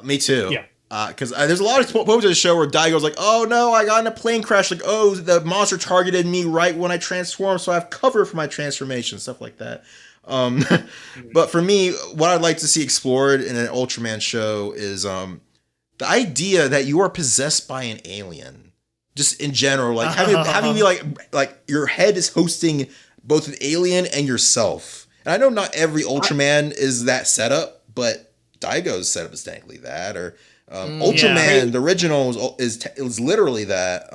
Me too. Yeah. Because there's a lot of moments of the show where Daigo's like, "Oh no, I got in a plane crash." Like, "Oh, the monster targeted me right when I transformed, so I have cover for my transformation." Stuff like that. But for me, what I'd like to see explored in an Ultraman show is the idea that you are possessed by an alien. Just in general, like having me like your head is hosting both an alien and yourself. And I know not every Ultraman is that setup, but Daigo's setup is technically that. Or Ultraman, the original, is literally that.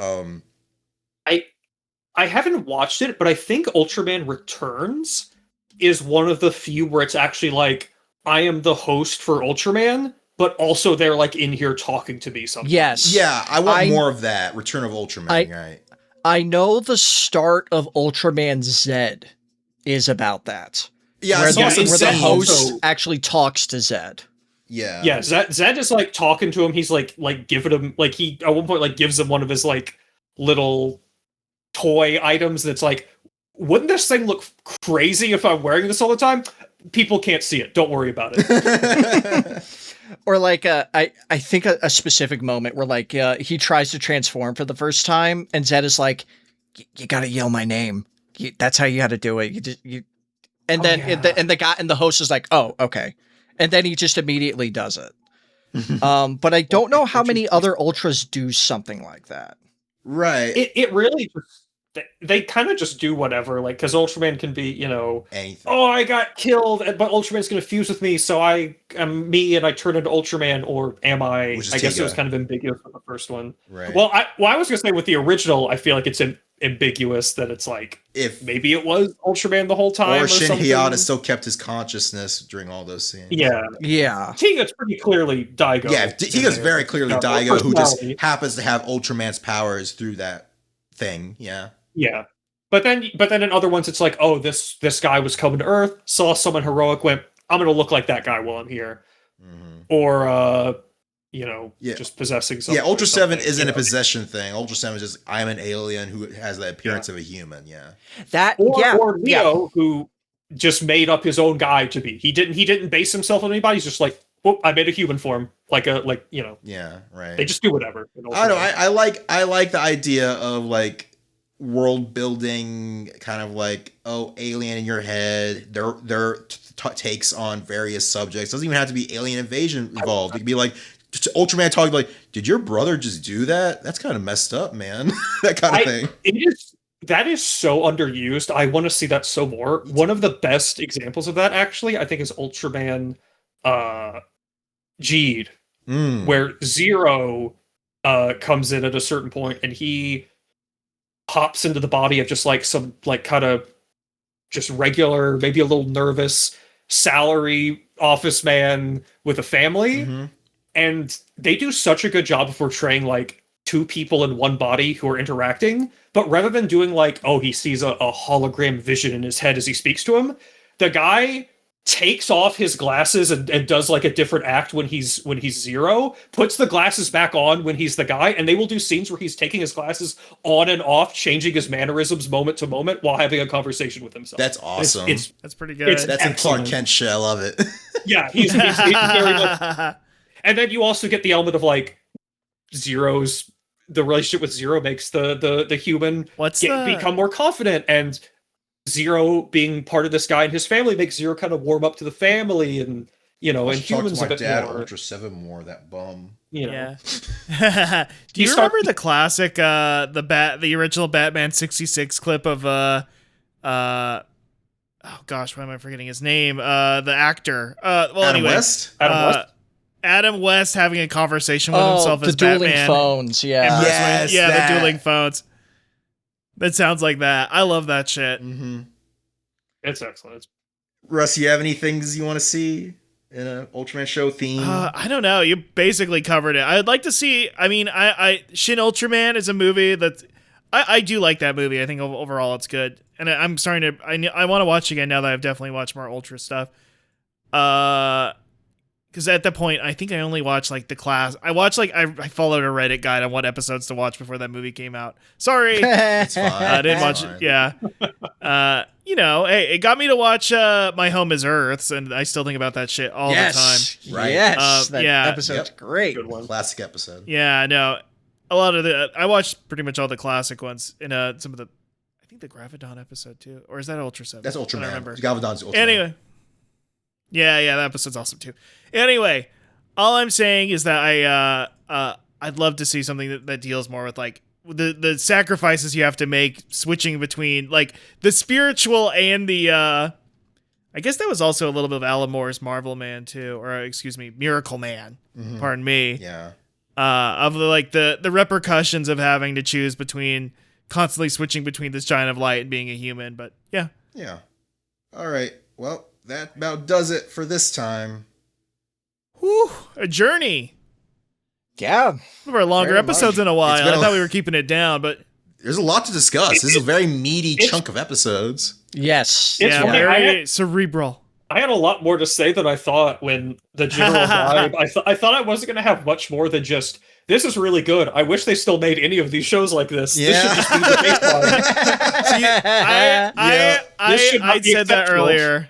I haven't watched it, but I think Ultraman Returns is one of the few where it's actually like, I am the host for Ultraman, but also they're like in here talking to me sometimes. Yes. Yeah, I want more of that. Return of Ultraman, right? I know the start of Ultraman Z is about that. Yeah, where where the host actually talks to Zed. Yeah. Yeah, Zed is like talking to him. He's like giving him, like, he at one point like gives him one of his like little toy items that's like, wouldn't this thing look crazy if I'm wearing this all the time? People can't see it. Don't worry about it. Or like I think a specific moment where like he tries to transform for the first time, and Zed is like, "You gotta yell my name. That's how you got to do it." And then the guy and the host is like, "Oh, okay," and then he just immediately does it. But I don't know how many other Ultras do something like that. Right. It really they kind of just do whatever, like, because Ultraman can be, Anything. oh, I got killed, but Ultraman's going to fuse with me, so I am me and I turn into Ultraman, or am I? Which is I guess Tiga. it was kind of ambiguous with the first one. Right. Well, I was going to say with the original, I feel like it's ambiguous that it's like, if maybe it was Ultraman the whole time, or Shin something. Hyada still kept his consciousness during all those scenes. Yeah. Yeah. Tiga's pretty clearly Daigo. Yeah, Tiga's very clearly Yeah, Daigo, who just personality. happens to have Ultraman's powers through that thing. Yeah. Yeah. But then in other ones, it's like, oh, this guy was coming to Earth, saw someone heroic, went, I'm going to look like that guy while I'm here. Mm-hmm. Or, Yeah. just possessing something. Yeah, Ultra 7 something, isn't a possession thing. Ultra 7 is just, I'm an alien who has the appearance of a human. Yeah. Or Leo, who just made up his own guy to be. He didn't base himself on anybody. He's just like, oh, I made a human form. Yeah, right. They just do whatever. I don't know. I like the idea of like world building, kind of like, oh, alien in your head. Their takes on various subjects. Doesn't even have to be alien invasion involved. It could be like Ultraman talking like, did your brother just do that? That's kind of messed up, man. That kind of thing. That is so underused. I want to see that so more. One of the best examples of that, actually, I think, is Ultraman Geed, where Zero comes in at a certain point and he pops into the body of just like some like kind of just regular, maybe a little nervous salary office man with a family. Mm-hmm. And they do such a good job of portraying like two people in one body who are interacting, but rather than doing like, oh, he sees a hologram vision in his head as he speaks to him, the guy takes off his glasses and does like a different act when he's Zero, puts the glasses back on when he's the guy, and they will do scenes where he's taking his glasses on and off, changing his mannerisms moment to moment while having a conversation with himself. That's awesome. That's pretty good. That's in Clark Kent shit. I love it. Yeah, he's very much. And then you also get the element of like the relationship with Zero makes the human become more confident, and Zero being part of this guy and his family makes Zero kind of warm up to the family, and and humans talk a to bit my dad, more. Ultra 7 more, that bum. Yeah. Do you remember the classic the original Batman 66 clip of oh gosh, why am I forgetting his name? The actor. Adam West? Adam West having a conversation with himself as Batman. The dueling phones, yeah. Yes, the dueling phones. That sounds like that. I love that shit. Mm-hmm. It's excellent. Russ, you have any things you want to see in an Ultraman show theme? I don't know. You basically covered it. I'd like to see. I mean, Shin Ultraman is a movie that I do like that movie. I think overall it's good, and I'm starting to. I want to watch again now that I've definitely watched more Ultra stuff. Because at that point, I think I only watched like the class. I watched like I followed a Reddit guide on what episodes to watch before that movie came out. Sorry, It's fine. I didn't watch it. Yeah, hey, it got me to watch My Home Is Earth, and I still think about that shit all the time. Right. Yes, that yeah. episode's great. Good one. Classic episode. Yeah, no, a lot of I watched pretty much all the classic ones in some of the. I think the Gravidon episode too, or is that Ultra 7? That's Ultraman. I don't remember. Galvadon's Ultraman. Anyway. Yeah, that episode's awesome too. Anyway, all I'm saying is that I'd love to see something that deals more with like the sacrifices you have to make switching between like the spiritual and the I guess that was also a little bit of Alan Moore's Marvel Man too, or excuse me, Miracle Man. Mm-hmm. Pardon me. Yeah. Of the repercussions of having to choose between constantly switching between this giant of light and being a human, but yeah. Yeah. All right. Well, that about does it for this time. Whew, a journey. Yeah. One of our longer Very episodes much. in a while. It's been I thought we were keeping it down, but There's a lot to discuss. This is a very meaty chunk of episodes. Yes. It's yeah, funny, very cerebral. I had a lot more to say than I thought when the general vibe. I thought I wasn't going to have much more than just, this is really good. I wish they still made any of these shows like this. Yeah. This should just be the baseline. I said that earlier.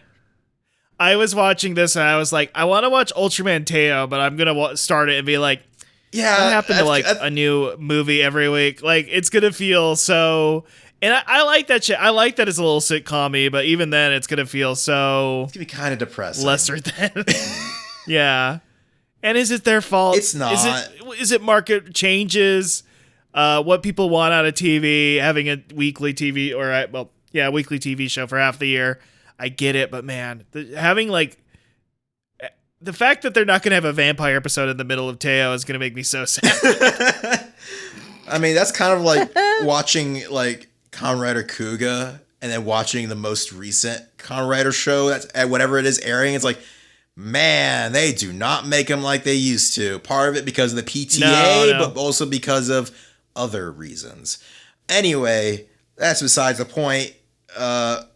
I was watching this and I was like, I want to watch Ultraman Teo, but I'm going to start it and be like, Yeah. what happened to like a new movie every week? Like, it's going to feel so... And I like that shit. I like that it's a little sitcom-y, but even then it's going to feel so... It's going to be kind of depressing. lesser than... Yeah. And is it their fault? It's not. Is it market changes? what people want out of TV, having a weekly TV weekly TV show for half the year. I get it, but man, having like the fact that they're not going to have a vampire episode in the middle of Teo is going to make me so sad. I mean, that's kind of like watching like Kamen Rider Kuga and then watching the most recent Kamen Rider show that's at whatever it is airing. It's like, man, they do not make them like they used to. Part of it because of the PTA, No. but also because of other reasons. Anyway, that's besides the point.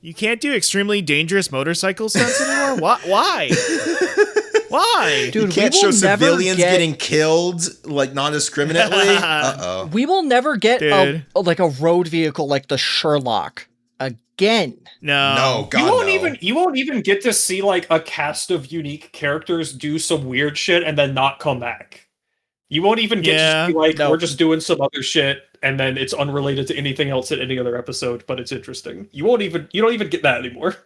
You can't do extremely dangerous motorcycle stunts anymore? Why? Why? Dude, you can't we show will never civilians get- getting killed like non-discriminately. Uh-oh. We will never get Dude. a road vehicle like the Sherlock again. No, God, You won't even get to see like a cast of unique characters do some weird shit and then not come back. You won't even get to see like we're just doing some other shit and then it's unrelated to anything else in any other episode, but it's interesting. You don't even get that anymore.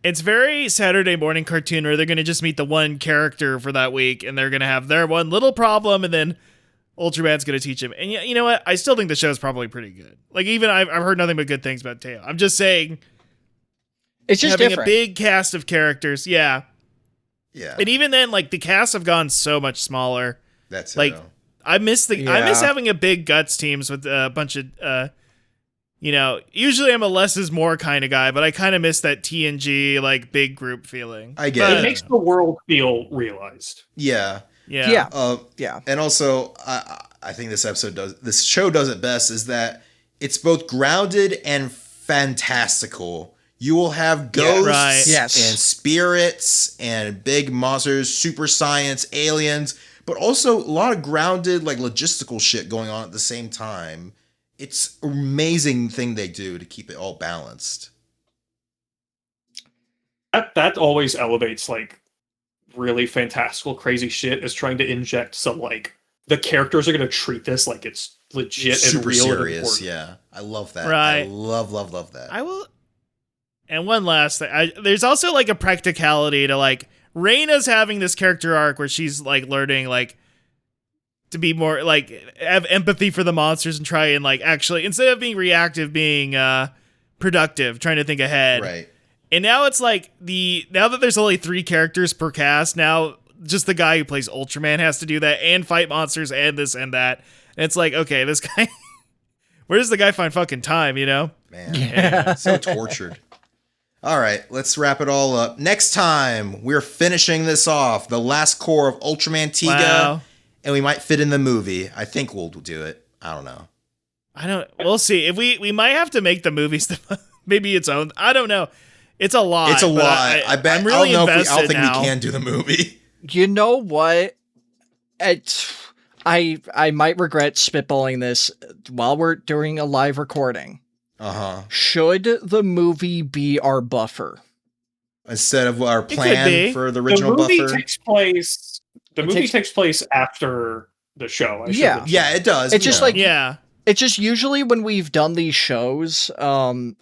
It's very Saturday morning cartoon where they're going to just meet the one character for that week and they're going to have their one little problem and then Ultraman's going to teach him. And you know what? I still think the show's probably pretty good. Like even I've heard nothing but good things about Teo. I'm just saying It's just having different. a big cast of characters. Yeah. Yeah. And even then, like the casts have gone so much smaller. That's like, it. Though. I miss Yeah. having a big guts teams with a bunch of usually I'm a less is more kind of guy, but I kind of miss that TNG like big group feeling. I get It it. makes the world feel realized. Yeah. Yeah. Yeah. And also, I think this show does it best is that it's both grounded and fantastical. You will have ghosts right. Yes. and spirits and big monsters, super science, aliens, but also a lot of grounded, like logistical shit going on at the same time. It's an amazing thing they do to keep it all balanced. That always elevates like really fantastical, crazy shit is trying to inject some like the characters are going to treat this like it's legit Super and real serious, and important. yeah. I love that. Right. I love that. I will. And one last thing, there's also like a practicality to like Reina's having this character arc where she's like learning like to be more like have empathy for the monsters and try and like actually instead of being reactive, being productive, trying to think ahead. Right. And now it's like now that there's only 3 characters per cast, now just the guy who plays Ultraman has to do that and fight monsters and this and that. And it's like, okay, this guy, where does the guy find fucking time, you know? Man, Yeah. so tortured. All right, let's wrap it all up. Next time, we're finishing this off, the last core of Ultraman Tiga, Wow. and we might fit in the movie. I think we'll do it. I don't know. We'll see. If we might have to make the movies maybe its own. I don't know. It's a lot. It's a but lot. I bet. I'm really I don't invested think now. we can do the movie. You know what? I might regret spitballing this while we're doing a live recording. Should the movie be our buffer? Instead of our could plan be. for the original the movie buffer. takes place. The It movie takes- takes place after the show. Yeah. Yeah, it does. It's just yeah. like- Yeah. It's just usually when we've done these shows,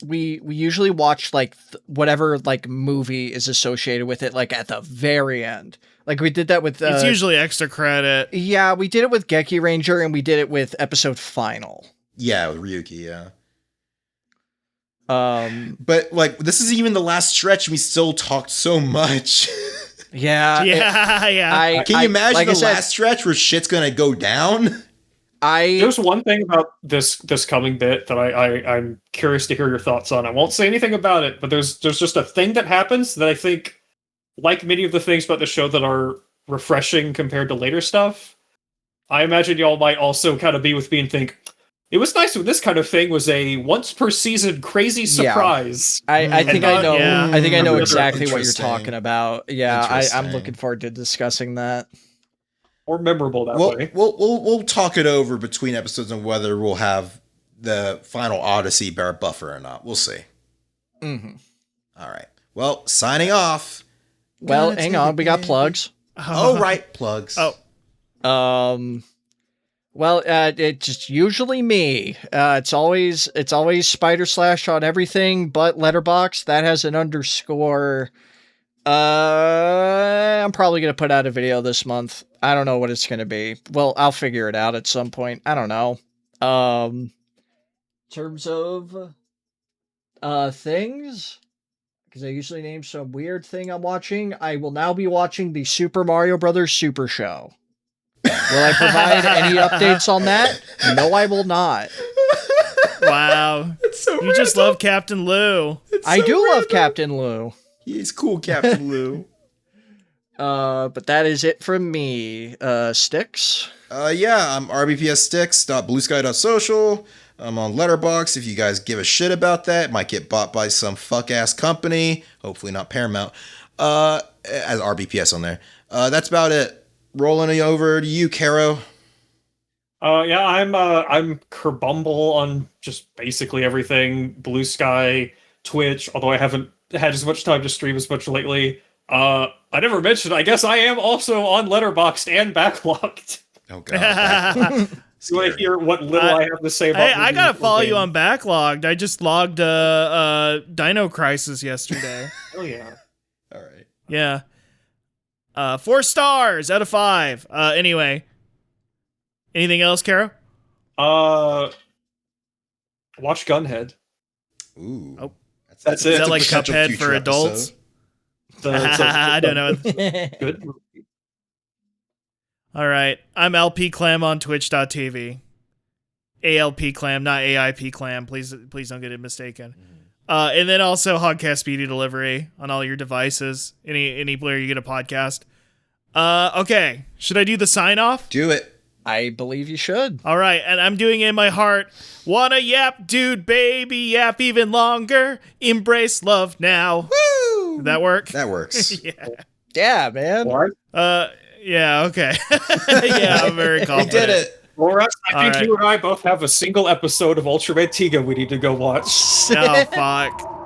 we usually watch like whatever like movie is associated with it, like at the very end. Like we did that with. It's usually extra credit. Yeah, we did it with Geki Ranger, and we did it with episode final. Yeah, with Ryuki. Yeah. But like this is even the last stretch. And we still talked so much. yeah, Yeah. Can you imagine like I the said, last stretch where shit's gonna go down? There's one thing about this coming bit that I'm curious to hear your thoughts on. I won't say anything about it, but there's just a thing that happens that I think, like many of the things about the show that are refreshing compared to later stuff, I imagine y'all might also kind of be with me and think, it was nice when this kind of thing was a once per season crazy surprise. I think I know. Yeah. I think I know Mm, exactly what you're interesting. talking about. Yeah, I'm Interesting. looking forward to discussing that. More memorable that way. We'll talk it over between episodes on whether we'll have the final Odyssey bear buffer or not. We'll see. Mm-hmm. All right. Well, signing off. Well, Gonna hang take on, it we got back. plugs. Oh, right, plugs. Oh. Well, it's just usually me. It's always Spider Slash on everything but Letterbox. That has an underscore. I'm probably gonna put out a video this month. I don't know what it's gonna be. Well, I'll figure it out at some point. I don't know. In terms of things, because I usually name some weird thing I'm watching, I will now be watching the Super Mario Brothers Super Show. Will I provide any updates on that? No, I will not. Wow. So You just love Captain Lou. I do love Captain Lou. He's cool, Captain Lou. But that is it from me. Stix? Yeah, I'm rbpsstix.bluesky.social. I'm on Letterboxd. If you guys give a shit about that, it might get bought by some fuck-ass company. Hopefully not Paramount. As RBPS on there. That's about it. Rolling over to you, Kero. Yeah, I'm Kerbumble on just basically everything. Blue Sky, Twitch, although I haven't had as much time to stream as much lately. I never mentioned, I guess I am also on Letterboxd and Backlogged. Oh, God. You want to hear what little I have to say about Hey, I gotta follow you game? on Backlogged. I just logged Dino Crisis yesterday. Oh, yeah. All right. Yeah. 4 stars out of 5. Anyway. Anything else, Kara? Watch Gunhead. Ooh. Oh. That's Is it. that like potential Cuphead future for adults? I don't know. Good movie. All right. I'm LP Clam on twitch.tv. ALP Clam, not AIP Clam. Please don't get it mistaken. And then also Hogcast Speedy Delivery on all your devices. Anywhere you get a podcast. Okay. Should I do the sign off? Do it. I believe you should. All right, and I'm doing in my heart. Wanna yap, dude, baby, yap even longer. Embrace love now. Woo! Did that work? That works. Yeah. Yeah, man. What? Yeah, okay. Yeah, I'm very We confident. did it. Well, Russ, I think All right. you and I both have a single episode of Ultraman Tiga we need to go watch. Oh, fuck.